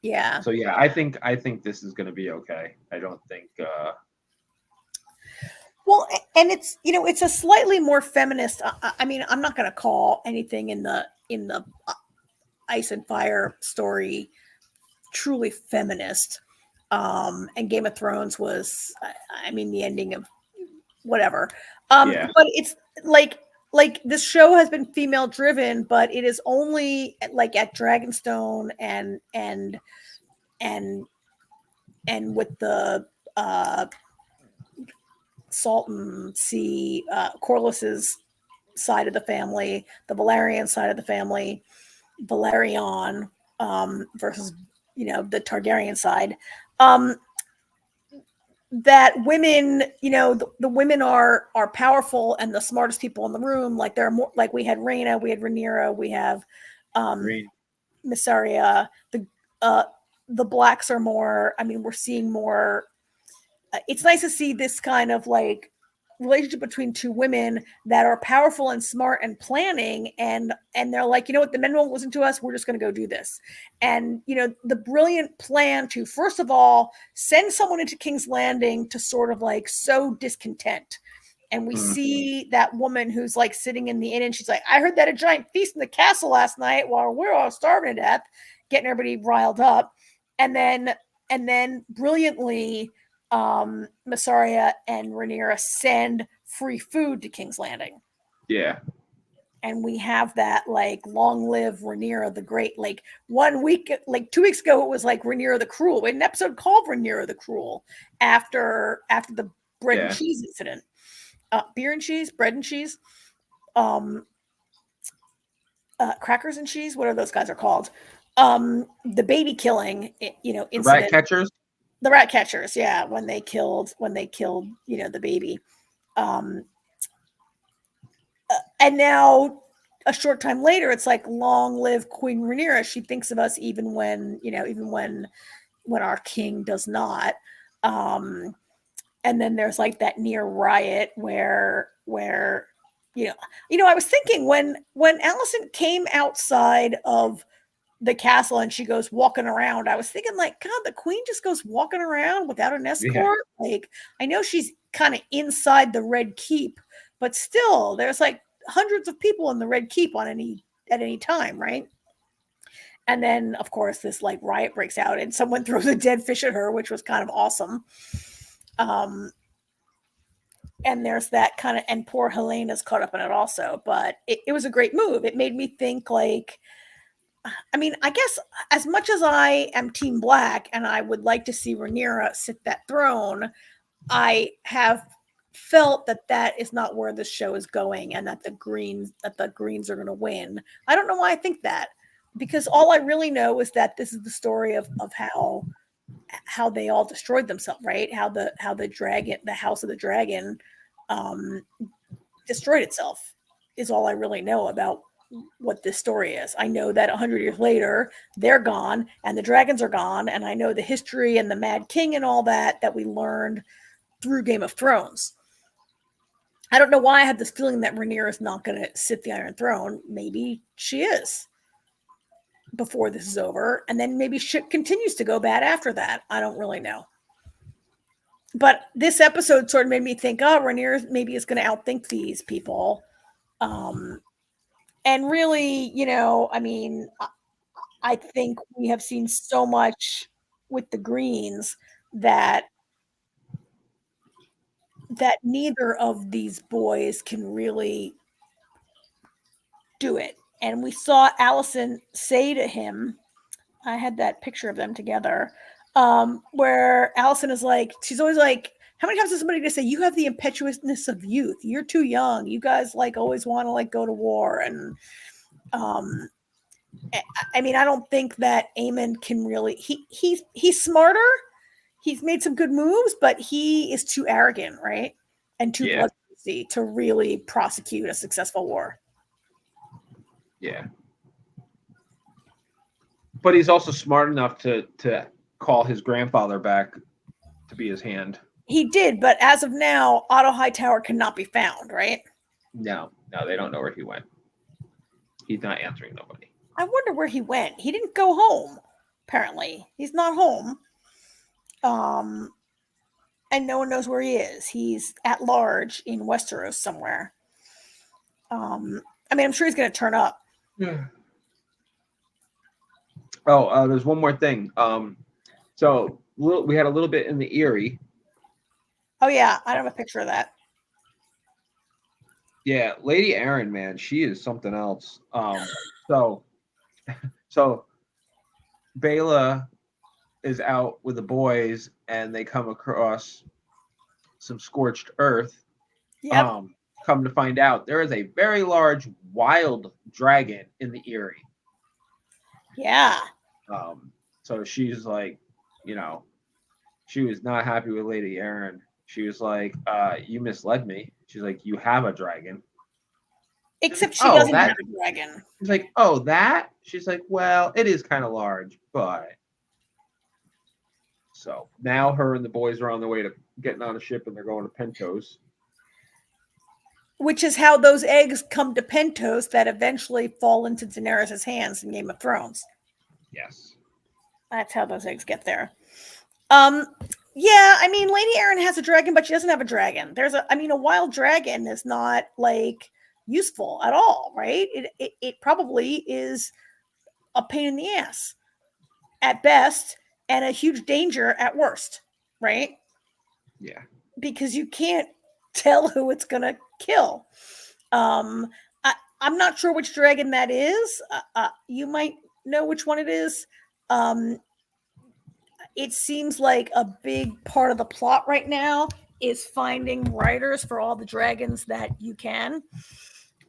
Yeah. So yeah, I think this is going to be okay. I don't think well, and it's, you know, it's a slightly more feminist. I mean, I'm not going to call anything in the Ice and Fire story truly feminist. And Game of Thrones was, I mean, the ending of whatever. Yeah. But it's like this show has been female driven, but it is only like at Dragonstone and with the Salton Sea, Corlys's side of the family, the Valerian side of the family, Valerion versus, you know, the Targaryen side. That women, you know, the women are powerful and the smartest people in the room. Like, there are more, like, we had Rhaena, we had Rhaenyra, we have Mysaria. The blacks are more, I mean, we're seeing more. It's nice to see this kind of like relationship between two women that are powerful and smart and planning, and they're like, you know what, the men won't listen to us, we're just going to go do this. And, you know, the brilliant plan to, first of all, send someone into King's Landing to sort of like sow discontent And we Mhm. see that woman who's like sitting in the inn, and she's like, I heard that a giant feast in the castle last night while we're all starving to death, getting everybody riled up. And then brilliantly, Massaria and Rhaenyra send free food to King's Landing. Yeah. And we have that like long live Rhaenyra the Great. Like 1 week, like 2 weeks ago, it was like Rhaenyra the Cruel. We had an episode called Rhaenyra the Cruel after the bread and cheese incident. Beer and cheese, bread and cheese, crackers and cheese, whatever those guys are called. The baby killing, incident. Rat catchers. The rat catchers, yeah, when they killed, the baby. And now a short time later, it's like, long live Queen Rhaenyra. She thinks of us even when our king does not. And then there's like that near riot where I was thinking when Alicent came outside of the castle and she goes walking around, I was thinking like, God, the queen just goes walking around without an escort. Yeah. Like, I know she's kind of inside the Red Keep, but still there's like hundreds of people in the Red Keep at any time, right? And then of course this like riot breaks out and someone throws a dead fish at her, which was kind of awesome. And there's that kind of, and poor Helena's caught up in it also, but it was a great move. It made me think like, I mean, I guess as much as I am Team Black and I would like to see Rhaenyra sit that throne, I have felt that is not where the show is going, and that the Greens are going to win. I don't know why I think that, because all I really know is that this is the story of how they all destroyed themselves, right? How the House of the Dragon destroyed itself is all I really know about what this story is. I know that 100 years later they're gone and the dragons are gone, and I know the history and the Mad King and all that we learned through Game of Thrones. I don't know why I have this feeling that Rhaenyra is not going to sit the Iron Throne. Maybe she is before this is over, and then maybe shit continues to go bad after that. I don't really know. But this episode sort of made me think, Rhaenyra maybe is going to outthink these people. And really, I mean, I think we have seen so much with the Greens that neither of these boys can really do it. And we saw Alicent say to him, I had that picture of them together, where Alicent is like, she's always like, how many times is somebody going to say, you have the impetuousness of youth. You're too young. You guys like always want to like go to war. And I mean, I don't think that Aemon can really, he's smarter. He's made some good moves, but he is too arrogant, right? And too bloodthirsty to really prosecute a successful war. Yeah. But he's also smart enough to call his grandfather back to be his hand. He did, but as of now, Otto Hightower cannot be found, right? No, they don't know where he went. He's not answering nobody. I wonder where he went. He didn't go home, apparently. He's not home. And no one knows where he is. He's at large in Westeros somewhere. I mean, I'm sure he's going to turn up. Yeah. Oh, there's one more thing. So we had a little bit in the Eyrie. Oh yeah, I don't have a picture of that. Yeah, Lady Arryn, man, she is something else. So Bela is out with the boys, and they come across some scorched earth. Yep. Come to find out, there is a very large wild dragon in the Eyrie. Yeah. So she's like, she was not happy with Lady Arryn. She was like, you misled me. She's like, you have a dragon. Except she doesn't have a dragon. She's like, oh, that? She's like, well, it is kind of large, but. So now her and the boys are on their way to getting on a ship, and they're going to Pentos. Which is how those eggs come to Pentos that eventually fall into Daenerys' hands in Game of Thrones. Yes. That's how those eggs get there. Yeah, I mean, Lady Arryn has a dragon, but she doesn't have a dragon. A wild dragon is not like useful at all, right? It probably is a pain in the ass at best and a huge danger at worst, right? Yeah. Because you can't tell who it's gonna kill. I'm not sure which dragon that is. You might know which one it is. It seems like a big part of the plot right now is finding writers for all the dragons that you can.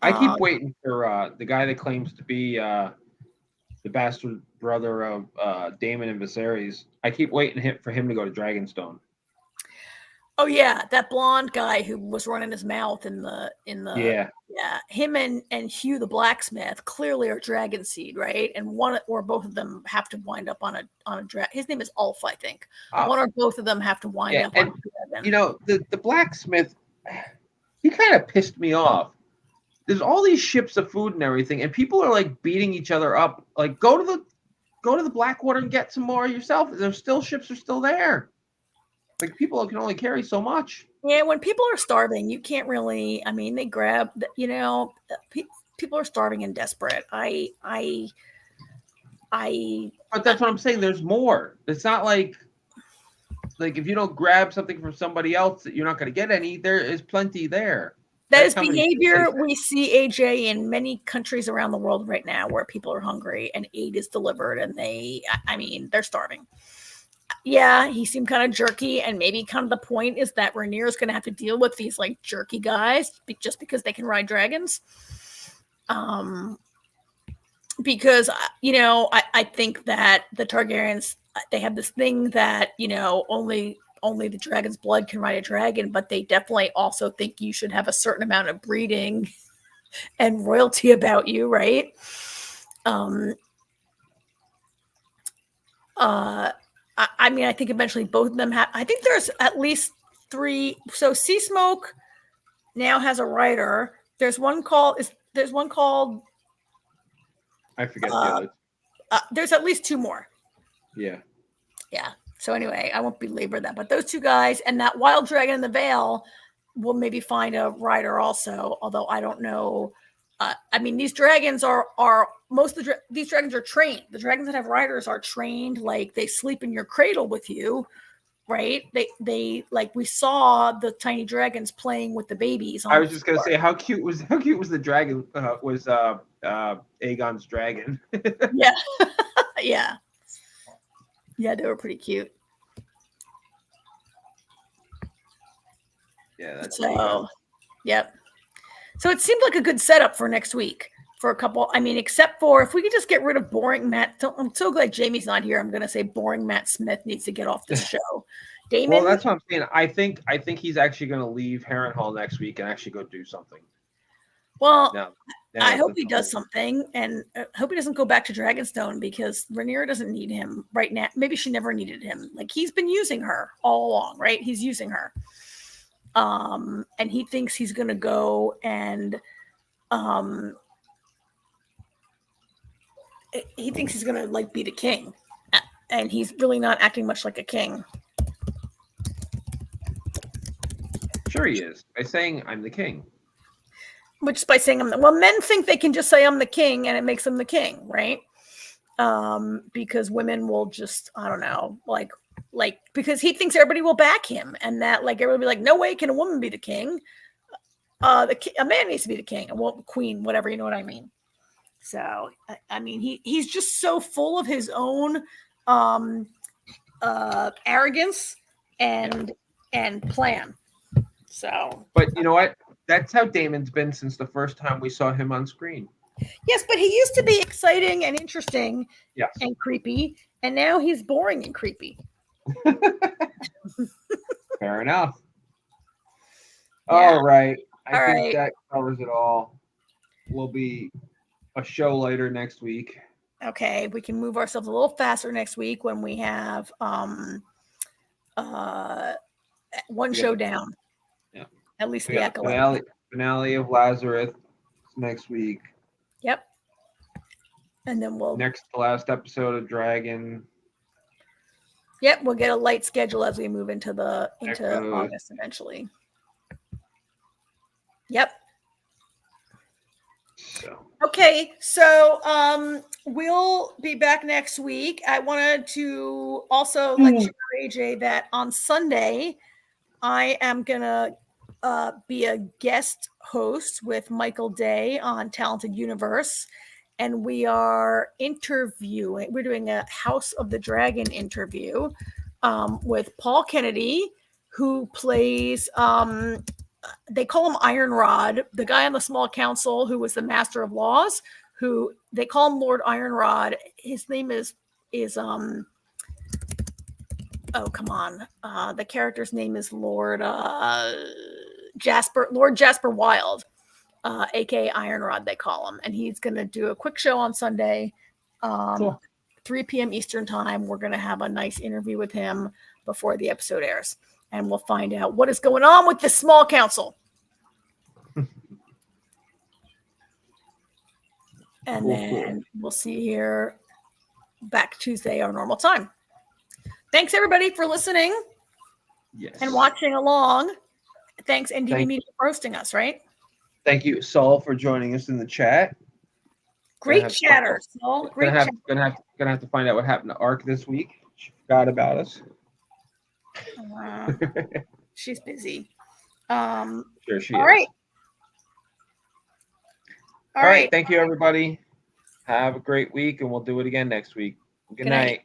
I keep waiting for the guy that claims to be the bastard brother of Daemon and Viserys. I keep waiting for him to go to Dragonstone. Oh yeah, that blonde guy who was running his mouth in the Yeah. Him and Hugh the blacksmith clearly are dragon seed, right? And one or both of them have to wind up on a dragon. His name is Ulf, I think. One or both of them have to wind up on a dragon. You know, the blacksmith, he kind of pissed me off. There's all these ships of food and everything, and people are like beating each other up. Like, go to the Blackwater and get some more yourself. Ships are still there. Like, people can only carry so much. Yeah, when people are starving, you can't really. I mean, they grab. People are starving and desperate. But that's what I'm saying. There's more. It's not like if you don't grab something from somebody else that you're not going to get any. There is plenty there. That is behavior we see, AJ, in many countries around the world right now, where people are hungry and aid is delivered, and they're starving. Yeah, he seemed kind of jerky, and maybe kind of the point is that Rhaenyra is going to have to deal with these like jerky guys just because they can ride dragons. Because I think that the Targaryens, they have this thing that only the dragon's blood can ride a dragon, but they definitely also think you should have a certain amount of breeding and royalty about you, right? I think eventually both of them have. I think there's at least 3. So Sea Smoke now has a writer. There's one called. I forget the other. There's at least 2 more. Yeah. Yeah. So anyway, I won't belabor that. But those 2 guys and that wild dragon in the Vale will maybe find a writer also. Although I don't know. These dragons are these dragons are trained. The dragons that have riders are trained, like they sleep in your cradle with you, right? They like we saw the tiny dragons playing with the babies. I was just gonna say how cute was the dragon was Aegon's dragon. Yeah, yeah, they were pretty cute. Yeah, that's so. Yep. So it seemed like a good setup for next week for a couple. Except for if we could just get rid of boring Matt. I'm so glad Jamie's not here. I'm going to say boring Matt Smith needs to get off the show. Damon. Well, that's what I'm saying. I think he's actually going to leave Harrenhal next week and actually go do something. Well, I hope he does something, and I hope he doesn't go back to Dragonstone because Rhaenyra doesn't need him right now. Maybe she never needed him. Like he's been using her all along, right? He's using her. And he thinks he's going to go and he thinks he's going to like be the king, and he's really not acting much like a king. Sure he is, by saying I'm the king. Which is by saying men think they can just say I'm the king and it makes them the king, right? Because women will just, I don't know, like because he thinks everybody will back him, and that like everybody will be like, no way can a woman be the king. A man needs to be the king, a queen, whatever, you know what I mean. So he's just so full of his own arrogance and plan. So, but you know what? That's how Damon's been since the first time we saw him on screen. Yes, but he used to be exciting and interesting, yes, and creepy, and now he's boring and creepy. Fair enough. Yeah. All right. I think right. that covers it all. We'll be a show later next week. Okay, we can move ourselves a little faster next week when we have one show down. Yeah. At least We the got Acolyte. finale of Lazarus next week. Yep. And then we'll next to last episode of Dragon. Yep, we'll get a light schedule as we move into Excellent. August eventually. Yep. So Okay, so we'll be back next week. I wanted to also let you know, AJ, that on Sunday I am gonna be a guest host with Michael Day on Talented Universe, and we are interviewing. We're doing a House of the Dragon interview with Paul Kennedy, who plays. They call him Iron Rod, the guy on the small council who was the Master of Laws, who they call him Lord Iron Rod. His name is oh, come on. The character's name is Lord Jasper Wild, aka Iron Rod, they call him. And he's gonna do a quick show on Sunday, cool. 3 p.m. Eastern time. We're gonna have a nice interview with him before the episode airs. And we'll find out what is going on with this small council. And then we'll see you here back Tuesday, our normal time. Thanks, everybody, for listening and watching along. Thanks, NDB Media, for hosting us, right? Thank you, Saul, for joining us in the chat. Great chatter, Saul. Great chatter. Gonna have to find out what happened to Ark this week. She forgot about us. She's busy. Sure she is. All right. All right. Thank you, everybody. Have a great week, and we'll do it again next week. Good night.